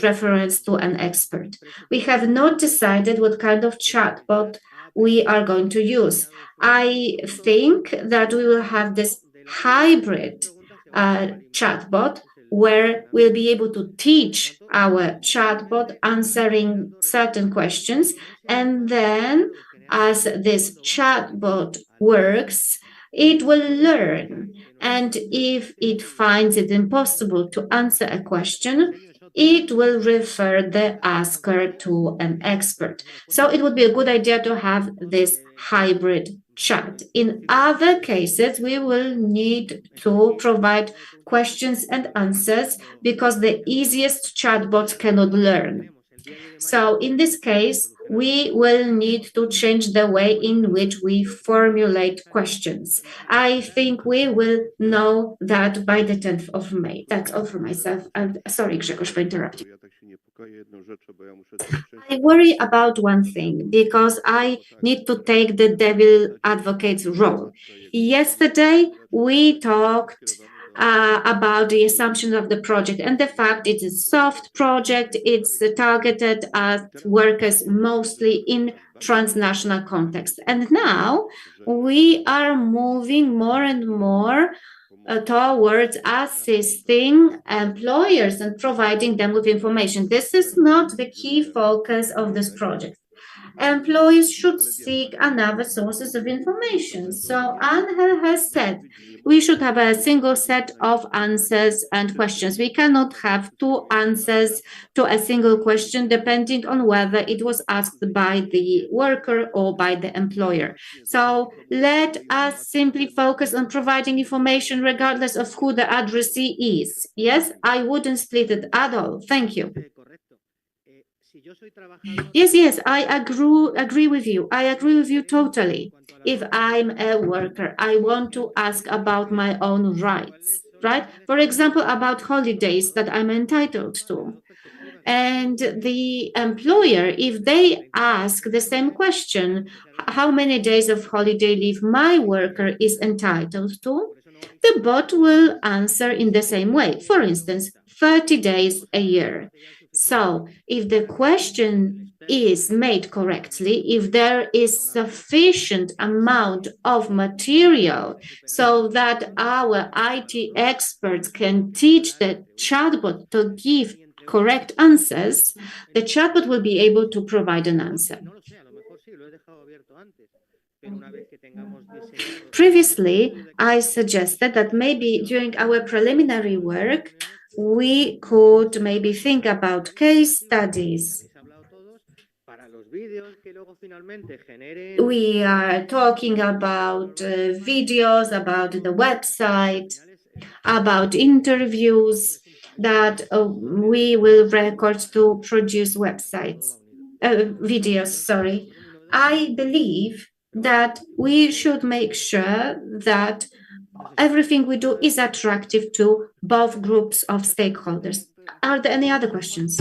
reference to an expert. We have not decided what kind of chatbot we are going to use. I think that we will have this hybrid chatbot where we'll be able to teach our chatbot answering certain questions, and then as this chatbot works, it will learn And if it finds it impossible to answer a question, it will refer the asker to an expert. So it would be a good idea to have this hybrid chat. In other cases, we will need to provide questions and answers because the easiest chatbots cannot learn. So in this case, we will need to change the way in which we formulate questions. I think we will know that by the 10th of May. That's all for myself. And sorry, Grzegorz, for interrupting. I worry about one thing because I need to take the devil advocate's role. Yesterday, we talked about the assumptions of the project and the fact it's a soft project, it's targeted at workers mostly in transnational context. And now we are moving more and more towards assisting employers and providing them with information. This is not the key focus of this project. Employees should seek another sources of information. So Angel has said we should have a single set of answers and questions. We cannot have two answers to a single question depending on whether it was asked by the worker or by the employer. So let us simply focus on providing information regardless of who the addressee is. Yes, I wouldn't split it at all. Thank you. Yes, I agree with you. I agree with you totally. If I'm a worker, I want to ask about my own rights, right? For example, about holidays that I'm entitled to. And the employer, if they ask the same question, how many days of holiday leave my worker is entitled to, the bot will answer in the same way. For instance, 30 days a year. So if the question is made correctly, if there is sufficient amount of material so that our IT experts can teach the chatbot to give correct answers, the chatbot will be able to provide an answer. Previously, I suggested that maybe during our preliminary work, we could maybe think about case studies. We are talking about videos, about the website, about interviews that we will record to produce videos, sorry. I believe that we should make sure that everything we do is attractive to both groups of stakeholders. Are there any other questions?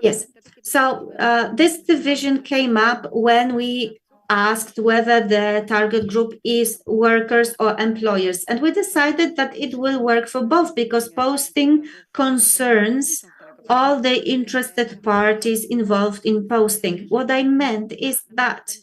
Yes. So this division came up when we asked whether the target group is workers or employers. And we decided that it will work for both because posting concerns all the interested parties involved in posting. What I meant is that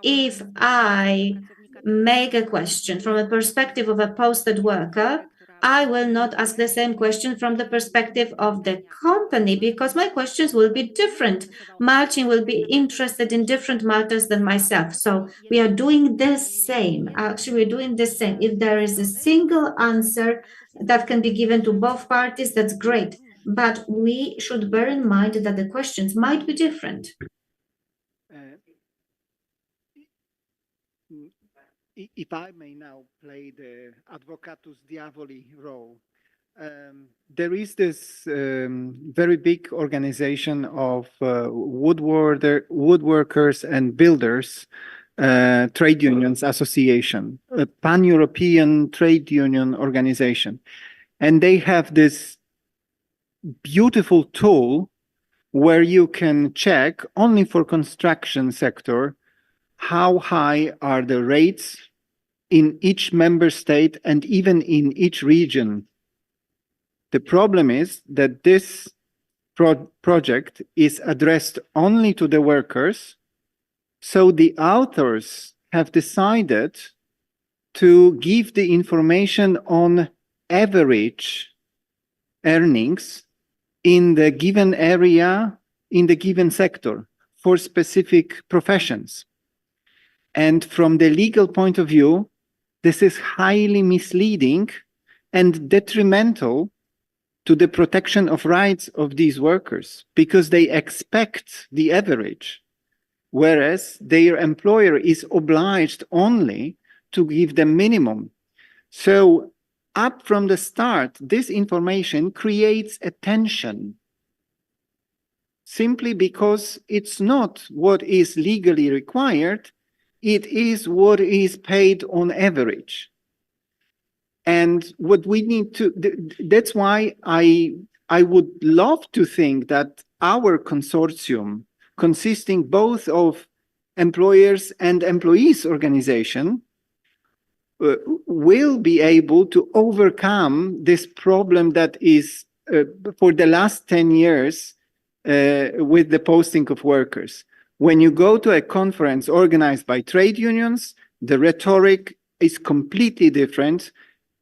if I make a question from a perspective of a posted worker, I will not ask the same question from the perspective of the company because my questions will be different. Marcin will be interested in different matters than myself. So we are doing the same. Actually, we're doing the same. If there is a single answer that can be given to both parties, that's great. But we should bear in mind that the questions might be different. If I may now play the advocatus diaboli role, there is this very big organization of woodworkers and builders, trade unions association, a pan-European trade union organization. And they have this beautiful tool where you can check only for construction sector how high are the rates in each member state and even in each region. The problem is that this project is addressed only to the workers, so the authors have decided to give the information on average earnings in the given area, in the given sector for specific professions. And from the legal point of view, this is highly misleading and detrimental to the protection of rights of these workers because they expect the average, whereas their employer is obliged only to give them minimum. So up from the start, this information creates a tension simply because it's not what is legally required, it is what is paid on average. And what we need to, that's why I would love to think that our consortium, consisting both of employers and employees organization, will be able to overcome this problem that is for the last 10 years with the posting of workers. When you go to a conference organized by trade unions, the rhetoric is completely different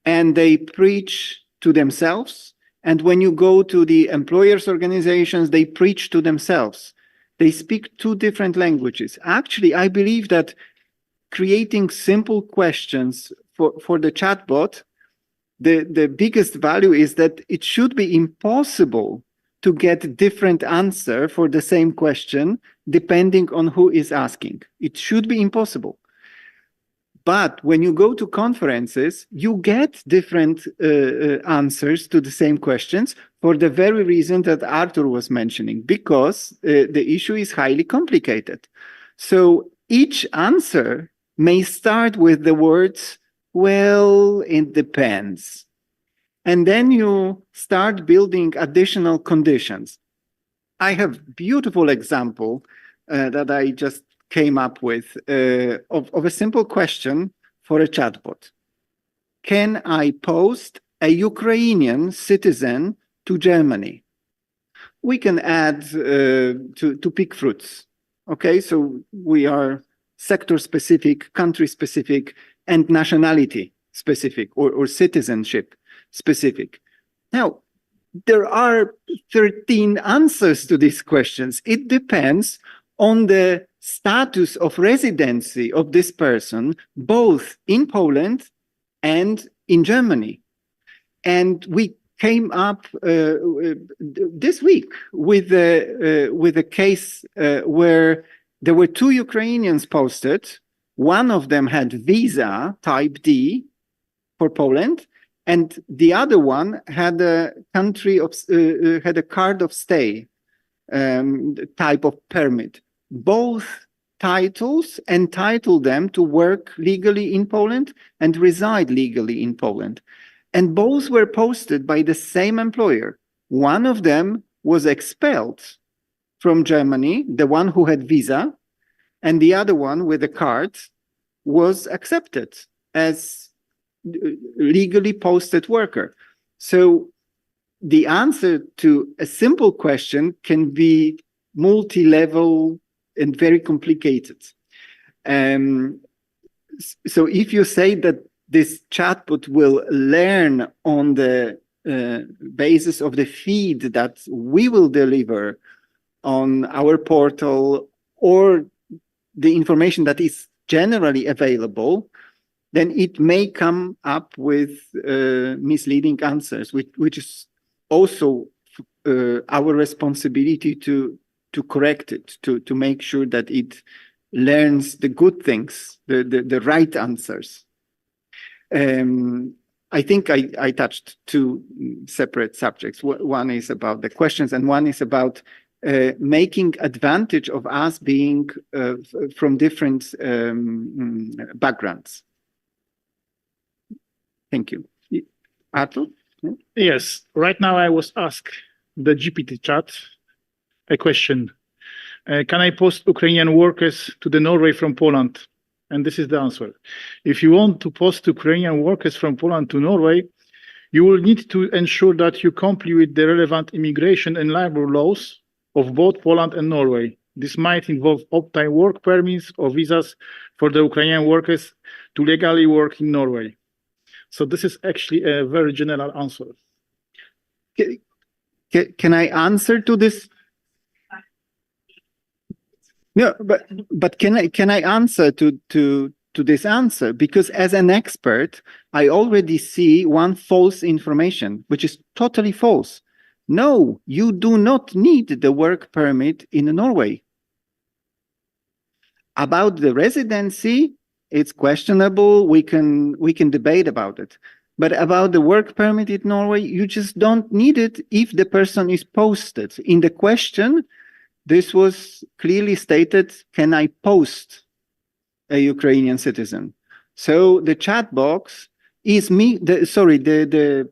and they preach to themselves. And when you go to the employers' organizations, they preach to themselves. They speak two different languages. Actually, I believe that creating simple questions for the chatbot, the biggest value is that it should be impossible to get different answer for the same question depending on who is asking. It should be impossible. But when you go to conferences, you get different answers to the same questions for the very reason that Arthur was mentioning, because the issue is highly complicated. So each answer may start with the words, well, it depends. And then you start building additional conditions. I have beautiful example that I just came up with of a simple question for a chatbot. Can I post a Ukrainian citizen to Germany? We can add to pick fruits. Okay, so we are sector specific, country specific, and nationality specific or citizenship specific. Now, there are 13 answers to these questions. It depends on the status of residency of this person, both in Poland and in Germany. And we came up this week with a case where there were two Ukrainians posted. One of them had visa type D for Poland, and the other one had a had a card of stay type of permit. Both titles entitle them to work legally in Poland and reside legally in Poland. And both were posted by the same employer. One of them was expelled from Germany, the one who had visa, and the other one with a card was accepted as legally posted worker. So the answer to a simple question can be multi-level and very complicated. So if you say that this chatbot will learn on the basis of the feed that we will deliver on our portal or the information that is generally available, then it may come up with misleading answers, which is also our responsibility to correct it, to make sure that it learns the good things, the right answers. I think I touched two separate subjects. One is about the questions and one is about making advantage of us being from different backgrounds. Thank you. Arthur? Yes, right now I was asked the GPT chat a question. Can I post Ukrainian workers to the Norway from Poland? And this is the answer. If you want to post Ukrainian workers from Poland to Norway, you will need to ensure that you comply with the relevant immigration and labor laws of both Poland and Norway. This might involve opt-in work permits or visas for the Ukrainian workers to legally work in Norway. So this is actually a very general answer. Can I answer to this? No, but can I answer to to this answer, because as an expert, I already see one false information, which is totally false. No, you do not need the work permit in Norway. About the residency, it's questionable. We can debate about it. But about the work permit in Norway, you just don't need it if the person is posted. In the question, this was clearly stated, can I post a Ukrainian citizen? So the chat box is the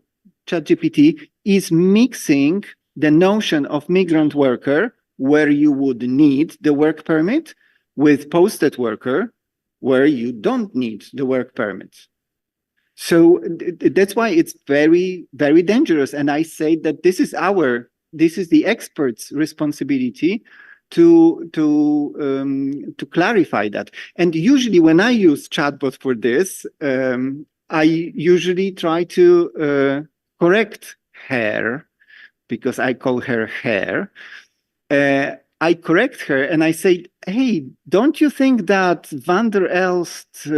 ChatGPT is mixing the notion of migrant worker, where you would need the work permit, with posted worker, where you don't need the work permit. So that's why it's very, very dangerous. And I say that this is the experts' responsibility to clarify that. And usually when I use chatbot for this, I usually try to correct her, because I call her hair. I correct her and I say, hey, don't you think that Van der Elst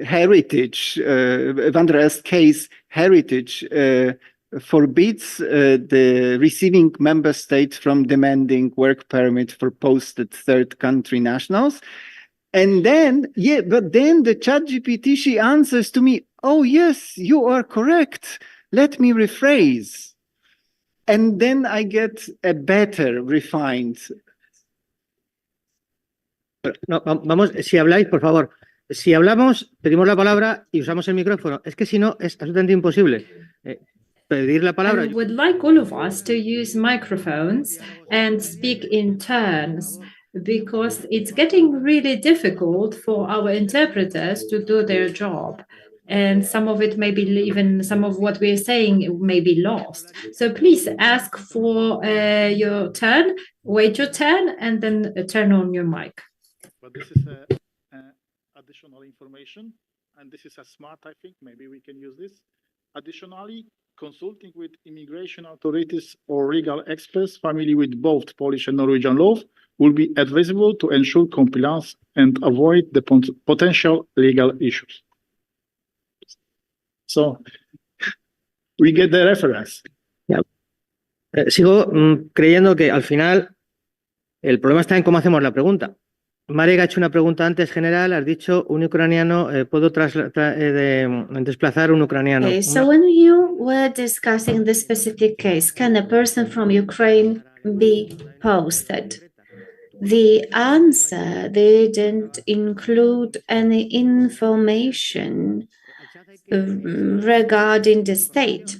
heritage, Van der Elst case heritage forbids the receiving member state from demanding work permit for posted third country nationals? And then, but then the ChatGPT, she answers to me, oh, yes, you are correct. Let me rephrase. And then I get a better refined. No, vamos, si habláis, por favor, si hablamos, pedimos la palabra y usamos el micrófono. Es que si no, es absolutamente imposible pedir la palabra. I would like all of us to use microphones and speak in turns, because it's getting really difficult for our interpreters to do their job. And some of it may be even some of what we're saying may be lost. So please ask for your turn, wait your turn, and then turn on your mic. But this is additional information, and this is a smart, I think. Maybe we can use this. Additionally, consulting with immigration authorities or legal experts familiar with both Polish and Norwegian law will be advisable to ensure compliance and avoid the potential legal issues. So we get the reference. Yeah. Sigo creyendo que al final el problema está en cómo hacemos la pregunta. Marek ha hecho una pregunta antes general, has dicho un ucraniano, puedo desplazar un ucraniano. Okay, so when you were discussing the specific case, can a person from Ukraine be posted? The answer didn't include any information regarding the state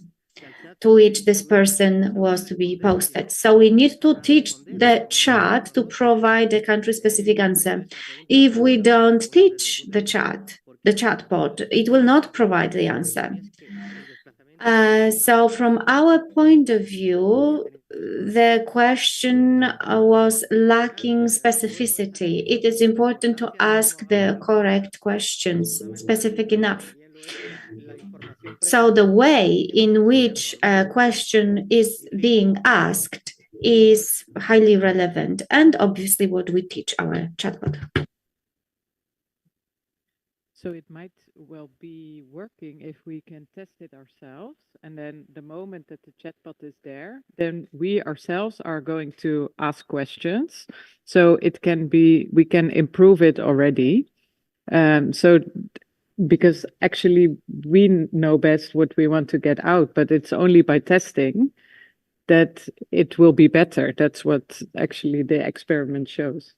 to which this person was to be posted. So we need to teach the chat to provide a country-specific answer. If we don't teach the chatbot, it will not provide the answer. So from our point of view, the question was lacking specificity. It is important to ask the correct questions, specific enough. So the way in which a question is being asked is highly relevant, and obviously what we teach our chatbot. So it might well be working if we can test it ourselves, and then the moment that the chatbot is there, then we ourselves are going to ask questions. So it can be, we can improve it already. Because actually we know best what we want to get out, but it's only by testing that it will be better. That's what actually the experiment shows.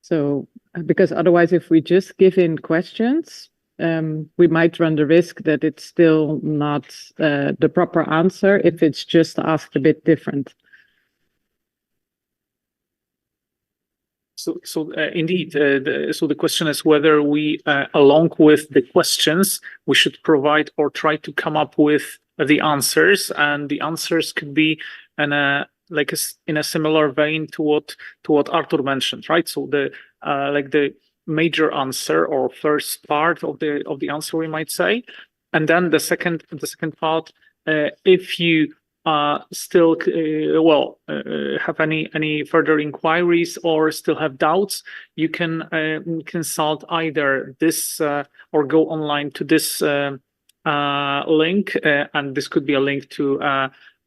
So, because otherwise, if we just give in questions, we might run the risk that it's still not the proper answer if it's just asked a bit different. So indeed, so the question is whether we, along with the questions, we should provide or try to come up with the answers, and the answers could be in a similar vein to what Artur mentioned, right? So the the major answer or first part of the answer, we might say, and then the second part, if you still have any further inquiries or still have doubts, you can consult either this or go online to this link, and this could be a link to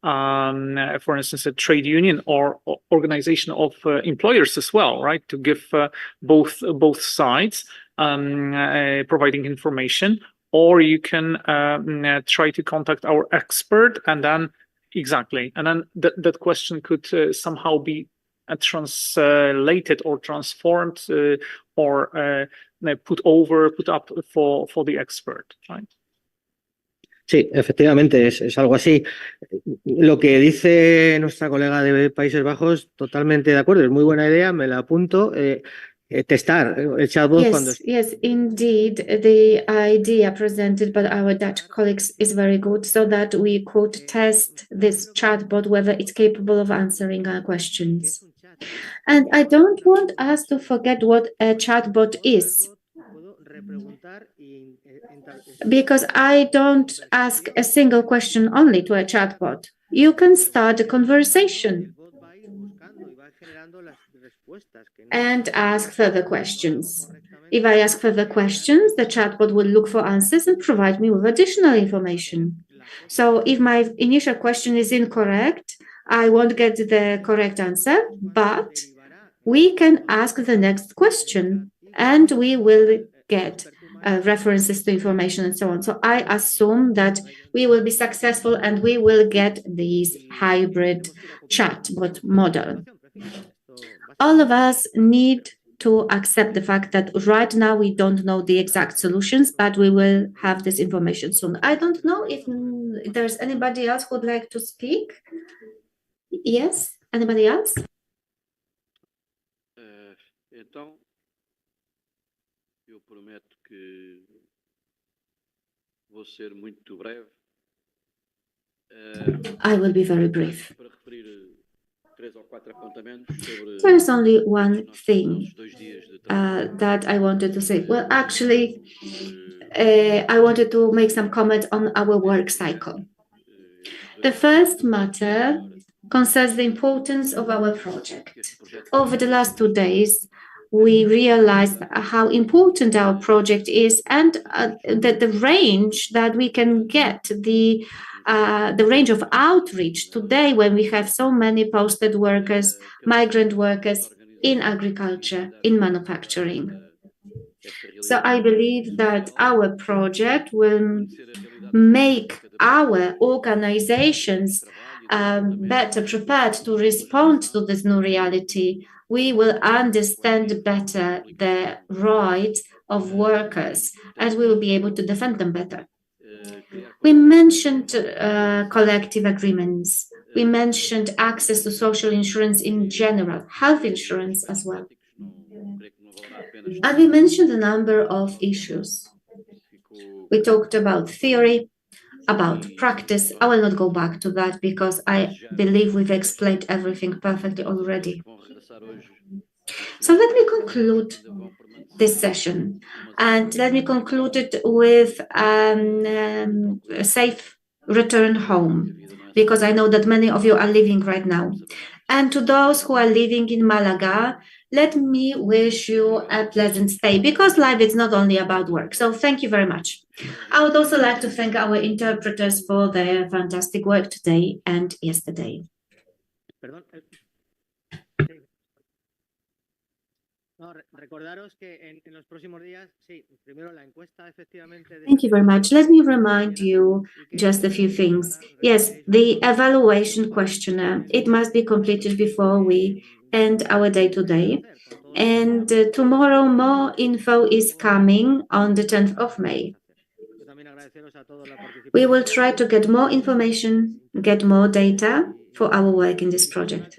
for instance, a trade union or organization of employers as well, right? To give both sides providing information, or you can try to contact our expert, and then that question could somehow be translated or transformed or put up for the expert, right? Sí, efectivamente, es algo así. Lo que dice nuestra colega de Países Bajos, totalmente de acuerdo, es muy buena idea, me la apunto. Testar el chatbot cuando... Yes, indeed, the idea presented by our Dutch colleagues is very good, so that we could test this chatbot, whether it's capable of answering our questions. And I don't want us to forget what a chatbot is, because I don't ask a single question only to a chatbot. You can start a conversation and ask further questions. If I ask further questions, the chatbot will look for answers and provide me with additional information. So if my initial question is incorrect, I won't get the correct answer, but we can ask the next question and we will get references to information and so on. So I assume that we will be successful and we will get this hybrid chatbot model. All of us need to accept the fact that right now we don't know the exact solutions, but we will have this information soon. I don't know if there's anybody else who would like to speak. Yes, anybody else? Então, eu prometo que vou ser muito breve. I will be very brief. Para referir 3 ou 4 apontamentos sobre... There's only one thing that I wanted to say. Well, actually, I wanted to make some comment on our work cycle. The first matter concerns the importance of our project. Over the last 2 days, we realized how important our project is and that the range that we can get, the range of outreach today when we have so many posted workers, migrant workers in agriculture, in manufacturing. So I believe that our project will make our organizations better prepared to respond to this new reality. We will understand better the rights of workers and we will be able to defend them better. We mentioned collective agreements. We mentioned access to social insurance in general, health insurance as well. And we mentioned a number of issues. We talked about theory, about practice. I will not go back to that because I believe we've explained everything perfectly already. So let me conclude this session and let me conclude it with a safe return home, because I know that many of you are leaving right now. And to those who are living in Malaga, let me wish you a pleasant stay, because life is not only about work. So thank you very much. I would also like to thank our interpreters for their fantastic work today and yesterday. Thank you very much. Let me remind you just a few things. Yes, the evaluation questionnaire, it must be completed before we end our day today. And tomorrow more info is coming on the 10th of May. We will try to get more information, get more data for our work in this project.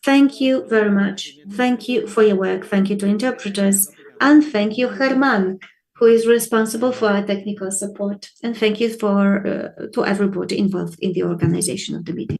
Thank you very much. Thank you for your work. Thank you to interpreters. And thank you, Herman, who is responsible for our technical support. And thank you to everybody involved in the organization of the meeting.